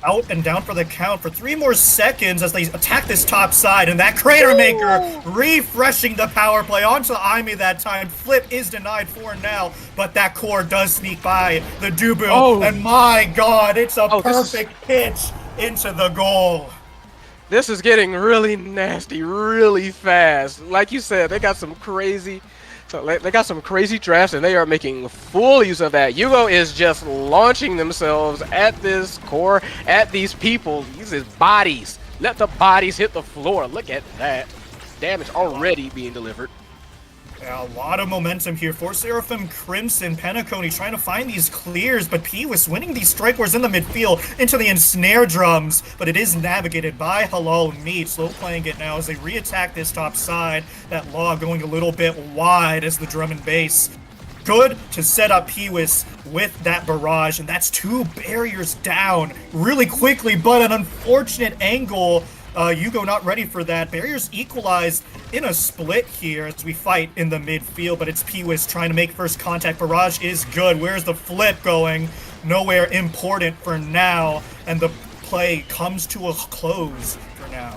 S4: Out and down for the count for 3 more seconds as they attack this top side, and that Crater Maker refreshing the power play onto Imi that time. Flip is denied for now, but that core does sneak by the Dubu,
S5: Oh.
S4: and my god, it's a
S5: Oh, this is-
S4: perfect pitch into the goal.
S5: This is getting really nasty really fast. Like you said, they got some crazy drafts, and they are making full use of that. Yugo is just launching themselves at this core, at these people. These is bodies. Let the bodies hit the floor. Look at that. Damage already being delivered.
S4: Yeah, a lot of momentum here for Seraphim Crimson. Penacony trying to find these clears, but P-Wiz winning these strike wars in the midfield into the ensnare drums, but it is navigated by Halal Meat. Slow playing it now as they re-attack this top side. That log going a little bit wide as the drum and bass. Good to set up P-Wiz with that barrage, and that's 2 barriers down really quickly, but an unfortunate angle. Yugo not ready for that. Barriers equalized in a split here as we fight in the midfield, but it's P-Wiz trying to make first contact. Barrage is good. Where's the flip going? Nowhere important for now, and the play comes to a close for now.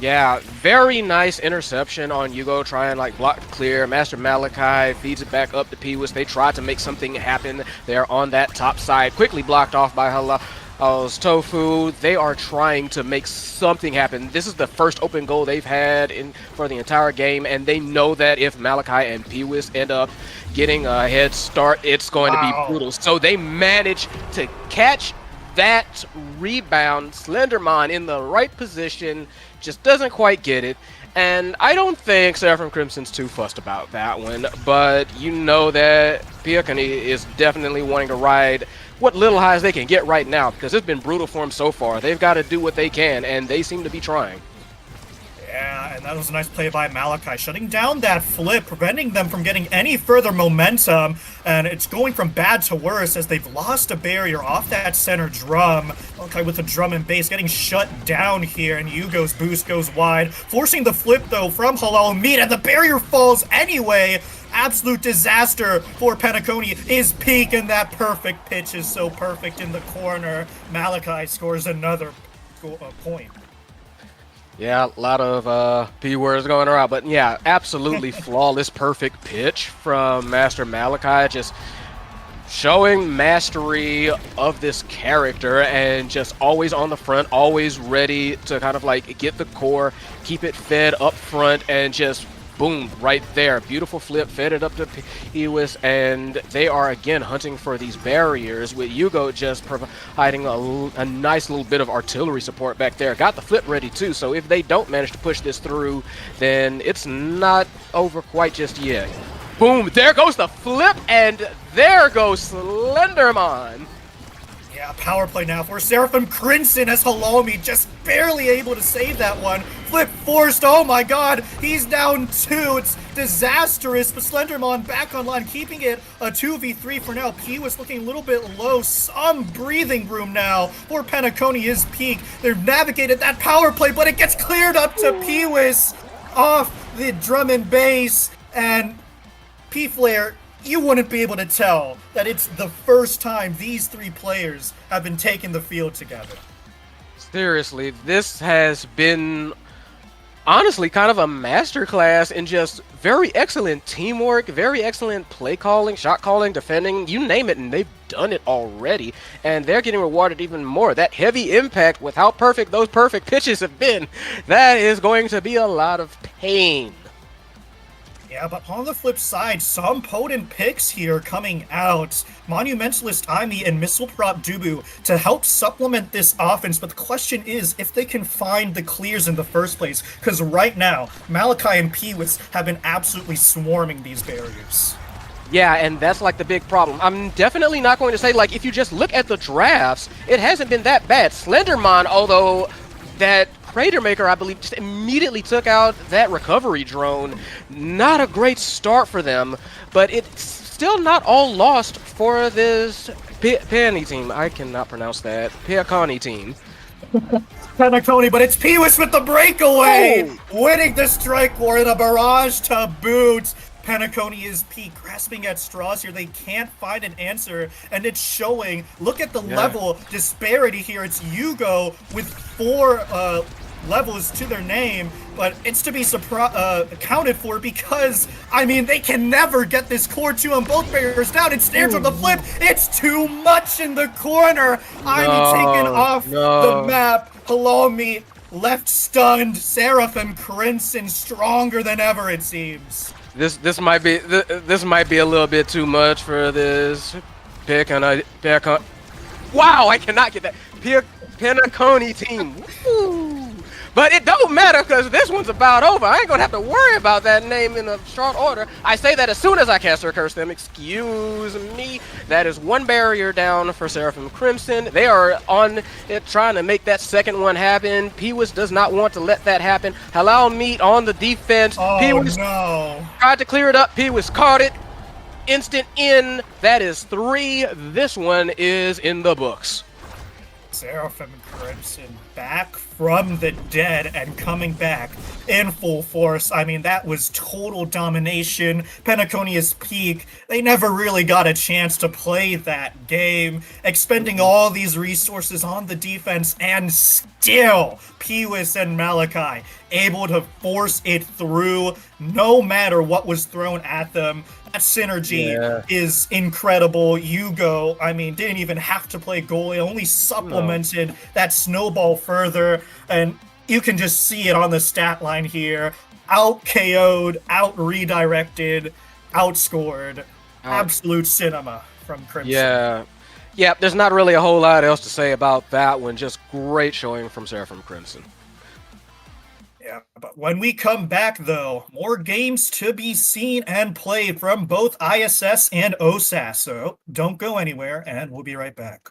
S5: Yeah, very nice interception on Yugo, trying like block clear. Master Malachi feeds it back up to P-Wiz. They try to make something happen there on that top side. Quickly blocked off by Halal's Tofu. They are trying to make something happen. This is the first open goal they've had for the entire game, and they know that if Malachi and P-Wiz end up getting a head start, it's going to be brutal. So they manage to catch that rebound. Slenderman in the right position, just doesn't quite get it. And I don't think Seraphim Crimson's too fussed about that one, but you know that Piakani is definitely wanting to ride what little highs they can get right now, because it's been brutal for them so far. They've got to do what they can, and they seem to be trying.
S4: Yeah, and that was a nice play by Malachi, shutting down that flip, preventing them from getting any further momentum, and it's going from bad to worse as they've lost a barrier off that center drum. Malachi with the drum and bass getting shut down here, and Yugo's boost goes wide, forcing the flip though from Halal Meat, and the barrier falls anyway. Absolute disaster for Penacony is peak, and that perfect pitch is so perfect in the corner. Malachi scores another point.
S5: Yeah, a lot of P words going around, but yeah, absolutely flawless, perfect pitch from Master Malachi, just showing mastery of this character and just always on the front, always ready to kind of like get the core, keep it fed up front, and just boom, right there. Beautiful flip, fed it up to P-Wiz, and they are again hunting for these barriers, with Yugo just providing a nice little bit of artillery support back there. Got the flip ready too, so if they don't manage to push this through, then it's not over quite just yet. Boom, there goes the flip, and there goes Slenderman.
S4: Yeah, power play now for Seraphim Crimson as Halomi just barely able to save that one. Flip forced, oh my god, he's down 2. It's disastrous, but Slenderman back online, keeping it a 2v3 for now. P-Wiz looking a little bit low, some breathing room now for Penacony is peak. They've navigated that power play, but it gets cleared up to P-Wiz off the drum and bass, and P-Flare, you wouldn't be able to tell that it's the first time these 3 players have been taking the field together.
S5: Seriously, this has been honestly kind of a masterclass in just very excellent teamwork, very excellent play calling, shot calling, defending, you name it, and they've done it already, and they're getting rewarded even more. That heavy impact with how perfect those perfect pitches have been, that is going to be a lot of pain.
S4: Yeah, but on the flip side, some potent picks here coming out. Monumentalist Imi and Missile Prop Dubu to help supplement this offense, but the question is if they can find the clears in the first place, because right now, Malachi and P-Wiz have been absolutely swarming these barriers.
S5: Yeah, and that's like the big problem. I'm definitely not going to say, like, if you just look at the drafts, it hasn't been that bad. Slenderman, although that Crater Maker, I believe, just immediately took out that recovery drone. Not a great start for them, but it's still not all lost for this Peony team. I cannot pronounce that. Peacani team.
S4: Penacony, but it's Peewis with the breakaway,
S5: Oh!
S4: winning the strike war in a barrage to boot. Penacony is P grasping at straws here. They can't find an answer, and it's showing. Look at the level disparity here. It's Yugo with 4 levels to their name, but it's to be accounted for because, I mean, they can never get this core 2 on both barriers down. It's snared from the flip. It's too much in the corner. I'm taken off the map. Hello, me. Left stunned. Seraphim Crimson stronger than ever, it seems.
S5: This might be a little bit too much for this Peacani. Wow, I cannot get that Penacony team. Woo. But it don't matter because this one's about over. I ain't gonna have to worry about that name in a short order. I say that as soon as I cast or curse them. Excuse me. That is 1 barrier down for Seraphim Crimson. They are on it trying to make that second one happen. Peewis does not want to let that happen. Halal Meat on the defense.
S4: Oh,
S5: Peewis
S4: no.
S5: tried to clear it up. Peewis caught it. Instant in. That is 3. This one is in the books.
S4: Seraphim Crimson back from the dead and coming back in full force. I mean, that was total domination. Penaconia's peak. They never really got a chance to play that game, expending all these resources on the defense, and still Peewis and Malachi able to force it through no matter what was thrown at them. That synergy is incredible. Yugo, I mean, didn't even have to play goalie, only supplemented that snowball further, and you can just see it on the stat line here. Out KO'd, out redirected, outscored. Absolute cinema from Crimson.
S5: Yeah, there's not really a whole lot else to say about that one. Just great showing from Seraphim Crimson.
S4: Yeah, but when we come back, though, more games to be seen and played from both ISS and OSAS. So don't go anywhere, and we'll be right back.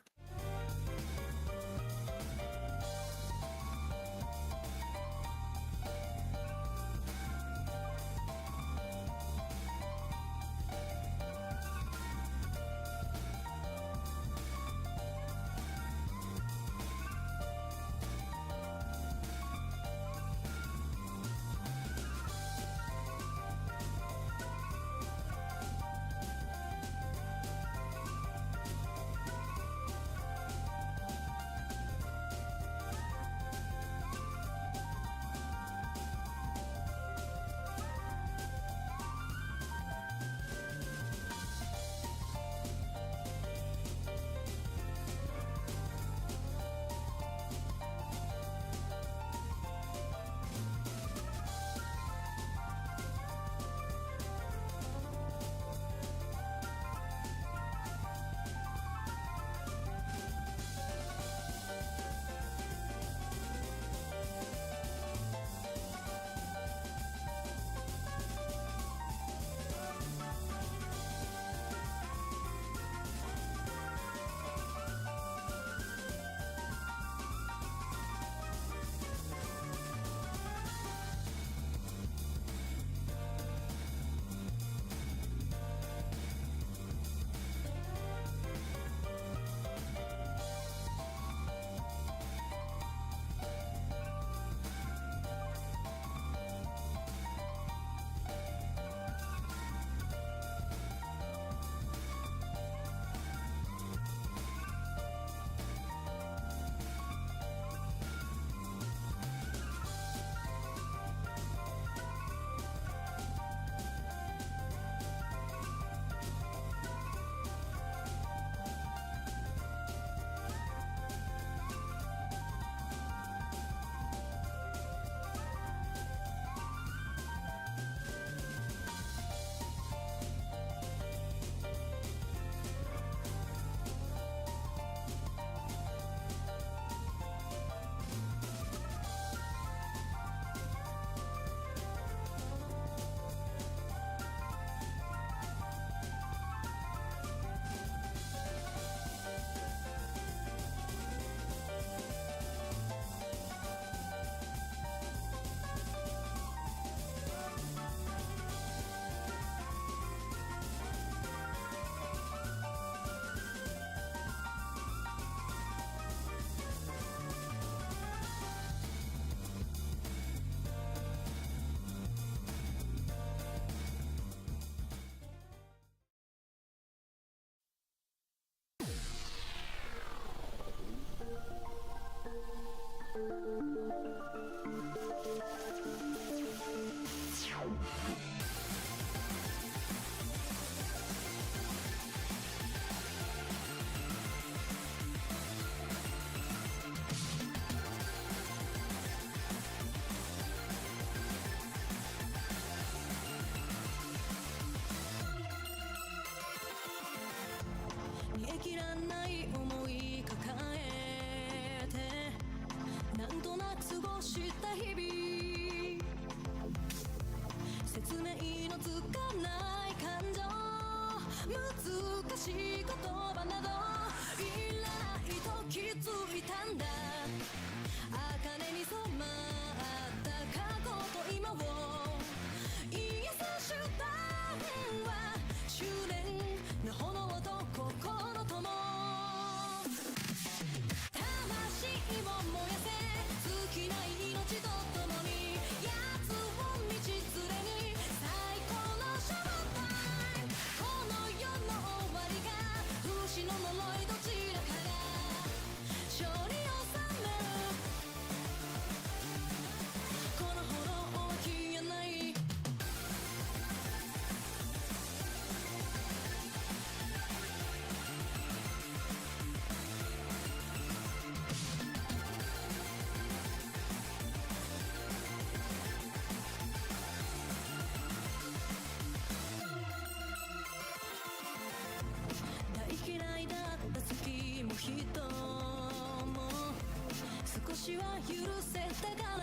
S3: 許せたから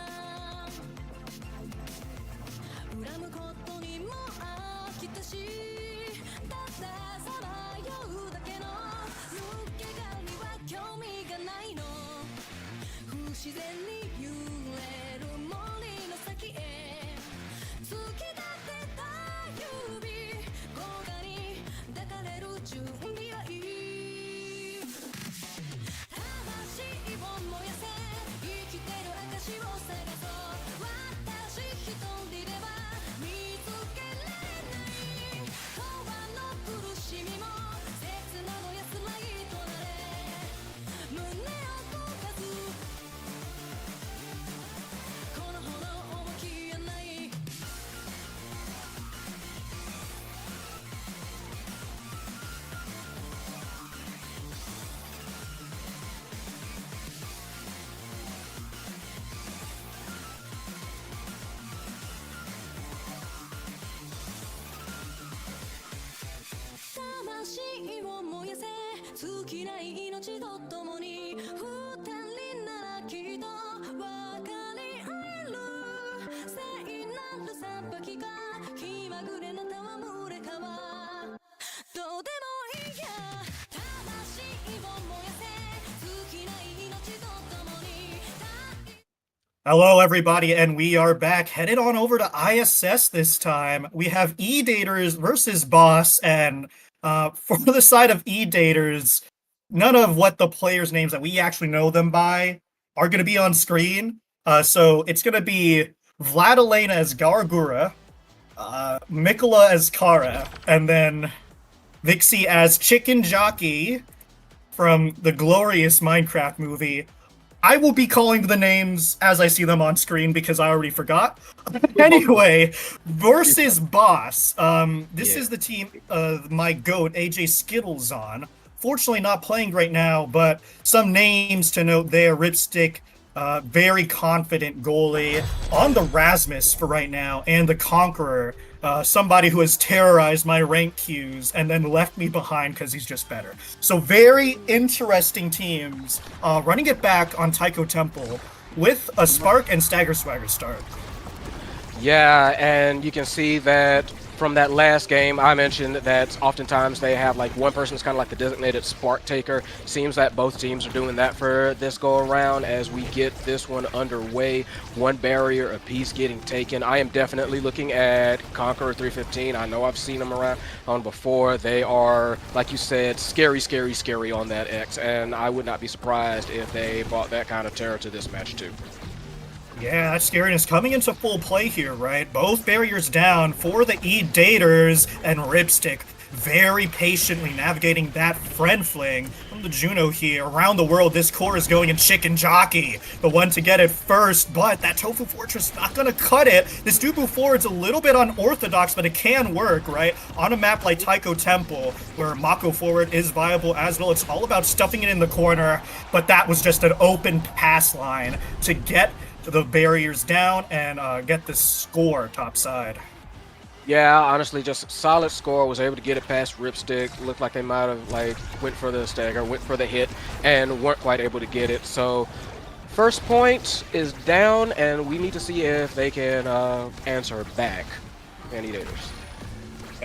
S3: 恨むことにも飽きたしたださまようだけの抜け殻には興味がないの不自然に揺れる森の先へ突き立てた指甲賀に抱かれる準備はいい魂を燃やせ生きてる証を探そう私一人では見つけられない永遠の苦しみも切なの安らぎとなれ胸を焦がすこの炎も消えない魂を燃やせ尽きない命と共に二人ならきっと分かり合える聖なる裁きが気まぐれな戯れかはどうでもいいや魂を燃やせ尽きない命と共に
S4: Hello, everybody, and we are back. Headed on over to ISS this time. We have E-Daters versus Boss, and for the side of E-Daters, none of what the players' names that we actually know them by are going to be on screen. So it's going to be Vladilena as Gargura, Mikola as Kara, and then Vixie as Chicken Jockey from the glorious Minecraft movie. I will be calling the names as I see them on screen because I already forgot. Anyway, versus Boss. This is the team my GOAT, AJ Skittles on. Fortunately not playing right now, but some names to note there. Ripstick, very confident goalie. On the Rasmus for right now, and the Conqueror. Somebody who has terrorized my rank queues and then left me behind because he's just better. So very interesting teams running it back on Taiko Temple with a Spark and Stagger Swagger start.
S5: Yeah, and you can see that from that last game, I mentioned that oftentimes they have like one person is kind of like the designated spark taker. Seems that both teams are doing that for this go around as we get this one underway. One barrier apiece getting taken. I am definitely looking at Conqueror 315. I know I've seen them around on before. They are, like you said, scary, scary, scary on that X, and I would not be surprised if they brought that kind of terror to this match too.
S4: Yeah, that scariness coming into full play here, right? Both barriers down for the E-Daters, and Ripstick very patiently navigating that friend fling from the Juno here. Around the world, this core is going in Chicken Jockey, the one to get it first, but that Tofu Fortress not gonna cut it. This Dubu forward's a little bit unorthodox, but it can work, right? On a map like Taiko Temple, where Mako forward is viable as well, it's all about stuffing it in the corner, but that was just an open pass line to get the barriers down and get the score topside.
S5: Yeah, honestly, just solid score. Was able to get it past Ripstick. Looked like they might have like went for the stagger, went for the hit, and weren't quite able to get it. So first point is down, and we need to see if they can answer back. E-Daters.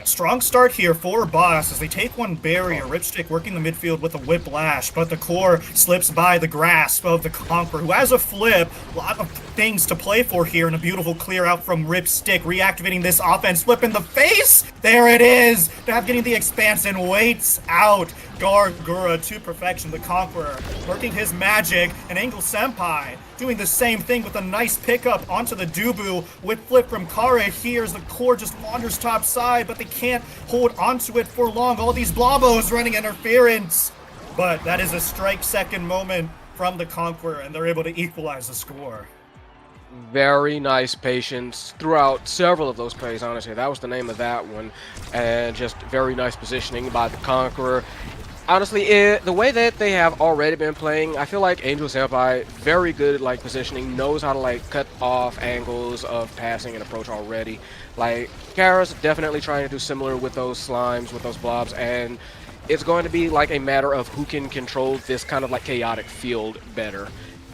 S4: Strong start here for Boss as they take one barrier. Ripstick working the midfield with a whiplash, but the core slips by the grasp of the Conqueror, who has a flip. A lot of things to play for here, and a beautiful clear out from Ripstick, reactivating this offense. Flip in the face! There it is! Not getting the expanse and waits out. Gargura to perfection. The Conqueror working his magic, and Angle Senpai doing the same thing with a nice pickup onto the Dubu with flip from Kara here as the core just wanders top side, but they can't hold onto it for long. All these Blobos running interference, but that is a strike second moment from the Conqueror, and they're able to equalize the score.
S5: Very nice patience throughout several of those plays, honestly. That was the name of that one, and just very nice positioning by the Conqueror. Honestly, the way that they have already been playing, I feel like Angel Senpai, very good at like positioning, knows how to like cut off angles of passing and approach already. Like, Kara's definitely trying to do similar with those slimes, with those blobs, and it's going to be like a matter of who can control this kind of like chaotic field better.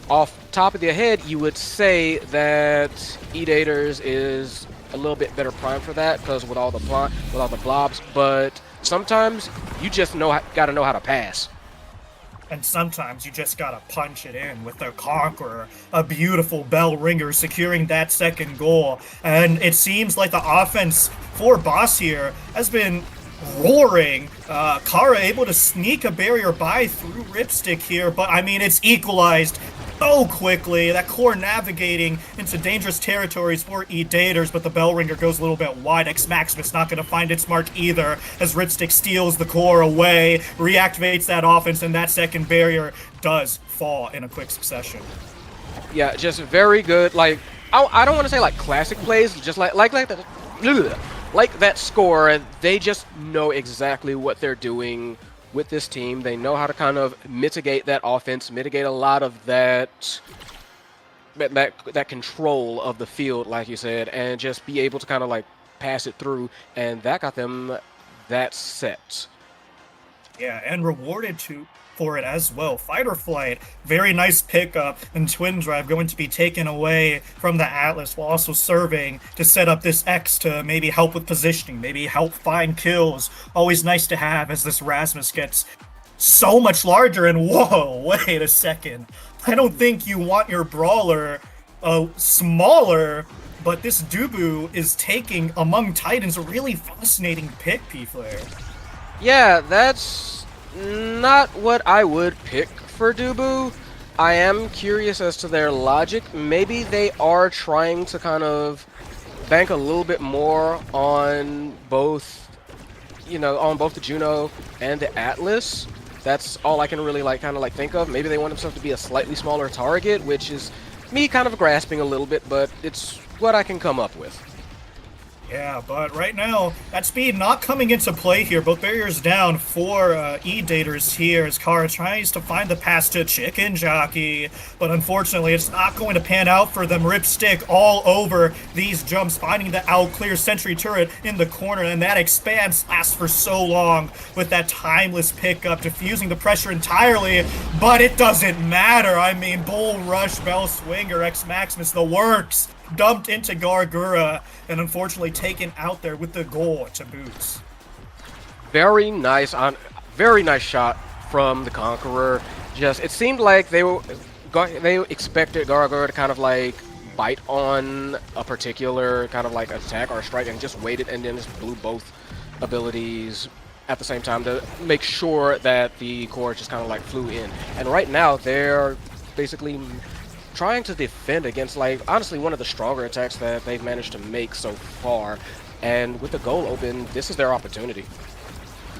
S5: off top of their head, you would say that E-Daters is a little bit better primed for that because with all the blobs. But sometimes you just gotta know how to pass.
S4: And sometimes you just gotta punch it in with the Conqueror, a beautiful bell ringer securing that second goal. And it seems like the offense for Boss here has been roaring. Kara able to sneak a barrier by through Ripstick here, but I mean, it's equalized so quickly. That core navigating into dangerous territories for E-Daters, but the bell ringer goes a little bit wide. X-Maximus not going to find its mark either as Ripstick steals the core away, reactivates that offense, and that second barrier does fall in a quick succession.
S5: Yeah, just very good. Like, I don't want to say like classic plays, just like that. Like that score, and they just know exactly what they're doing with this team. They know how to kind of mitigate that offense, mitigate a lot of that control of the field, like you said, and just be able to kind of like pass it through, and that got them that set.
S4: Yeah, and rewarded for it as well. Fight or Flight, very nice pickup, and Twin Drive going to be taken away from the Atlas while also serving to set up this X to maybe help with positioning, maybe help find kills. Always nice to have as this Rasmus gets so much larger, and whoa, wait a second. I don't think you want your brawler smaller, but this Dubu is taking among Titans a really fascinating pick, P-Flare.
S5: Yeah, that's not what I would pick for Dubu. I am curious as to their logic. Maybe they are trying to kind of bank a little bit more on both, on both the Juno and the Atlas. That's all I can really kind of think of. Maybe they want themselves to be a slightly smaller target, which is me kind of grasping a little bit, but it's what I can come up with.
S4: Yeah, but right now, that speed not coming into play here. Both barriers down for E-Daters here as Kara tries to find the pass to Chicken Jockey. But unfortunately, it's not going to pan out for them. Ripstick all over these jumps, finding the out clear sentry turret in the corner. And that expanse lasts for so long with that timeless pickup, diffusing the pressure entirely. But it doesn't matter. I mean, Bull Rush, Bell Swinger, X-Maximus, the works. Dumped into Gargura and unfortunately taken out there with the goal to boot.
S5: Very nice shot from the Conqueror. Just it seemed like they expected Gargura to kind of like bite on a particular kind of like attack or strike and just waited and then just blew both abilities at the same time to make sure that the core just kind of like flew in. And right now they're basically trying to defend against, like, honestly, one of the stronger attacks that they've managed to make so far. And with the goal open, this is their opportunity.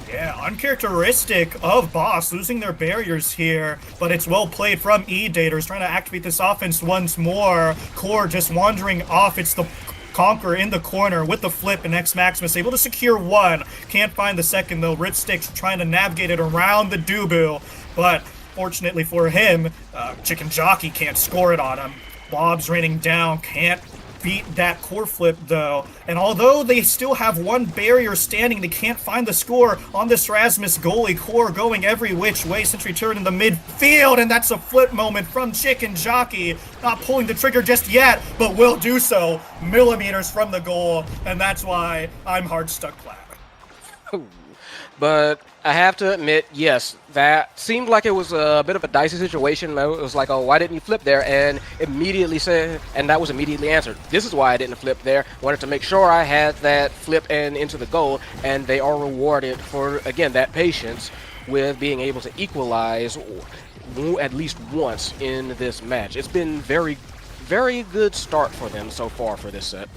S4: Yeah, uncharacteristic of Boss, losing their barriers here, but it's well played from E-Daters, trying to activate this offense once more. Core just wandering off. It's the Conqueror in the corner with the flip, and X-Maximus able to secure one. Can't find the second, though. Ripstick's trying to navigate it around the Dubu, but fortunately for him, Chicken Jockey can't score it on him. Bob's raining down, can't beat that core flip though. And although they still have one barrier standing, they can't find the score on this Rasmus goalie. Core going every which way. Sentry turret in the midfield, and that's a flip moment from Chicken Jockey. Not pulling the trigger just yet, but will do so millimeters from the goal, and that's why I'm hard stuck flat.
S5: But I have to admit, yes, that seemed like it was a bit of a dicey situation. It was like, oh, why didn't you flip there? And immediately said, and that was immediately answered. This is why I didn't flip there. Wanted to make sure I had that flip and into the goal, and they are rewarded for, again, that patience with being able to equalize at least once in this match. It's been very, very good start for them so far for this set.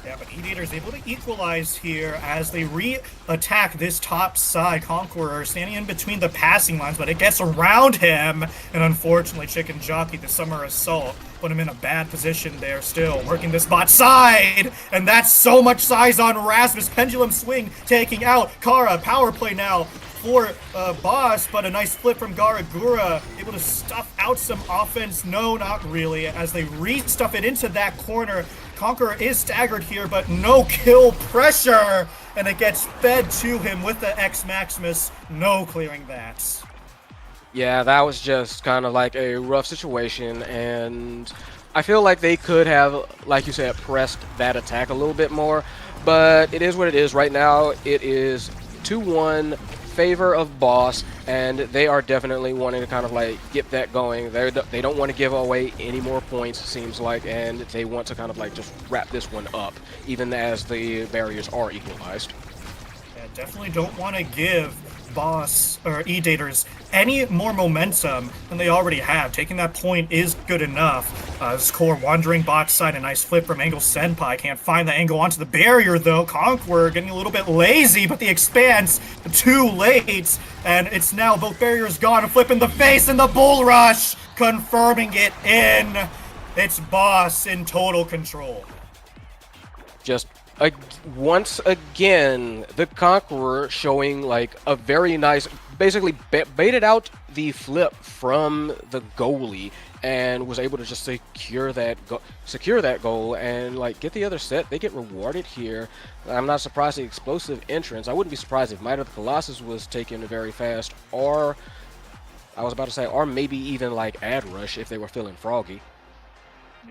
S4: Yeah, but E-Daters able to equalize here as they re-attack this top side. Conqueror standing in between the passing lines, but it gets around him. And unfortunately, Chicken Jockey, the Summer Assault, put him in a bad position there still. Working this bot side! And that's so much size on Rasmus. Pendulum swing taking out Kara. Power play now for Boss, but a nice flip from Garagura, able to stuff out some offense. No, not really, as they re-stuff it into that corner. Conqueror is staggered here, but no kill pressure, and it gets fed to him with the X-Maximus. No clearing that.
S5: Yeah, that was just kind of like a rough situation, and I feel like they could have, like you said, pressed that attack a little bit more, but it is what it is. Right now, it is 2-1 favor of Boss, and they are definitely wanting to kind of like get that going. They don't want to give away any more points, it seems like, and they want to kind of like just wrap this one up, even as the barriers are equalized.
S4: Yeah, definitely don't want to give Boss or E-Daters any more momentum than they already have. Taking that point is good enough. Score wandering bot side, a nice flip from Angle Senpai. Can't find the angle onto the barrier though. Conqueror getting a little bit lazy, but the Expanse too late. And it's now both barriers gone. A flip in the face and the Bull Rush confirming it in. It's Boss in total control.
S5: Just once again, the Conqueror showing like a very nice, basically baited out the flip from the goalie and was able to just secure that goal and like get the other set. They get rewarded here. I'm not surprised the explosive entrance. I wouldn't be surprised if Might of the Colossus was taken very fast, or I was about to say, or maybe even like Ad Rush if they were feeling froggy.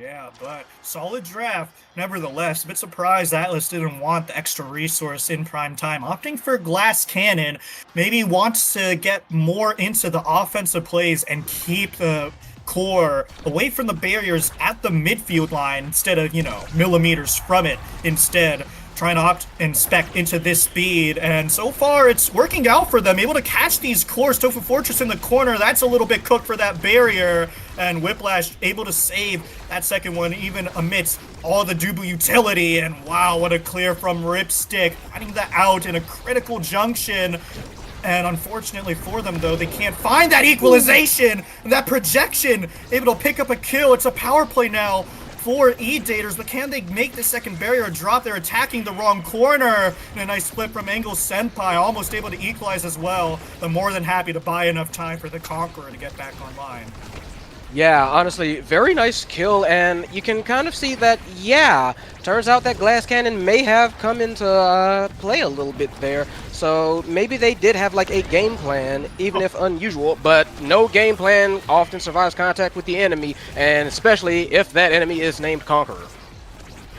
S4: Yeah, but solid draft. Nevertheless, a bit surprised Atlas didn't want the extra resource in prime time. Opting for Glass Cannon, maybe wants to get more into the offensive plays and keep the core away from the barriers at the midfield line instead of, millimeters from it. Instead, trying to opt and spec into this speed, and so far it's working out for them. Able to catch these cores. Tofu Fortress in the corner, that's a little bit cooked for that barrier, and Whiplash able to save that second one even amidst all the Dubu utility. And wow, what a clear from Ripstick, finding that out in a critical junction. And unfortunately for them, though, they can't find that equalization and that projection. Able to pick up a kill. It's a power play now for E-Daters, but can they make the second barrier drop? They're attacking the wrong corner. And a nice flip from Angle Senpai, almost able to equalize as well. But more than happy to buy enough time for the Conqueror to get back online.
S5: Yeah, honestly, very nice kill, and you can kind of see that, yeah, turns out that Glass Cannon may have come into play a little bit there. So maybe they did have like a game plan, even if unusual, but no game plan often survives contact with the enemy, and especially if that enemy is named Conqueror.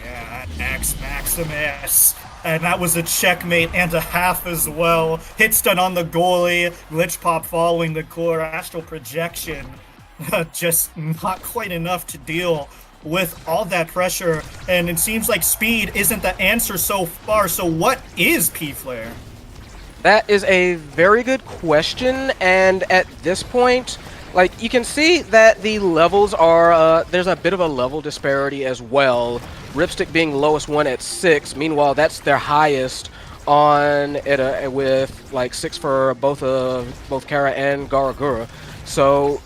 S4: Yeah, X Maximus. And that was a checkmate and a half as well. Hit stun on the goalie, glitch pop following the core, astral projection. Just not quite enough to deal with all that pressure, and it seems like speed isn't the answer so far. So what is P-Flare?
S5: That is a very good question, and at this point, like, you can see that the levels are, there's a bit of a level disparity as well. Ripstick being lowest one at 6, meanwhile that's their highest on it with like 6 for both Kara and Garagura. So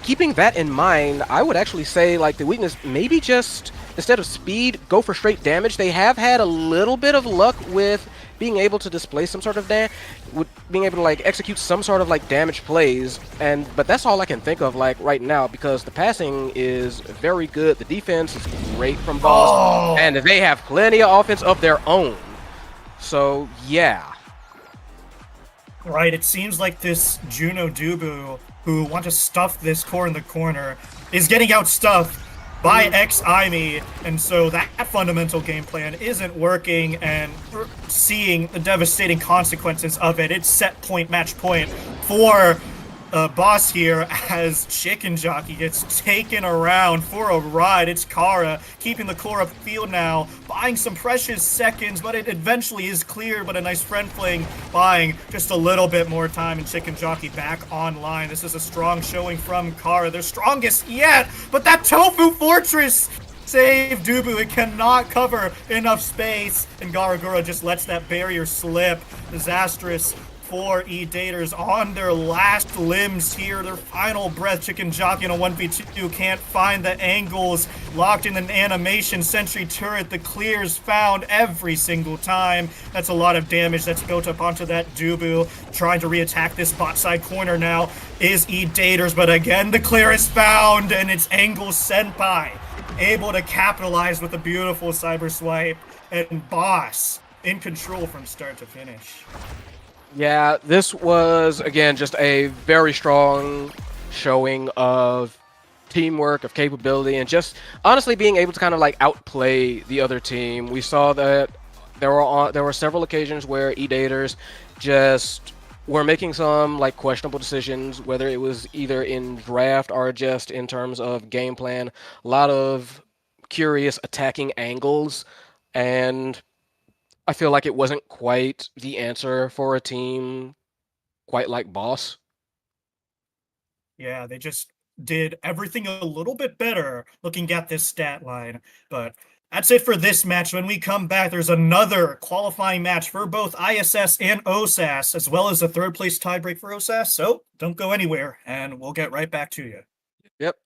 S5: keeping that in mind, I would actually say like the weakness maybe just instead of speed, go for straight damage. They have had a little bit of luck with being able to display some sort of being able to like execute some sort of like damage plays, but that's all I can think of like right now, because the passing is very good, the defense is great from Boss, and they have plenty of offense of their own. So yeah.
S4: Right, it seems like this Juno Dubu, who want to stuff this core in the corner, is getting outstuffed by X-Imi, and so that fundamental game plan isn't working, and we're seeing the devastating consequences of it. It's set point, match point for Boss here as Chicken Jockey gets taken around for a ride. It's Kara keeping the core upfield now, buying some precious seconds, but it eventually is cleared. But a nice friend fling, buying just a little bit more time, and Chicken Jockey back online. This is a strong showing from Kara, their strongest yet, but that Tofu Fortress save Dubu. It cannot cover enough space, and Garagura just lets that barrier slip. Disastrous for E-Daters on their last limbs here, their final breath. Chicken Jockey in a 1v2 can't find the angles, locked in an animation. Sentry turret, the clears found every single time. That's a lot of damage that's built up onto that Dubu. Trying to re-attack this bot side corner now is E-Daters, but again the clear is found, and it's Angle Senpai able to capitalize with a beautiful cyber swipe, and Boss in control from start to finish.
S5: Yeah, this was again just a very strong showing of teamwork, of capability, and just honestly being able to kind of like outplay the other team. We saw that there were several occasions where E-Daters just were making some like questionable decisions, whether it was either in draft or just in terms of game plan. A lot of curious attacking angles, and I feel like it wasn't quite the answer for a team quite like Boss.
S4: Yeah, they just did everything a little bit better looking at this stat line. But that's it for this match. When we come back, there's another qualifying match for both ISS and OSAS, as well as a third place tiebreak for OSAS. So don't go anywhere, and we'll get right back to you.
S5: Yep.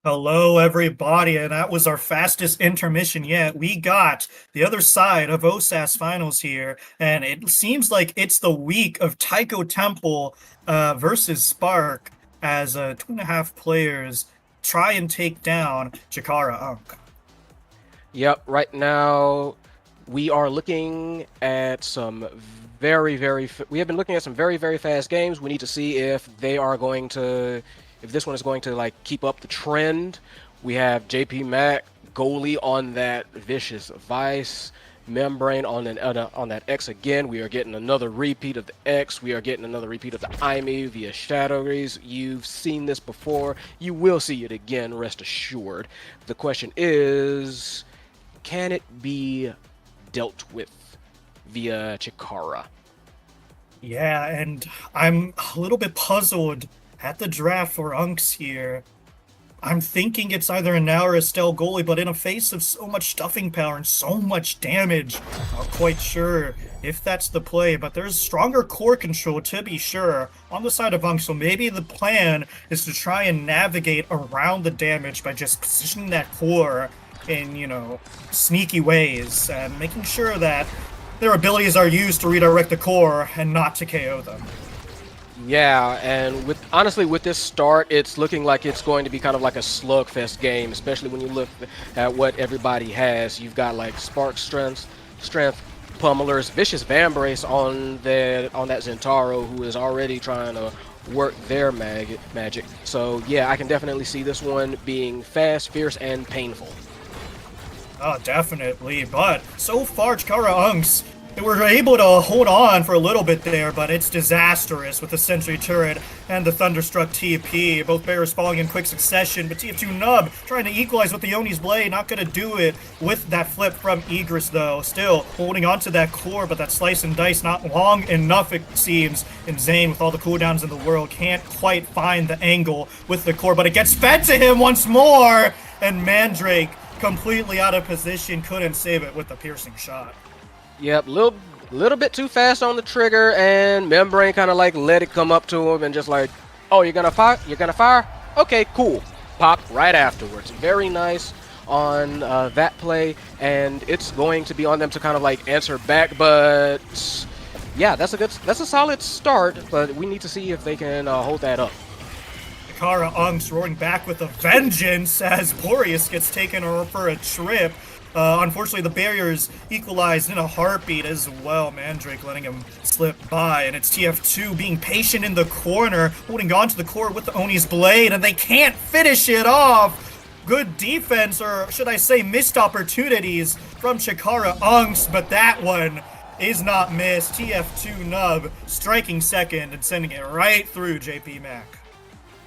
S4: Hello, everybody, and that was our fastest intermission yet. We got the other side of OSAS finals here, and it seems like it's the week of Taiko Temple versus Spark as 2.5 players try and take down Chikara Unk.
S5: Yep. Right now, we are looking at some we have been looking at some very fast games. We need to see if if this one is going to like keep up the trend. We have JP Mac goalie on that vicious vice, Membrane on that X again. We are getting another repeat of the X. We are getting another repeat of the IME via Shadow Rays. You've seen this before. You will see it again, rest assured. The question is, can it be dealt with via Chikara?
S4: Yeah, and I'm a little bit puzzled at the draft for Unks here. I'm thinking it's either a now or a Estelle goalie, but in a face of so much stuffing power and so much damage, not quite sure if that's the play, but there's stronger core control to be sure on the side of Unks, so maybe the plan is to try and navigate around the damage by just positioning that core in, you know, sneaky ways and making sure that their abilities are used to redirect the core and not to KO them.
S5: Yeah, and honestly, with this start, it's looking like it's going to be kind of like a slugfest game, especially when you look at what everybody has. You've got like Spark Strength, Pummelers, Vicious Vambrace on that Zentaro, who is already trying to work their magic. So yeah, I can definitely see this one being fast, fierce, and painful.
S4: Oh, definitely, but so far, Chikara Unks, they were able to hold on for a little bit there, but it's disastrous with the Sentry Turret and the Thunderstruck TP. Both barriers falling in quick succession, but TF2 Nub trying to equalize with the Yoni's Blade, not going to do it with that flip from Egress, though. Still holding on to that core, but that slice and dice not long enough, it seems. And Zane, with all the cooldowns in the world, can't quite find the angle with the core, but it gets fed to him once more, and Mandrake, completely out of position, couldn't save it with the piercing shot.
S5: Yep, little bit too fast on the trigger, and Membrane kind of like let it come up to him and just like, oh, you're gonna fire? You're gonna fire? Okay, cool. Pop right afterwards. Very nice on that play, and it's going to be on them to kind of like answer back. But yeah, that's a solid start. But we need to see if they can hold that up.
S4: Chikara Unks roaring back with a vengeance as Boreas gets taken for a trip. Unfortunately, the barriers equalized in a heartbeat as well. Mandrake letting him slip by, and it's TF2 being patient in the corner, holding on to the core with the Oni's Blade, and they can't finish it off. Good defense, or should I say missed opportunities from Chikara Unks, but that one is not missed. TF2 Nub striking second and sending it right through JP Mac.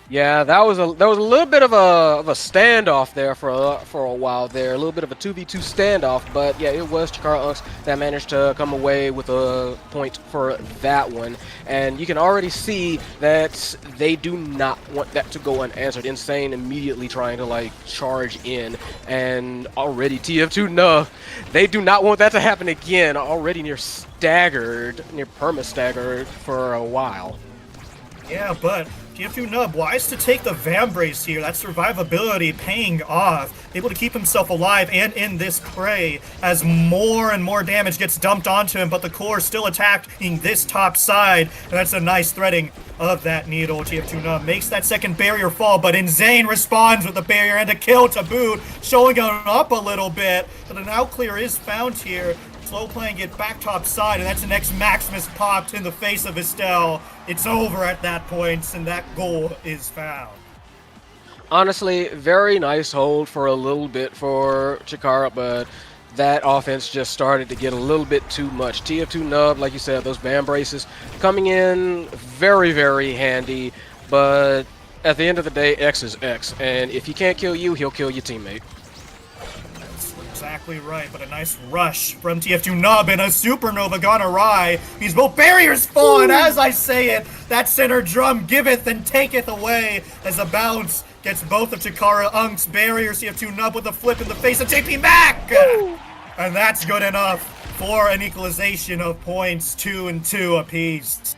S5: Yeah, that was a little bit of a standoff there for a while there, a little bit of a 2v2 standoff, but yeah, it was Chikara Unks that managed to come away with a point for that one, and you can already see that they do not want that to go unanswered. Insane immediately trying to like charge in, and already TF2 no, they do not want that to happen again. Already near perma-staggered for a while.
S4: Yeah, but TF2 Nub, wise to take the Vambrace here. That survivability paying off. Able to keep himself alive and in this prey as more and more damage gets dumped onto him, but the core still attacking this top side. And that's a nice threading of that needle. TF2 Nub makes that second barrier fall, but Insane responds with a barrier and a kill to boot, showing him up a little bit. But an out clear is found here. Slow playing it back top side, and that's an X Maximus popped in the face of Estelle. It's over at that point, and that goal is found.
S5: Honestly, very nice hold for a little bit for Chikara, but that offense just started to get a little bit too much. TF2 Nub, like you said, those Vambraces coming in very, very handy, but at the end of the day, X is X, and if he can't kill you, he'll kill your teammate.
S4: Exactly right, but a nice rush from TF2 Nub and a supernova gone awry. These both barriers fall, and as I say it, that center drum giveth and taketh away as a bounce gets both of Chikara Unk's barriers. TF2 Nub with a flip in the face of JP Mac! And that's good enough for an equalization of points, 2-2 apiece.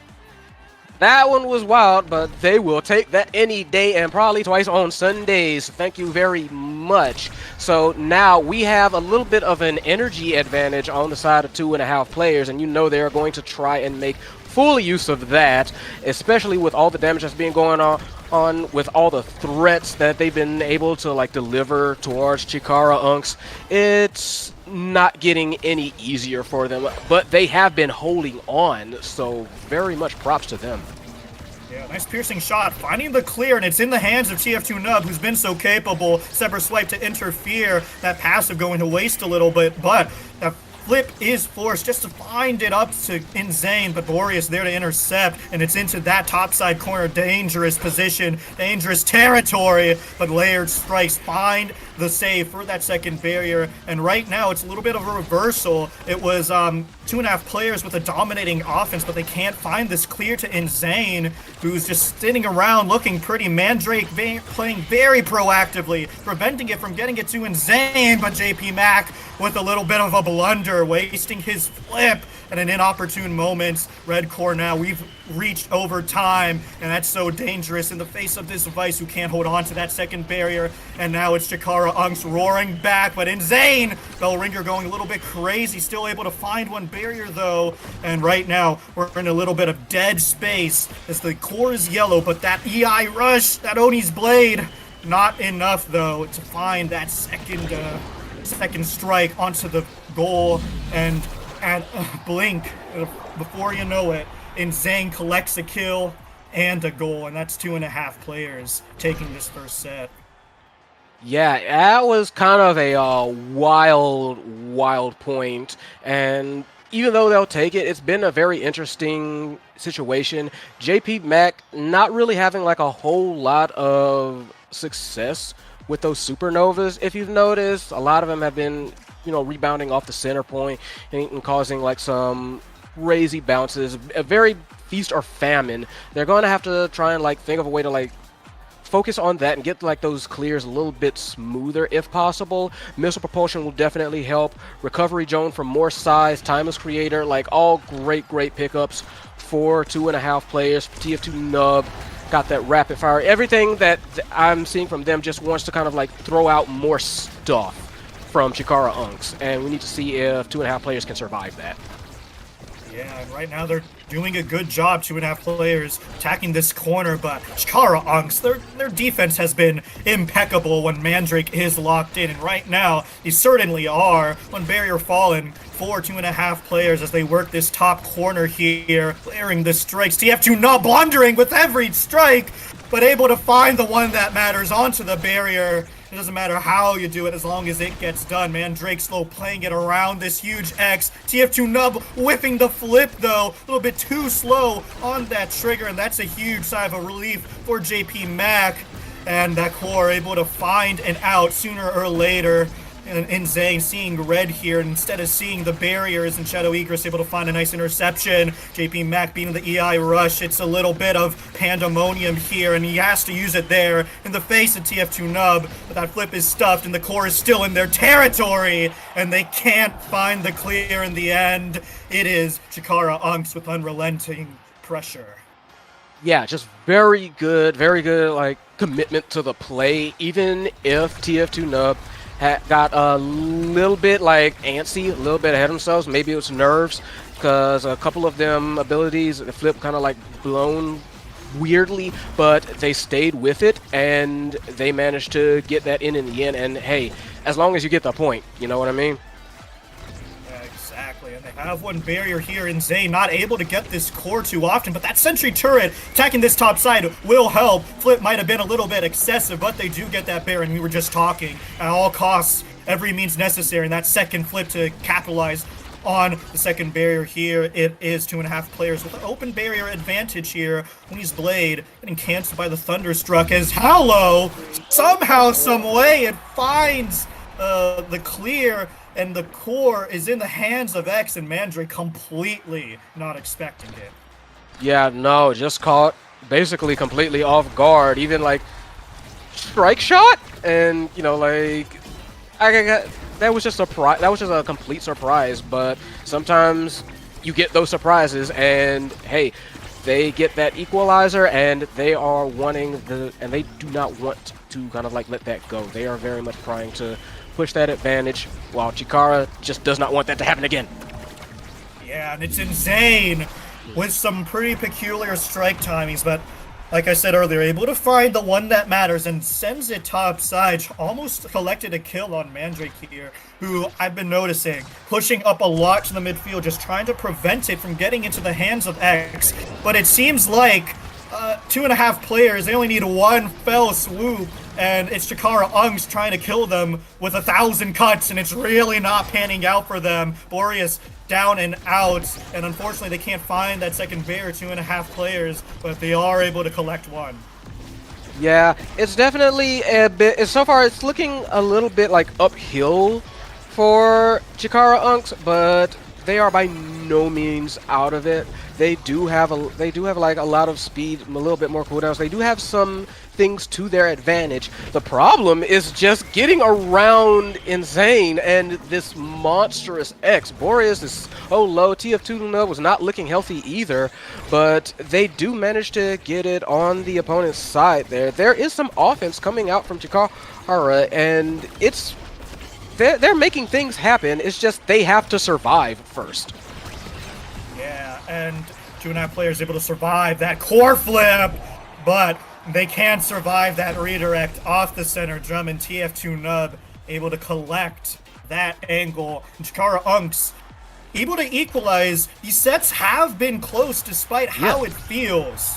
S5: That one was wild, but they will take that any day and probably twice on Sundays. Thank you very much. So now we have a little bit of an energy advantage on the side of 2.5 players, and you know they're going to try and make full use of that, especially with all the damage that's been going on with all the threats that they've been able to like deliver towards Chikara Unks. It's not getting any easier for them, but they have been holding on, so very much props to them.
S4: Yeah, nice piercing shot, finding the clear, and it's in the hands of TF2 Nub, who's been so capable. Sever Swipe to interfere, that passive going to waste a little bit, but that flip is forced just to find it up to Insane, but Boreas there to intercept, and it's into that topside corner. Dangerous position, dangerous territory, but layered strikes find the save for that second barrier, and right now it's a little bit of a reversal. It was 2.5 players with a dominating offense, but they can't find this clear to Insane, who's just sitting around looking pretty. Mandrake playing very proactively, preventing it from getting it to Insane, but JP Mac with a little bit of a blunder, wasting his flip at an inopportune moment. Red core now, we've reached overtime, and that's so dangerous in the face of this Vice who can't hold on to that second barrier, and now it's Chikara Unks roaring back, but Insane, Bellringer going a little bit crazy, still able to find one barrier though, and right now we're in a little bit of dead space as the core is yellow, but that EI rush, that Oni's blade, not enough though to find that second strike onto the goal, and at blink, before you know it, Insane collects a kill and a goal, and that's 2.5 players taking this first set.
S5: Yeah, that was kind of a wild point, and even though they'll take it, it's been a very interesting situation. JP Mac not really having like a whole lot of success with those supernovas. If you've noticed, a lot of them have been, rebounding off the center point and causing like some crazy bounces. A very feast or famine. They're going to have to try and like think of a way to like focus on that and get like those clears a little bit smoother if possible. Missile propulsion will definitely help. Recovery zone for more size. Timeless creator, like all great pickups for 2.5 players. TF2 Nub got that rapid fire. Everything that I'm seeing from them just wants to kind of like throw out more stuff from Chikara Unks, and we need to see if 2.5 players can survive that.
S4: Yeah, and right now they're doing a good job, 2.5 players attacking this corner, but Chikara Unks, their defense has been impeccable when Mandrake is locked in, and right now, they certainly are. One barrier fallen for 2.5 players as they work this top corner here, clearing the strikes. TF2 not blundering with every strike, but able to find the one that matters onto the barrier. It doesn't matter how you do it as long as it gets done. Mandrake slow playing it around this huge X. TF2 Nub whipping the flip though. A little bit too slow on that trigger, and that's a huge sigh of relief for JP Mac. And that core able to find an out sooner or later. And Insane seeing red here, and instead of seeing the barriers, and Shadow Egress able to find a nice interception. JP Mac beating the EI rush. It's a little bit of pandemonium here, and he has to use it there in the face of TF2 Nub, but that flip is stuffed and the core is still in their territory, and they can't find the clear in the end. It is Chikara Unks with unrelenting pressure.
S5: Yeah, just very good like commitment to the play, even if TF2 Nub got a little bit like antsy, a little bit ahead of themselves. Maybe it was nerves, because a couple of them abilities, the flip kind of like blown weirdly, but they stayed with it and they managed to get that in the end. And hey, as long as you get the point, you know what I mean?
S4: Exactly, and they have one barrier here. Insane not able to get this core too often, but that sentry turret attacking this top side will help. Flip might have been a little bit excessive, but they do get that barrier, and we were just talking at all costs, every means necessary, and that second flip to capitalize on the second barrier here. It is 2.5 players with an open barrier advantage here. Oni's blade getting canceled by the Thunderstruck as Hallow, somehow, some way, it finds the clear, and the core is in the hands of X, and Mandrake completely not expecting it.
S5: Yeah, no, just caught basically completely off guard. Even like strike shot, and like that was just a complete surprise. But sometimes you get those surprises, and hey, they get that equalizer, and they are wanting and they do not want to kind of like let that go. They are very much trying to push that advantage, while Chikara just does not want that to happen again.
S4: Yeah, and it's Insane with some pretty peculiar strike timings, but like I said earlier, able to find the one that matters and sends it topside. Almost collected a kill on Mandrake here, who I've been noticing pushing up a lot to the midfield, just trying to prevent it from getting into the hands of X. But it seems like 2.5 players. They only need one fell swoop, and it's Chikara Unks trying to kill them with 1,000 cuts, and it's really not panning out for them. Boreas down and out, and unfortunately they can't find that second bear. 2.5 players, but they are able to collect one.
S5: Yeah, it's definitely a bit. So far, it's looking a little bit like uphill for Chikara Unks, but they are by no means out of it. They do have like a lot of speed, a little bit more cooldowns. They do have some things to their advantage. The problem is just getting around Insane and this monstrous X. Boreas is so low. TF2 was not looking healthy either, but they do manage to get it on the opponent's side there. There is some offense coming out from Chikara, and they're making things happen. It's just they have to survive first.
S4: Yeah, and 2.5 players able to survive that core flip, but they can't survive that redirect off the center drum, and TF2 Nub able to collect that angle. And Chikara Unks able to equalize. These sets have been close despite how it feels.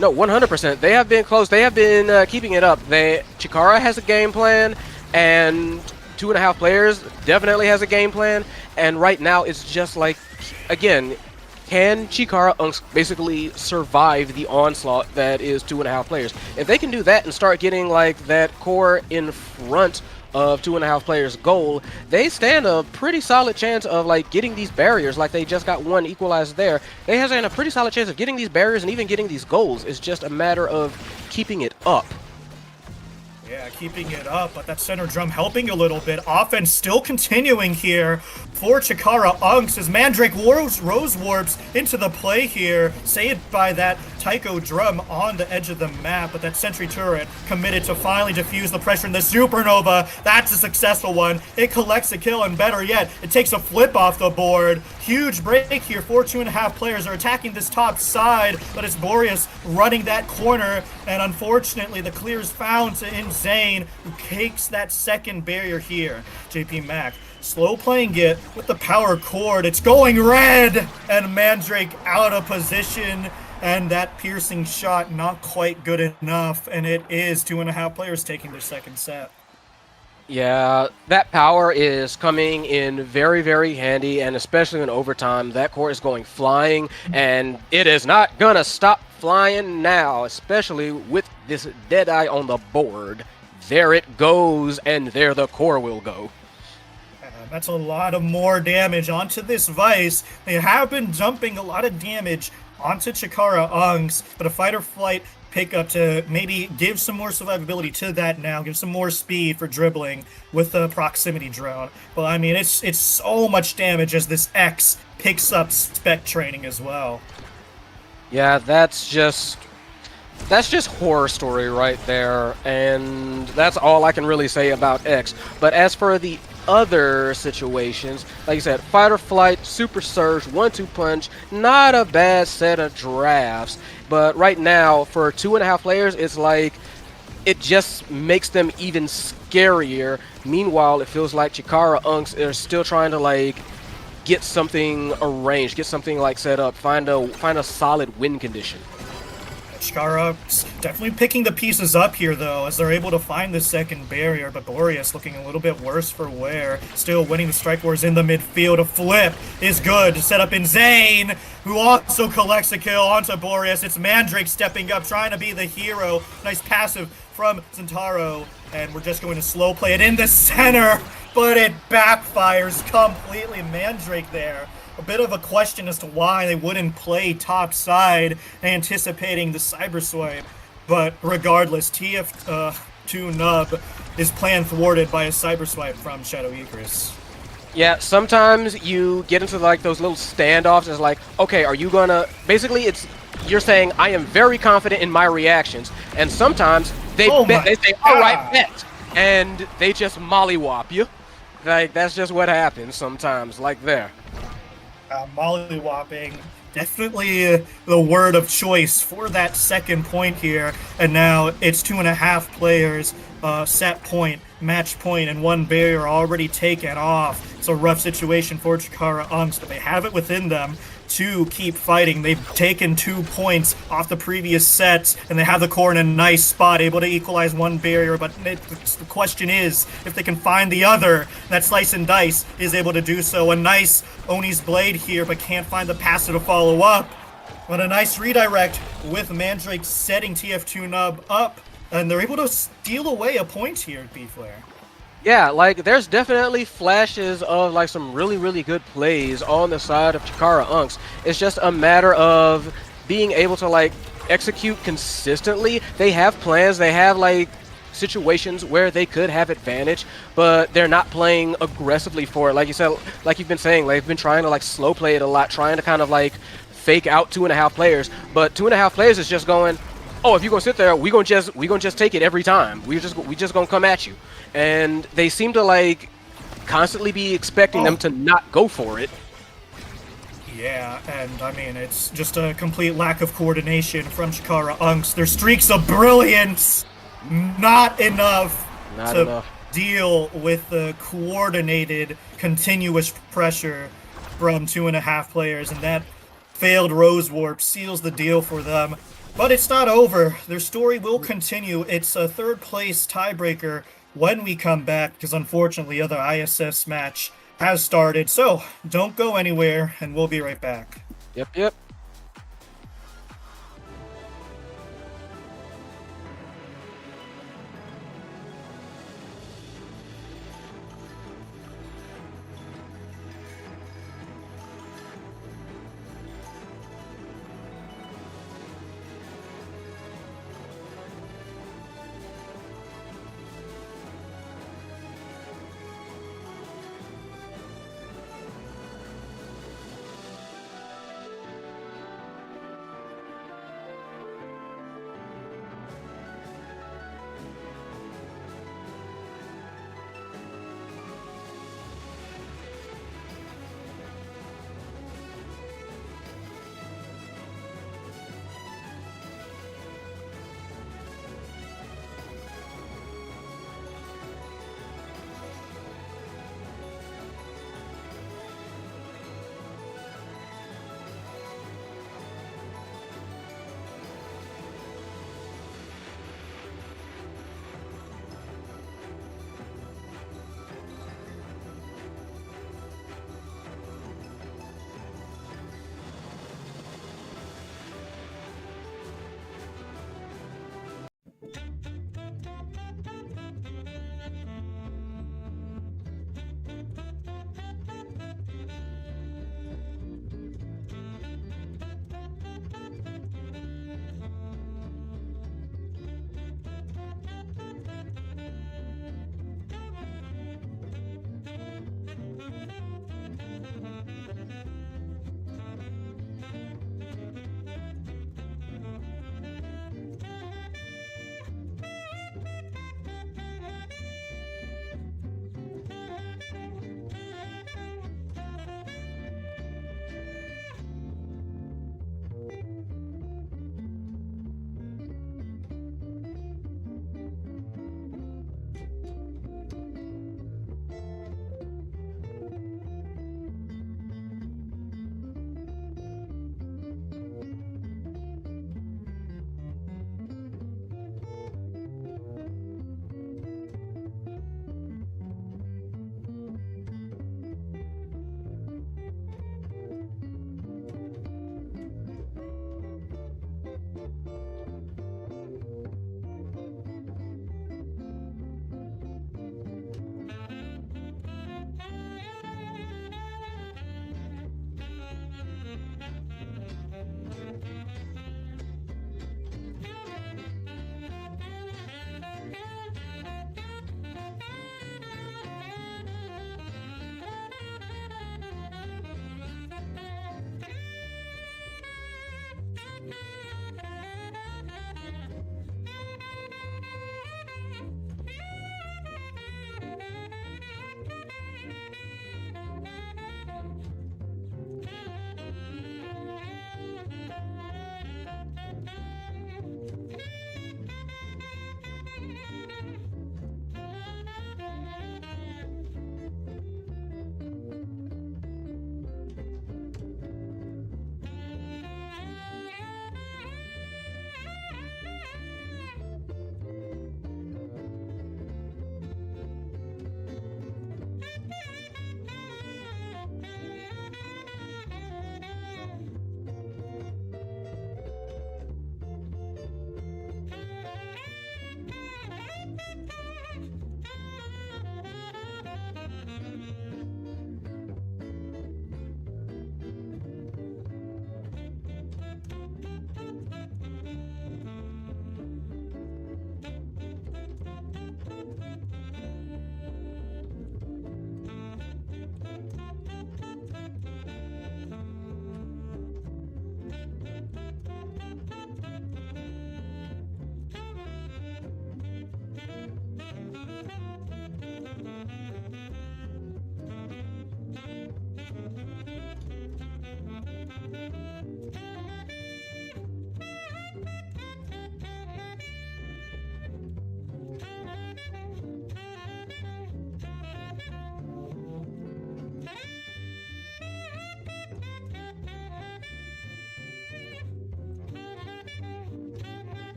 S5: No, 100%. They have been close. They have been keeping it up. Chikara has a game plan, and 2.5 players definitely has a game plan. And right now, it's just like, again, can Chikara Unks basically survive the onslaught that is 2.5 players? If they can do that and start getting like that core in front of 2.5 players' goal, they stand a pretty solid chance of like getting these barriers. Like they just got one equalized there. They have a pretty solid chance of getting these barriers and even getting these goals. It's just a matter of keeping it up.
S4: Yeah, keeping it up, but that center drum helping a little bit. Offense still continuing here for Chikara Unks as Mandrake Rose warps into the play here, saved by that Tycho drum on the edge of the map, but that sentry turret committed to finally defuse the pressure in the supernova. That's a successful one. It collects a kill, and better yet, it takes a flip off the board. Huge break here. 2.5 players are attacking this top side, but it's Boreas running that corner, and unfortunately the clear is found to Insane, who takes that second barrier here. JP Mac slow playing it with the power chord. It's going red, and Mandrake out of position, and that piercing shot not quite good enough, and it is 2.5 players taking their second set.
S5: Yeah, that power is coming in very, very handy, and especially in overtime, that core is going flying, and it is not gonna stop flying now, especially with this Deadeye on the board. There it goes, and there the core will go.
S4: That's a lot of more damage onto this Vice. They have been dumping a lot of damage onto Chikara Unks, but a fight or flight pickup to maybe give some more survivability to that now, give some more speed for dribbling with the proximity drone. But I mean, it's so much damage as this X picks up spec training as well.
S5: Yeah, that's just horror story right there, and that's all I can really say about X. But as for the other situations, like you said, fight or flight, super surge, 1-2 punch, not a bad set of drafts. But right now, for 2.5 players, it's like it just makes them even scarier. Meanwhile, it feels like Chikara Unks are still trying to like get something arranged, get something like set up, find a solid win condition.
S4: Chikara definitely picking the pieces up here, though, as they're able to find the second barrier, but Boreas looking a little bit worse for wear. Still winning the strike wars in the midfield. A flip is good to set up Insane, who also collects a kill onto Boreas. It's Mandrake stepping up, trying to be the hero. Nice passive from Zentaro, and we're just going to slow play it in the center, but it backfires completely. Mandrake there. A bit of a question as to why they wouldn't play top side, anticipating the cyber swipe. But regardless, TF2 Nub is plan thwarted by a cyber swipe from Shadow Egress.
S5: Yeah, sometimes you get into like those little standoffs. It's like, okay, are you gonna? Basically, you're saying I am very confident in my reactions, and sometimes they say, all right, bet, and they just mollywop you. Like that's just what happens sometimes. Like there.
S4: Mollywopping, definitely the word of choice for that second point here. And now it's 2.5 players, set point, match point, and one barrier already taken off. It's a rough situation for Chikara Unks, but they have it within them. to keep fighting. They've taken 2 points off the previous sets, and they have the core in a nice spot, able to equalize one barrier, but the question is, if they can find the other, that Slice and Dice is able to do so. A nice Oni's Blade here, but can't find the passer to follow up. But a nice redirect with Mandrake setting TF2 Nub up, and they're able to steal away a point here at B-Flare.
S5: Yeah, like there's definitely flashes of like some really good plays on the side of Chikara Unks. It's just a matter of being able to like execute consistently. They have plans, they have like situations where they could have advantage, but they're not playing aggressively for it. Like you said, like you've been saying, they've been trying to like slow play it a lot, trying to kind of like fake out 2.5 players, but 2.5 players is just going, oh, if you're gonna sit there, we gonna just take it every time. We just gonna come at you. And they seem to like constantly be expecting them to not go for it.
S4: Yeah, and I mean, it's just a complete lack of coordination from Chikara Unks. Their streaks of brilliance, not enough to deal with the coordinated, continuous pressure from 2.5 players, and that failed Rose Warp seals the deal for them. But it's not over. Their story will continue. It's a 3rd place tiebreaker when we come back, because unfortunately the other ISS match has started. So don't go anywhere, and we'll be right back.
S5: Yep.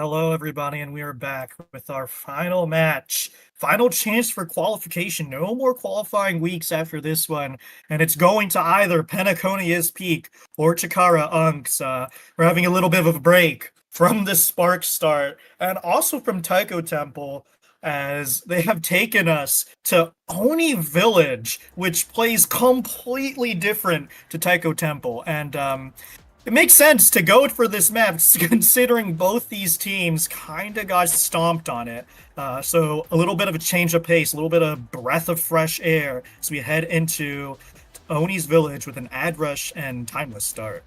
S4: Hello, everybody, and we are back with our final match. Final chance for qualification. No more qualifying weeks after this one, and it's going to either Penaconia's Peak or Chikara Unks. We're having a little bit of a break from the Spark start, and also from Taiko Temple, as they have taken us to Oni Village, which plays completely different to Taiko Temple, and it makes sense to go for this map, considering both these teams kind of got stomped on it. So a little bit of a change of pace, a little bit of breath of fresh air as we head into Oni's Village with an ad rush and timeless start.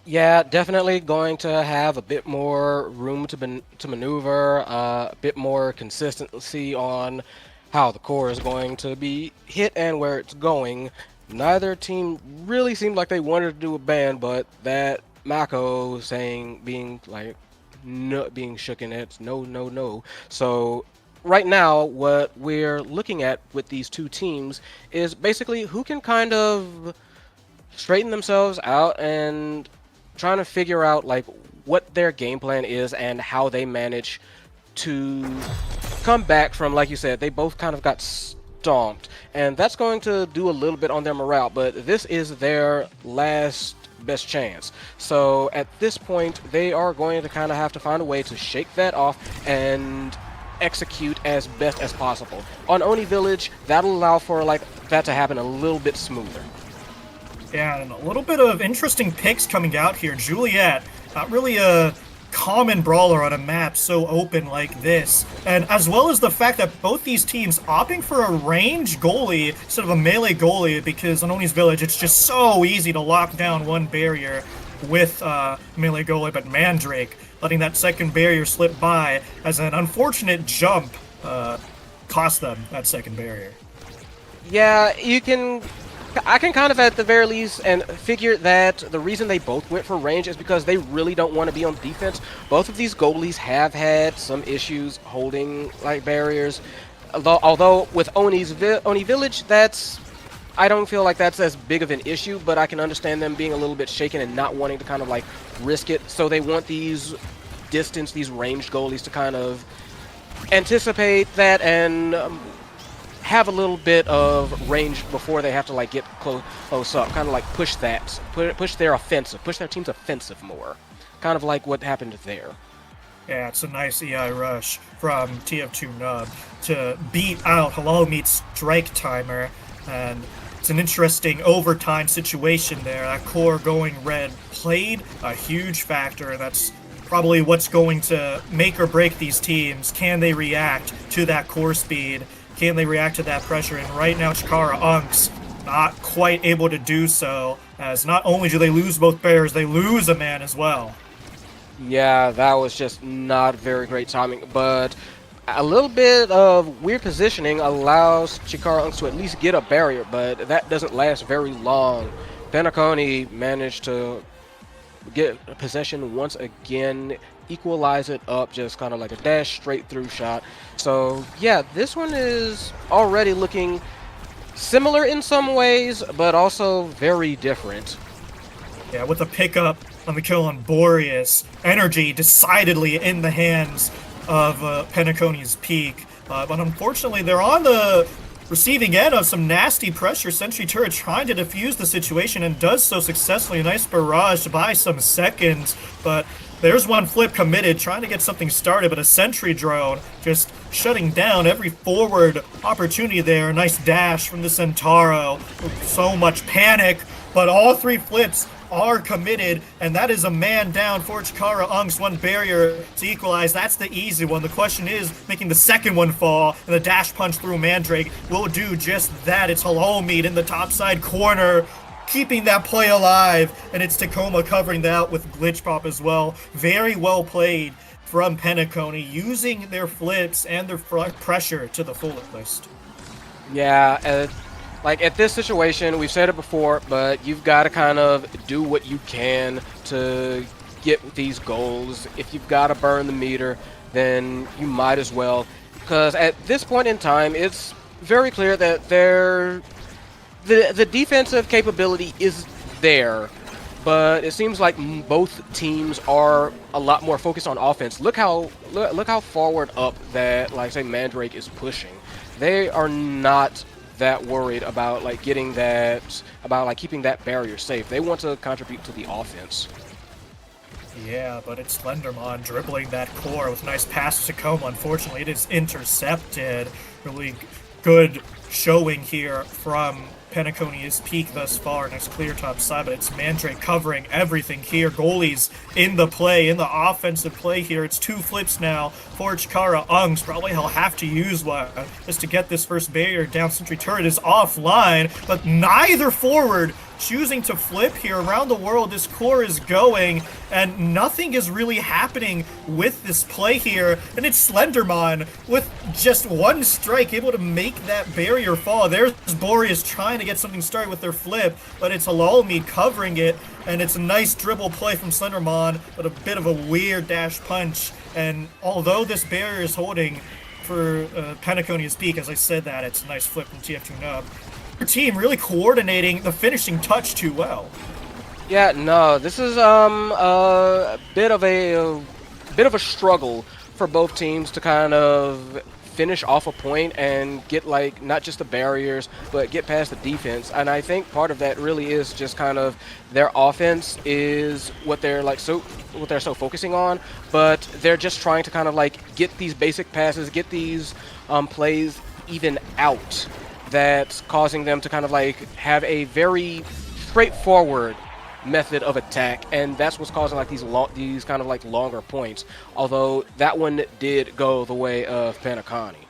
S5: Yeah, definitely going to have a bit more room to maneuver, a bit more consistency on how the core is going to be hit and where it's going. Neither team really seemed like they wanted to do a ban, but that Mako being like, no, being shook in it, no, no, no. So right now, what we're looking at with these two teams is basically who can kind of straighten themselves out and trying to figure out like what their game plan is and how they manage to come back from, like you said, they both kind of got stomped, and that's going to do a little bit on their morale, but this is their last best chance. So at this point, they are going to kind of have to find a way to shake that off and execute as best as possible. On Oni Village, that'll allow for like that to happen a little bit smoother.
S4: Yeah, and a little bit of interesting picks coming out here. Juliet, not really a common brawler on a map so open like this, and as well as the fact that both these teams opting for a range goalie instead of a melee goalie, because on Oni's Village it's just so easy to lock down one barrier with melee goalie, but Mandrake letting that second barrier slip by as an unfortunate jump cost them that second barrier.
S5: Yeah, I can kind of at the very least and figure that the reason they both went for range is because they really don't want to be on defense. Both of these goalies have had some issues holding like barriers. Although with Oni Village, I don't feel like that's as big of an issue, but I can understand them being a little bit shaken and not wanting to kind of like risk it. So they want these ranged goalies to kind of anticipate that and have a little bit of range before they have to like get close up, kind of like push their team's offensive more, kind of like what happened there.
S4: Yeah, it's a nice EI rush from TF2 Nub to beat out Hello Meat's Strike Timer, and it's an interesting overtime situation there. That core going red played a huge factor, and that's probably what's going to make or break these teams. Can they react to that core speed? Can they react to that pressure? And right now, Chikara Unks not quite able to do so, as not only do they lose both bears, they lose a man as well.
S5: Yeah, that was just not very great timing, but a little bit of weird positioning allows Chikara Unks to at least get a barrier, but that doesn't last very long. Penaconi managed to get possession once again, equalize it up, just kind of like a dash straight through shot. So yeah, this one is already looking similar in some ways, but also very different.
S4: Yeah, with a pickup on the kill on Boreas, energy decidedly in the hands of Penaconi's Peak. But unfortunately, they're on the receiving end of some nasty pressure. Sentry Turret trying to defuse the situation and does so successfully. A nice barrage to buy some seconds, but there's one flip committed, trying to get something started, but a sentry drone just shutting down every forward opportunity there. A nice dash from the Centauro. So much panic, but all three flips are committed, and that is a man down for Chikara Unks. One barrier to equalize. That's the easy one. The question is making the second one fall, and the dash punch through Mandrake will do just that. It's Hello Meat in the topside corner, keeping that play alive, and it's Tacoma covering that with Glitch Pop as well. Very well played from Penaconi, using their flips and their pressure to the fullest.
S5: Yeah, like at this situation, we've said it before, but you've got to kind of do what you can to get these goals. If you've got to burn the meter, then you might as well, because at this point in time, it's very clear that the defensive capability is there. but it seems like both teams are a lot more focused on offense. Look how forward up that, like, say, Mandrake is pushing. They are not that worried about like keeping that barrier safe. They want to contribute to the offense.
S4: Yeah, but it's Slenderman dribbling that core with a nice pass to Coma. Unfortunately, it is intercepted. Really good showing here from Penaconia's Peak thus far. Nice clear top side, but it's Mandrake covering everything here. Goalies in the play, in the offensive play here. It's 2 flips now for Chikara Ungs. Probably he'll have to use one just to get this first barrier down. Sentry turret is offline, but neither forward choosing to flip here. Around the world, this core is going, and nothing is really happening with this play here. And it's Slenderman with just 1 strike able to make that barrier fall. There's Boreas trying to get something started with their flip, but it's Halalmead covering it, and it's a nice dribble play from Slenderman, but a bit of a weird dash punch. And although this barrier is holding for Penaconia's Peak, as I said that, it's a nice flip from TF2 Nub. Team really coordinating the finishing touch too well.
S5: Yeah, no, this is a bit of a struggle for both teams to kind of finish off a point and get, like, not just the barriers but get past the defense. And I think part of that really is just kind of their offense is what they're so focusing on, but they're just trying to kind of like get these basic passes, get these plays even out. That's causing them to kind of like have a very straightforward method of attack, and that's what's causing like these kind of like longer points. Although that one did go the way of Panacani.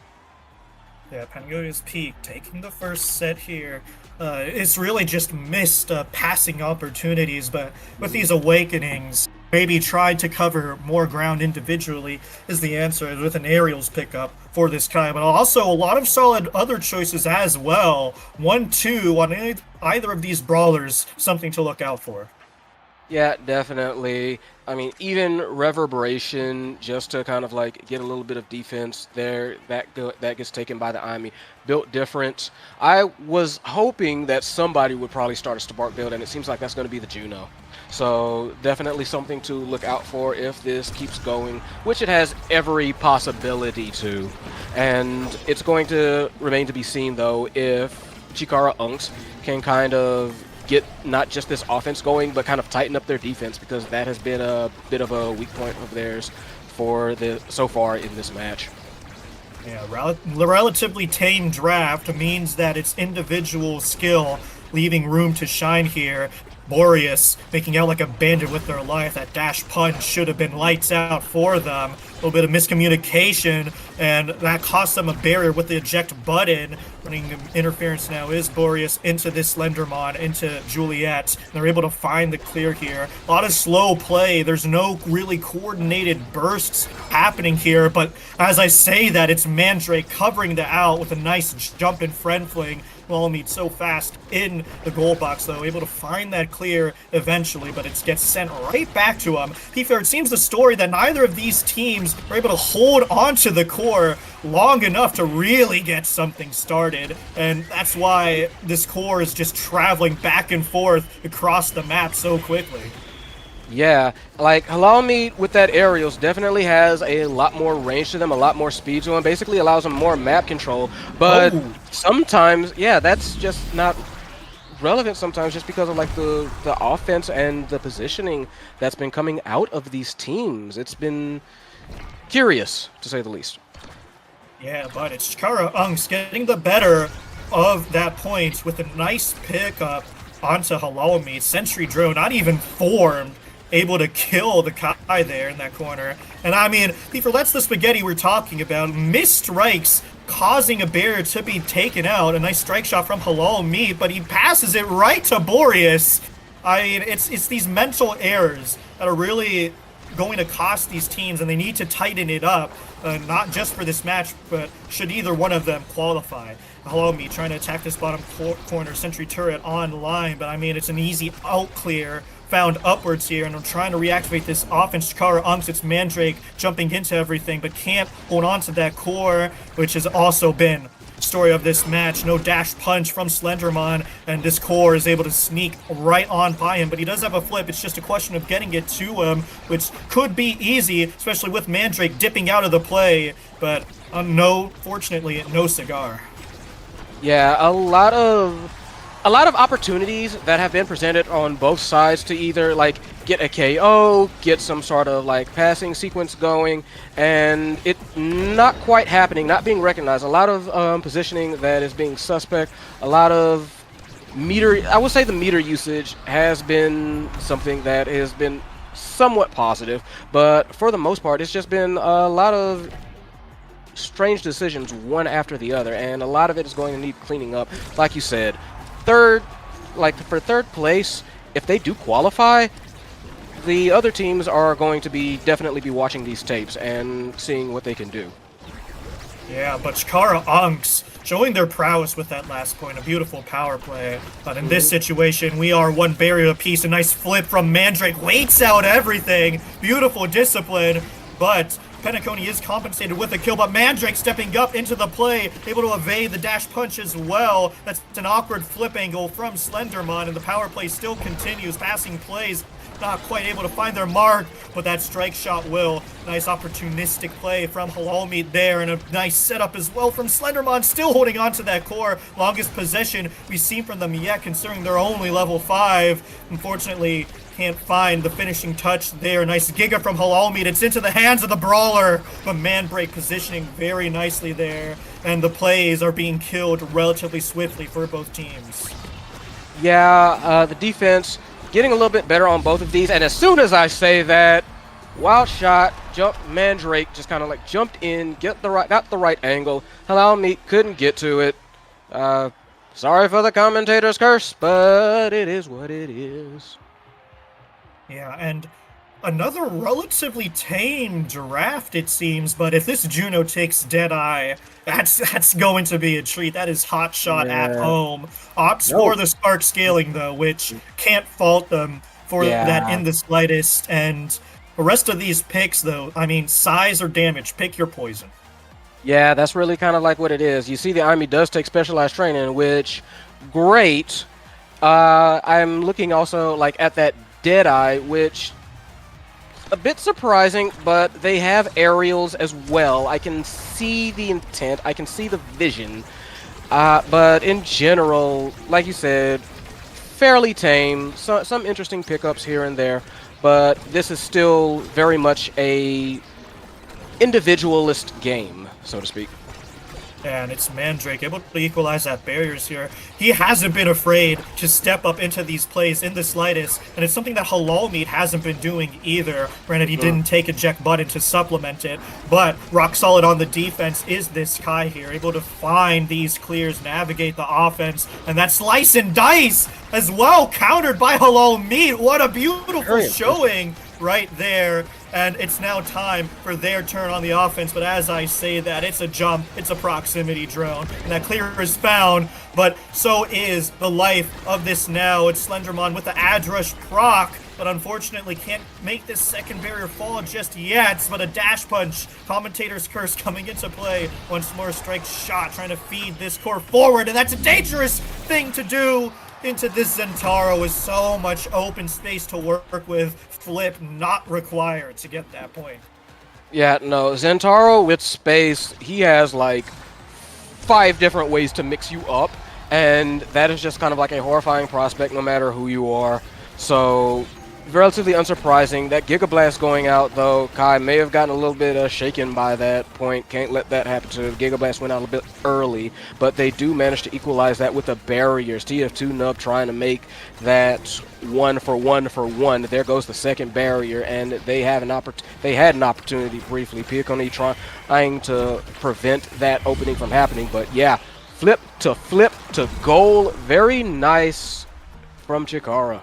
S4: Yeah, Pangolia's Peak taking the first set here. It's really just missed passing opportunities, but with these awakenings, maybe tried to cover more ground individually is the answer with an aerials pickup for this guy. But also a lot of solid other choices as well. 1-2 on either of these brawlers, something to look out for.
S5: Yeah, definitely. I mean, even Reverberation, just to kind of like get a little bit of defense there, that gets taken by the Ami. Built different. I was hoping that somebody would probably start a Spark build, and it seems like that's going to be the Juno. So definitely something to look out for if this keeps going, which it has every possibility to. And it's going to remain to be seen, though, if Chikara Unks can kind of get not just this offense going, but kind of tighten up their defense, because that has been a bit of a weak point of theirs for so far in this match.
S4: Yeah, relatively tame draft means that it's individual skill leaving room to shine here. Boreas making out like a bandit with their life. That dash punch should have been lights out for them. A little bit of miscommunication, and that cost them a barrier with the eject button. Running interference now is Boreas into this Slenderman, into Juliet. And they're able to find the clear here. A lot of slow play. There's no really coordinated bursts happening here, but as I say that, it's Mandrake covering the out with a nice jump and friend fling. Halalmead so fast in the goal box, though, able to find that clear eventually, but it gets sent right back to him. It seems the story that neither of these teams were able to hold onto the core long enough to really get something started, and that's why this core is just traveling back and forth across the map so quickly.
S5: Yeah, like Halalmead with that aerials definitely has a lot more range to them, a lot more speed to them, basically allows them more map control, but sometimes, yeah, that's just not relevant sometimes just because of like the offense and the positioning that's been coming out of these teams. It's been curious, to say the least.
S4: Yeah, but it's Chikara Unks getting the better of that point with a nice pickup onto Halalmead. Sentry drone not even formed, able to kill the Kai there in that corner. And I mean, Piefer, that's the spaghetti we're talking about. Missed strikes causing a barrier to be taken out. A nice strike shot from Halalmead, but he passes it right to Boreas. I mean, it's these mental errors that are really going to cost these teams, and they need to tighten it up, not just for this match, but should either one of them qualify. Halalmead trying to attack this bottom corner, sentry turret online, but I mean, it's an easy out clear found upwards here, and I'm trying to reactivate this offense. Chikara Unks, it's Mandrake jumping into everything, but can't hold on to that core, which has also been story of this match. No dash punch from Slenderman, and this core is able to sneak right on by him, but he does have a flip. It's just a question of getting it to him, which could be easy, especially with Mandrake dipping out of the play, but fortunately, no cigar.
S5: Yeah, a lot of opportunities that have been presented on both sides to either like get a KO, get some sort of like passing sequence going, and it not quite happening, not being recognized. A lot of positioning that is being suspect. A lot of meter. I would say the meter usage has been something that has been somewhat positive, but for the most part, it's just been a lot of strange decisions one after the other, and a lot of it is going to need cleaning up. Like you said, for third place, if they do qualify, the other teams are going to definitely be watching these tapes and seeing what they can do.
S4: Yeah, but Chikara Unks showing their prowess with that last point, a beautiful power play. But in this situation, we are one barrier apiece. A nice flip from Mandrake, waits out everything. Beautiful discipline, but Penacony is compensated with a kill, but Mandrake stepping up into the play, able to evade the dash punch as well. That's an awkward flip angle from Slenderman, and the power play still continues. Passing plays, not quite able to find their mark, but that strike shot will. Nice opportunistic play from Halal Meat there, and a nice setup as well from Slenderman, still holding on to that core. Longest possession we've seen from them yet, considering they're only level 5. Unfortunately, can't find the finishing touch there. Nice Giga from Halal Meat. It's into the hands of the Brawler, but Mandrake positioning very nicely there, and the plays are being killed relatively swiftly for both teams.
S5: Yeah, the defense getting a little bit better on both of these, and as soon as I say that, wild shot, jump, Mandrake just kind of like jumped in, got the right angle. Halal Meat couldn't get to it. Sorry for the commentator's curse, but it is what it is.
S4: Yeah, and another relatively tame draft, it seems, but if this Juno takes Deadeye, that's going to be a treat. That is hot shot at home. Opts for the Spark scaling, though, which can't fault them for that in the slightest. And the rest of these picks, though, I mean, size or damage, pick your poison.
S5: Yeah, that's really kind of like what it is. You see the Army does take specialized training, which, great. I'm looking also like at that Deadeye, which a bit surprising, but they have aerials as well. I can see the intent, I can see the vision, but in general, like you said, fairly tame. Some interesting pickups here and there, but this is still very much a individualist game, so to speak.
S4: And it's Mandrake able to equalize that barriers here. He hasn't been afraid to step up into these plays in the slightest, and it's something that Halal Meat hasn't been doing either. Granted, he didn't take eject button to supplement it, but rock solid on the defense is this Kai here, able to find these clears, navigate the offense, and that slice and dice as well, countered by Halal Meat. What a beautiful showing right there. And it's now time for their turn on the offense, but as I say that, it's a jump, it's a proximity drone, and that clear is found, but so is the life of this now. It's Slenderman with the Ad Rush proc, but unfortunately can't make this second barrier fall just yet, but a dash punch, commentator's curse coming into play. Once more, strike shot, trying to feed this core forward, and that's a dangerous thing to do into this Zentaro with so much open space to work with. Flip not required to get that point.
S5: Yeah, no, Zentaro with space, he has like 5 different ways to mix you up, and that is just kind of like a horrifying prospect no matter who you are. So relatively unsurprising. That Giga Blast going out, though, Kai may have gotten a little bit shaken by that point. Can't let that happen to him. Giga Blast went out a bit early, but they do manage to equalize that with the barriers. TF2 Nub trying to make that 1 for 1 for 1. There goes the second barrier, and they had an opportunity briefly. Piacone trying to prevent that opening from happening, but yeah, flip to goal. Very nice from Chikara.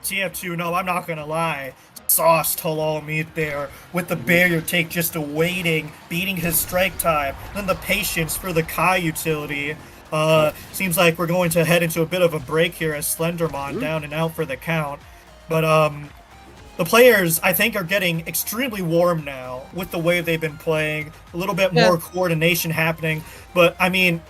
S4: TF2, no, I'm not gonna lie, sauced Halal Meat there with the barrier take, just awaiting, beating his strike time, then the patience for the Kai utility. Seems like we're going to head into a bit of a break here as Slenderman down and out for the count. But the players, I think, are getting extremely warm now with the way they've been playing. A little bit more coordination happening. But, I mean,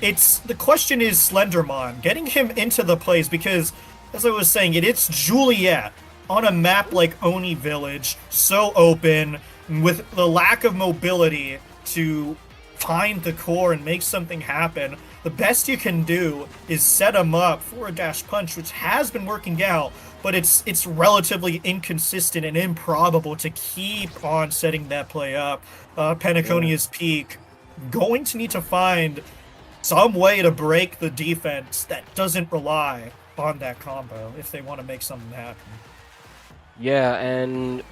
S4: the question is Slendermon, getting him into the plays because, as I was saying, it's Juliet on a map like Oni Village, so open, with the lack of mobility to find the core and make something happen. The best you can do is set him up for a dash punch, which has been working out, but it's relatively inconsistent and improbable to keep on setting that play up. Penaconia's peak going to need to find some way to break the defense that doesn't rely on that combo if they want to make something happen.
S5: Yeah, and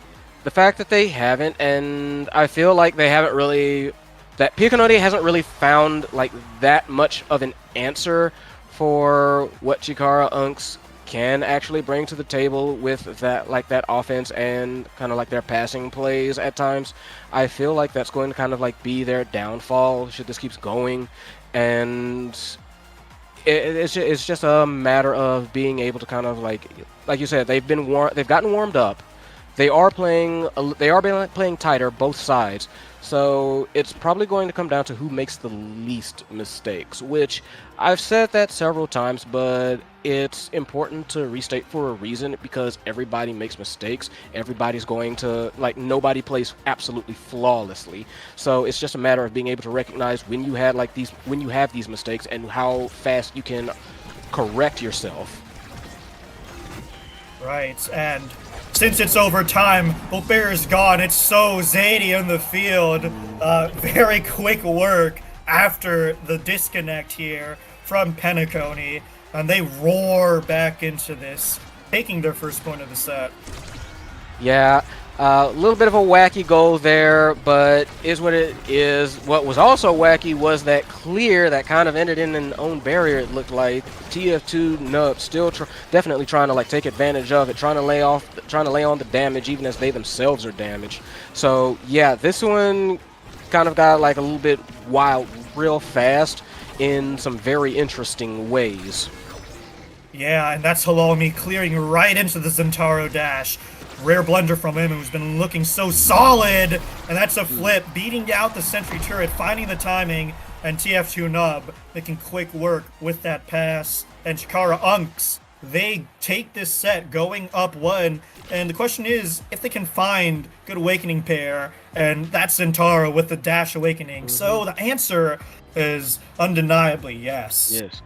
S5: the fact that they haven't, and I feel like they haven't really, that Picanoti hasn't really found like that much of an answer for what Chikara Unks can actually bring to the table with that, like that offense and kind of like their passing plays at times. I feel like that's going to kind of like be their downfall should this keeps going, and it's just a matter of being able to kind of like you said, they've gotten warmed up. They are playing tighter both sides. So it's probably going to come down to who makes the least mistakes, which I've said that several times, but it's important to restate for a reason because everybody makes mistakes. Everybody's going to, like, nobody plays absolutely flawlessly. So it's just a matter of being able to recognize when you have these mistakes and how fast you can correct yourself.
S4: Right, and since it's overtime, both Bears gone. It's so zany in the field. Very quick work after the disconnect here from Penacony, and they roar back into this, taking their first point of the set.
S5: Yeah, a little bit of a wacky goal there, but is what it is. What was also wacky was that clear that kind of ended in an own barrier, it looked like. TF2 Nub still definitely trying to like take advantage of it, trying to lay on the damage even as they themselves are damaged. So yeah, this one kind of got like a little bit wild real fast in some very interesting ways.
S4: Yeah, and that's Halloumi clearing right into the Zentaro dash. Rare blunder from him, who's been looking so solid, and that's a flip, beating out the sentry turret, finding the timing, and TF2 Nub making quick work with that pass. And Chikara Unks, they take this set going up one, and the question is if they can find good awakening pair, and that's Zentaro with the dash awakening. So the answer is undeniably yes.
S5: Yes.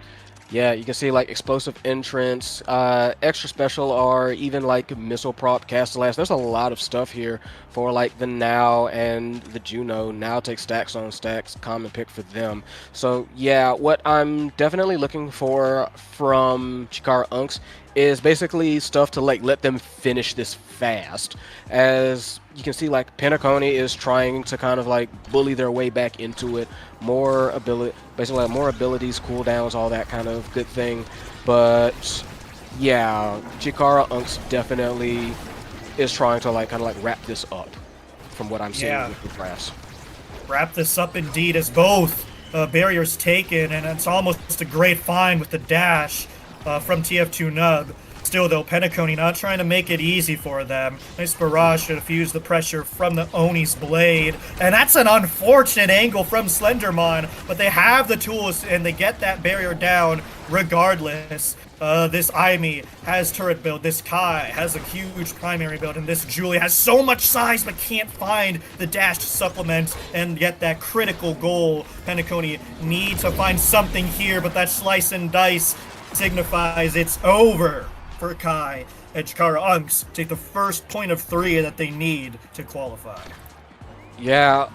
S5: Yeah, you can see like explosive entrance, extra special, or even like missile prop Castellas. There's a lot of stuff here for like the Now and the Juno. Now takes stacks on stacks, common pick for them. So yeah, what I'm definitely looking for from Chikara Unks is basically stuff to like let them finish this fast. As you can see, like Penacony is trying to kind of like bully their way back into it. More ability, basically like more abilities, cooldowns, all that kind of good thing. But yeah, Chikara Unks definitely is trying to like kind of like wrap this up from what I'm seeing with the graphs.
S4: Wrap this up indeed as both barriers taken, and it's almost a great find with the dash from TF2 Nub. Still, though, Penacony not trying to make it easy for them. Nice barrage to diffuse the pressure from the Oni's blade. And that's an unfortunate angle from Slendermon, but they have the tools and they get that barrier down regardless. This Aimi has turret build, this Kai has a huge primary build, and this Julie has so much size but can't find the dash to supplement and get that critical goal. Penacony need to find something here, but that slice and dice signifies it's over for Kai, and Chikara Unks take the first point of 3 that they need to qualify.
S5: Yeah,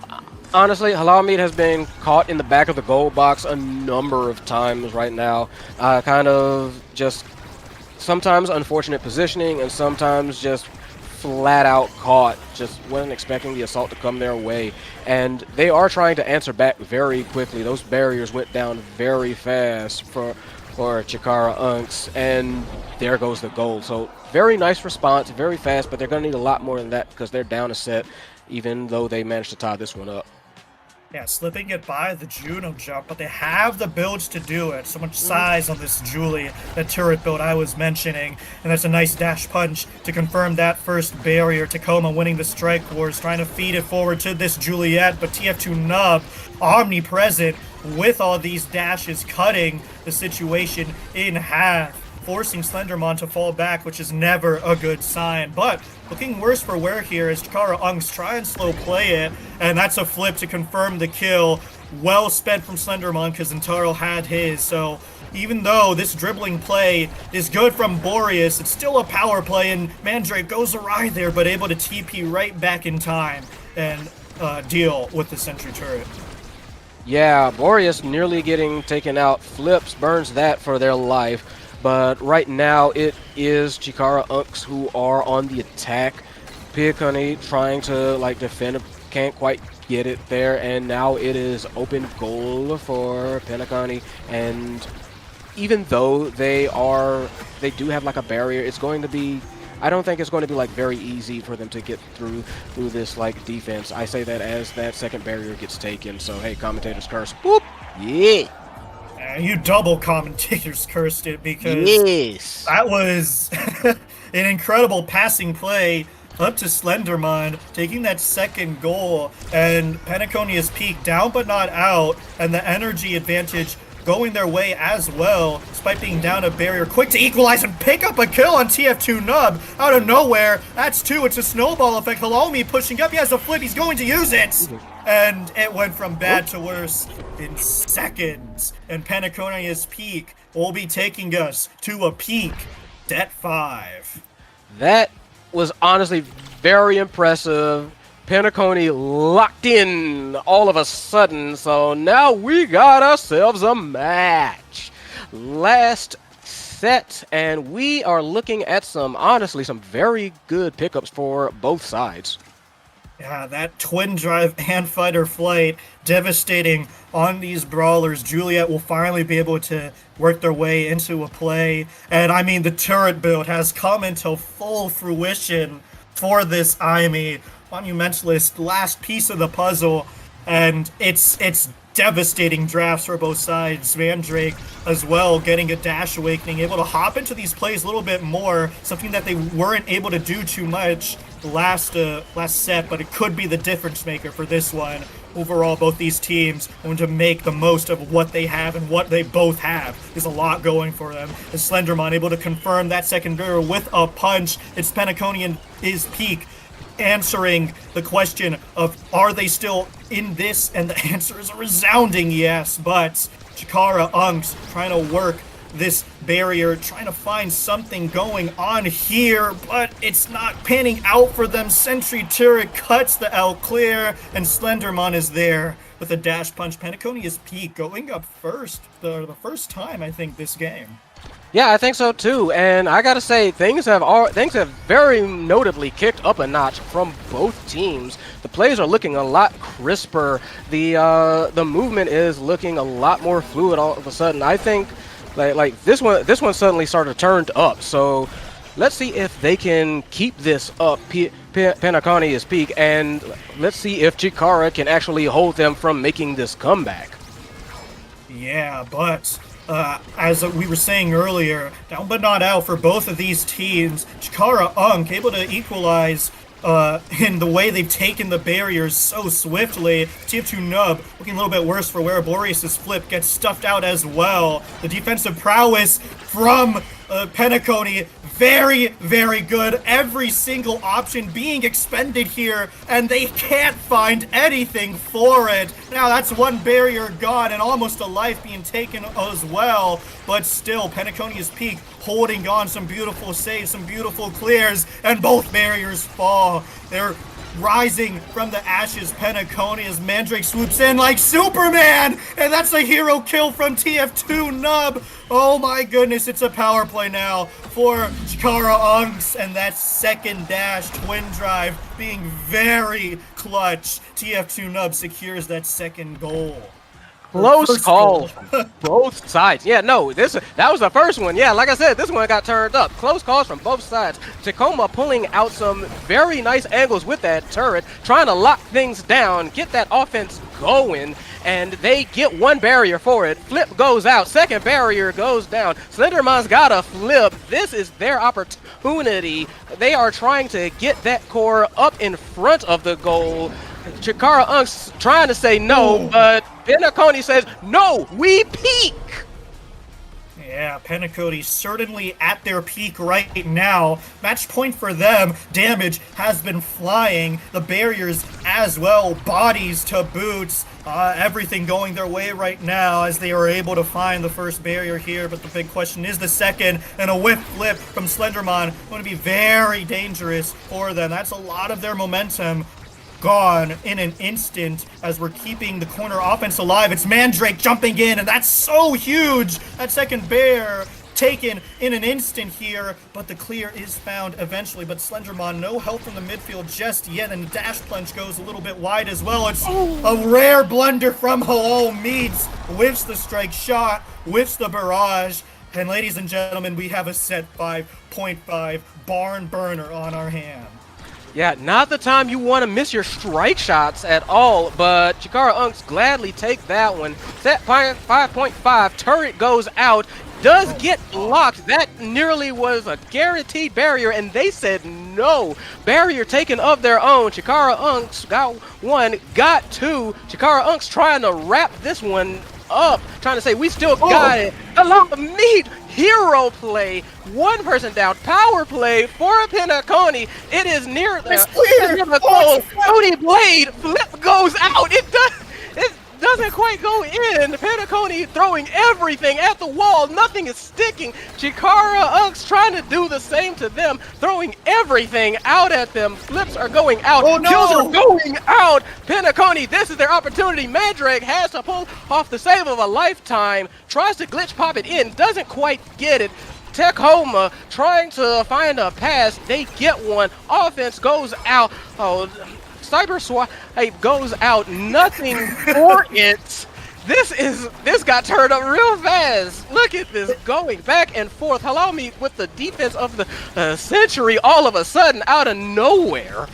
S5: honestly, Halal Meat has been caught in the back of the goal box a number of times right now. Kind of just sometimes unfortunate positioning and sometimes just flat out caught. Just wasn't expecting the assault to come their way. And they are trying to answer back very quickly. Those barriers went down very fast for Chikara Unks, and there goes the goal. So very nice response, very fast, but they're going to need a lot more than that because they're down a set, even though they managed to tie this one up.
S4: Yeah, slipping it by the Juno jump, but they have the builds to do it. So much size on this Julie, that turret build I was mentioning. And that's a nice dash punch to confirm that first barrier. Tacoma winning the strike wars, trying to feed it forward to this Juliet, but TF2 Nub omnipresent with all these dashes, cutting the situation in half, forcing Slenderman to fall back, which is never a good sign. But looking worse for wear here as Chikara Unks try and slow play it, and that's a flip to confirm the kill. Well spent from Slenderman because Intaro had his, so even though this dribbling play is good from Boreas, it's still a power play, and Mandrake goes awry there, but able to TP right back in time and deal with the sentry turret.
S5: Yeah, Boreas nearly getting taken out. Flips burns that for their life. But right now it is Chikara Unks who are on the attack. Pig Honey trying to like defend, can't quite get it there, and now it is open goal for Penacony. And even though they do have like a barrier, it's going to be, I don't think it's going to be like very easy for them to get through this like defense. I say that as that second barrier gets taken. So hey, commentators curse. Whoop! Yeah.
S4: You double commentators cursed it because
S5: Yes.
S4: that was an incredible passing play up to Slenderman, taking that second goal, and Penaconia's peak down but not out, and the energy advantage going their way as well, despite being down a barrier. Quick to equalize and pick up a kill on TF2 Nub out of nowhere. That's two. It's a snowball effect. Halloumi pushing up. He has a flip. He's going to use it. And it went from bad to worse in seconds. And Penaconia's peak will be taking us to a peak Det 5.
S5: That was honestly very impressive. Penacony locked in all of a sudden, so now we got ourselves a match. Last set, and we are looking at some very good pickups for both sides.
S4: Yeah, that twin drive and fighter flight devastating on these brawlers. Juliet will finally be able to work their way into a play. And I mean, the turret build has come into full fruition for this IME Monumentalist last piece of the puzzle. And it's devastating drafts for both sides. Mandrake as well getting a dash awakening, able to hop into these plays a little bit more, something that they weren't able to do too much last set, but it could be the difference maker for this one. Overall, both these teams want to make the most of what they have, and what they both have is a lot going for them. As Slenderman able to confirm that second barrier with a punch. It's Penaconian is peak, answering the question of are they still in this, and the answer is a resounding yes. But Chikara Unks trying to work this barrier, trying to find something going on here, but it's not panning out for them. Sentry turret cuts the L clear, and Slenderman is there with a dash punch. Penaconia's peak going up first, the first time I think this game.
S5: Yeah, I think so too, and I gotta say things have very notably kicked up a notch from both teams. The plays are looking a lot crisper. The movement is looking a lot more fluid all of a sudden. I think like this one suddenly started turned up. So let's see if they can keep this up. Penaconia's peak, and let's see if Chikara can actually hold them from making this comeback.
S4: Yeah, but as we were saying earlier, down but not out for both of these teams. Chikara Unk able to equalize in the way they've taken the barriers so swiftly. TF2 Nub looking a little bit worse for where Boreas' flip gets stuffed out as well. The defensive prowess from Penacony, very, very good. Every single option being expended here, and they can't find anything for it. Now that's one barrier gone, and almost a life being taken as well. But still, Penaconia's peak holding on, some beautiful saves, some beautiful clears, and both barriers fall. They're rising from the ashes. Penaconia's Mandrake swoops in like Superman, and that's a hero kill from TF2 Nub. Oh my goodness, it's a power play now for Chikara Unks, and that second dash twin drive being very clutch. TF2 Nub secures that second goal.
S5: Close
S4: First
S5: call
S4: goal.
S5: both sides. Yeah, no, that was the first one. Yeah, like I said, this one got turned up. Close calls from both sides. Tacoma pulling out some very nice angles with that turret, trying to lock things down, get that offense going, and they get one barrier for it. Flip goes out, second barrier goes down. Slenderman's got a flip. This is their opportunity. They are trying to get that core up in front of the goal. Chikara Unk's trying to say no, but Penacony says, no, we peak!
S4: Yeah, Penacony certainly at their peak right now. Match point for them. Damage has been flying. The barriers as well. Bodies to boots. Everything going their way right now as they are able to find the first barrier here. But the big question is the second. And a whip flip from Slenderman going to be very dangerous for them. That's a lot of their momentum gone in an instant as we're keeping the corner offense alive. It's Mandrake jumping in, and that's so huge. That second bear taken in an instant here, but the clear is found eventually. But Slenderman, no help from the midfield just yet, and dash plunge goes a little bit wide as well. It's a rare blunder from Hello Meats. Whiffs the strike shot, whiffs the barrage, and ladies and gentlemen, we have a set 5.5 barn burner on our hand.
S5: Yeah, not the time you want to miss your strike shots at all, but Chikara Unks gladly take that one. Set 5.5, turret goes out, does get blocked. That nearly was a guaranteed barrier, and they said no. Barrier taken of their own. Chikara Unks got one, got two. Chikara Unks trying to wrap this one up, trying to say we still got it. Along the meat, hero play, one person down, power play for Penacony. It is near the goal. Cody Blade flip goes out. It doesn't quite go in. Penacony throwing everything at the wall. Nothing is sticking. Chikara Unks trying to do the same to them, throwing everything out at them. Flips are going out.
S4: Oh, no!
S5: Kills are going out. Penacony, this is their opportunity. Mandrake has to pull off the save of a lifetime. Tries to glitch pop it in. Doesn't quite get it. Tacoma trying to find a pass. They get one. Offense goes out. Oh, Cyber Swipe goes out. Nothing for it. This got turned up real fast. Look at this going back and forth. Hello me with the defense of the century all of a sudden out of nowhere.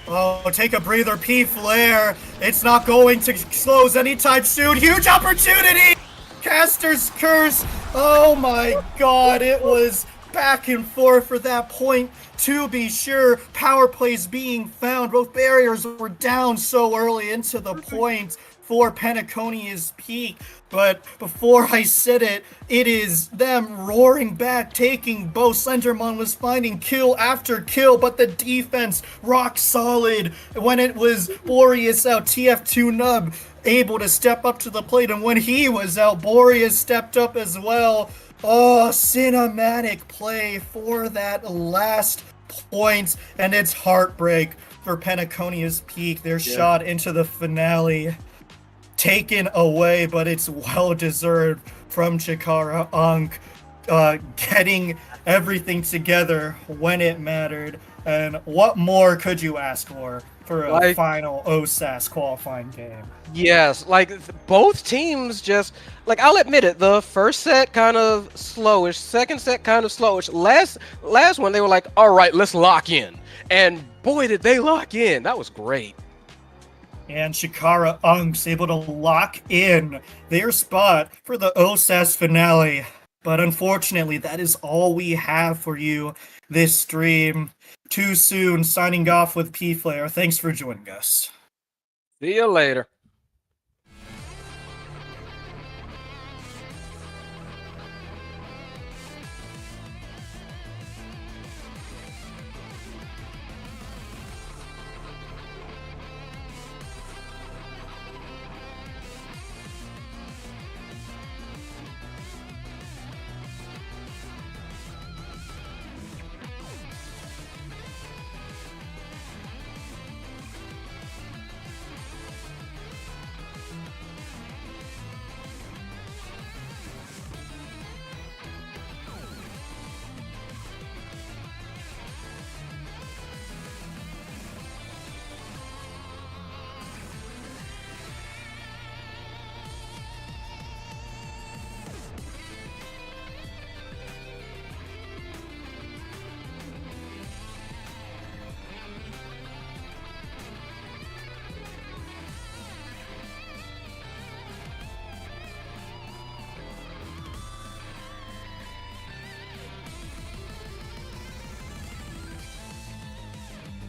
S4: Oh, take a breather, P Flare. It's not going to close anytime soon. Huge opportunity. Caster's Curse. Oh my god, it was back and forth for that point. To be sure, power plays being found. Both barriers were down so early into the point for Penacony's peak. But before I said it, it is them roaring back, taking both. Slenderman was finding kill after kill, but the defense rock solid. When it was Boreas out, TF2 Nub able to step up to the plate, and when he was out, Boreas stepped up as well. Oh, cinematic play for that last point, and it's heartbreak for Penaconia's peak. Their shot into the finale taken away, but it's well deserved from Chikara Unk, getting everything together when it mattered. And what more could you ask for a final OSAS qualifying game?
S5: Yes, both teams just, I'll admit it, the first set kind of slowish, second set kind of slowish. Last one they were like, all right, let's lock in. And boy, did they lock in. That was great.
S4: And Chikara Unks able to lock in their spot for the OSAS finale. But unfortunately, that is all we have for you this stream. Too soon, signing off with P Flare. Thanks for joining us.
S5: See you later.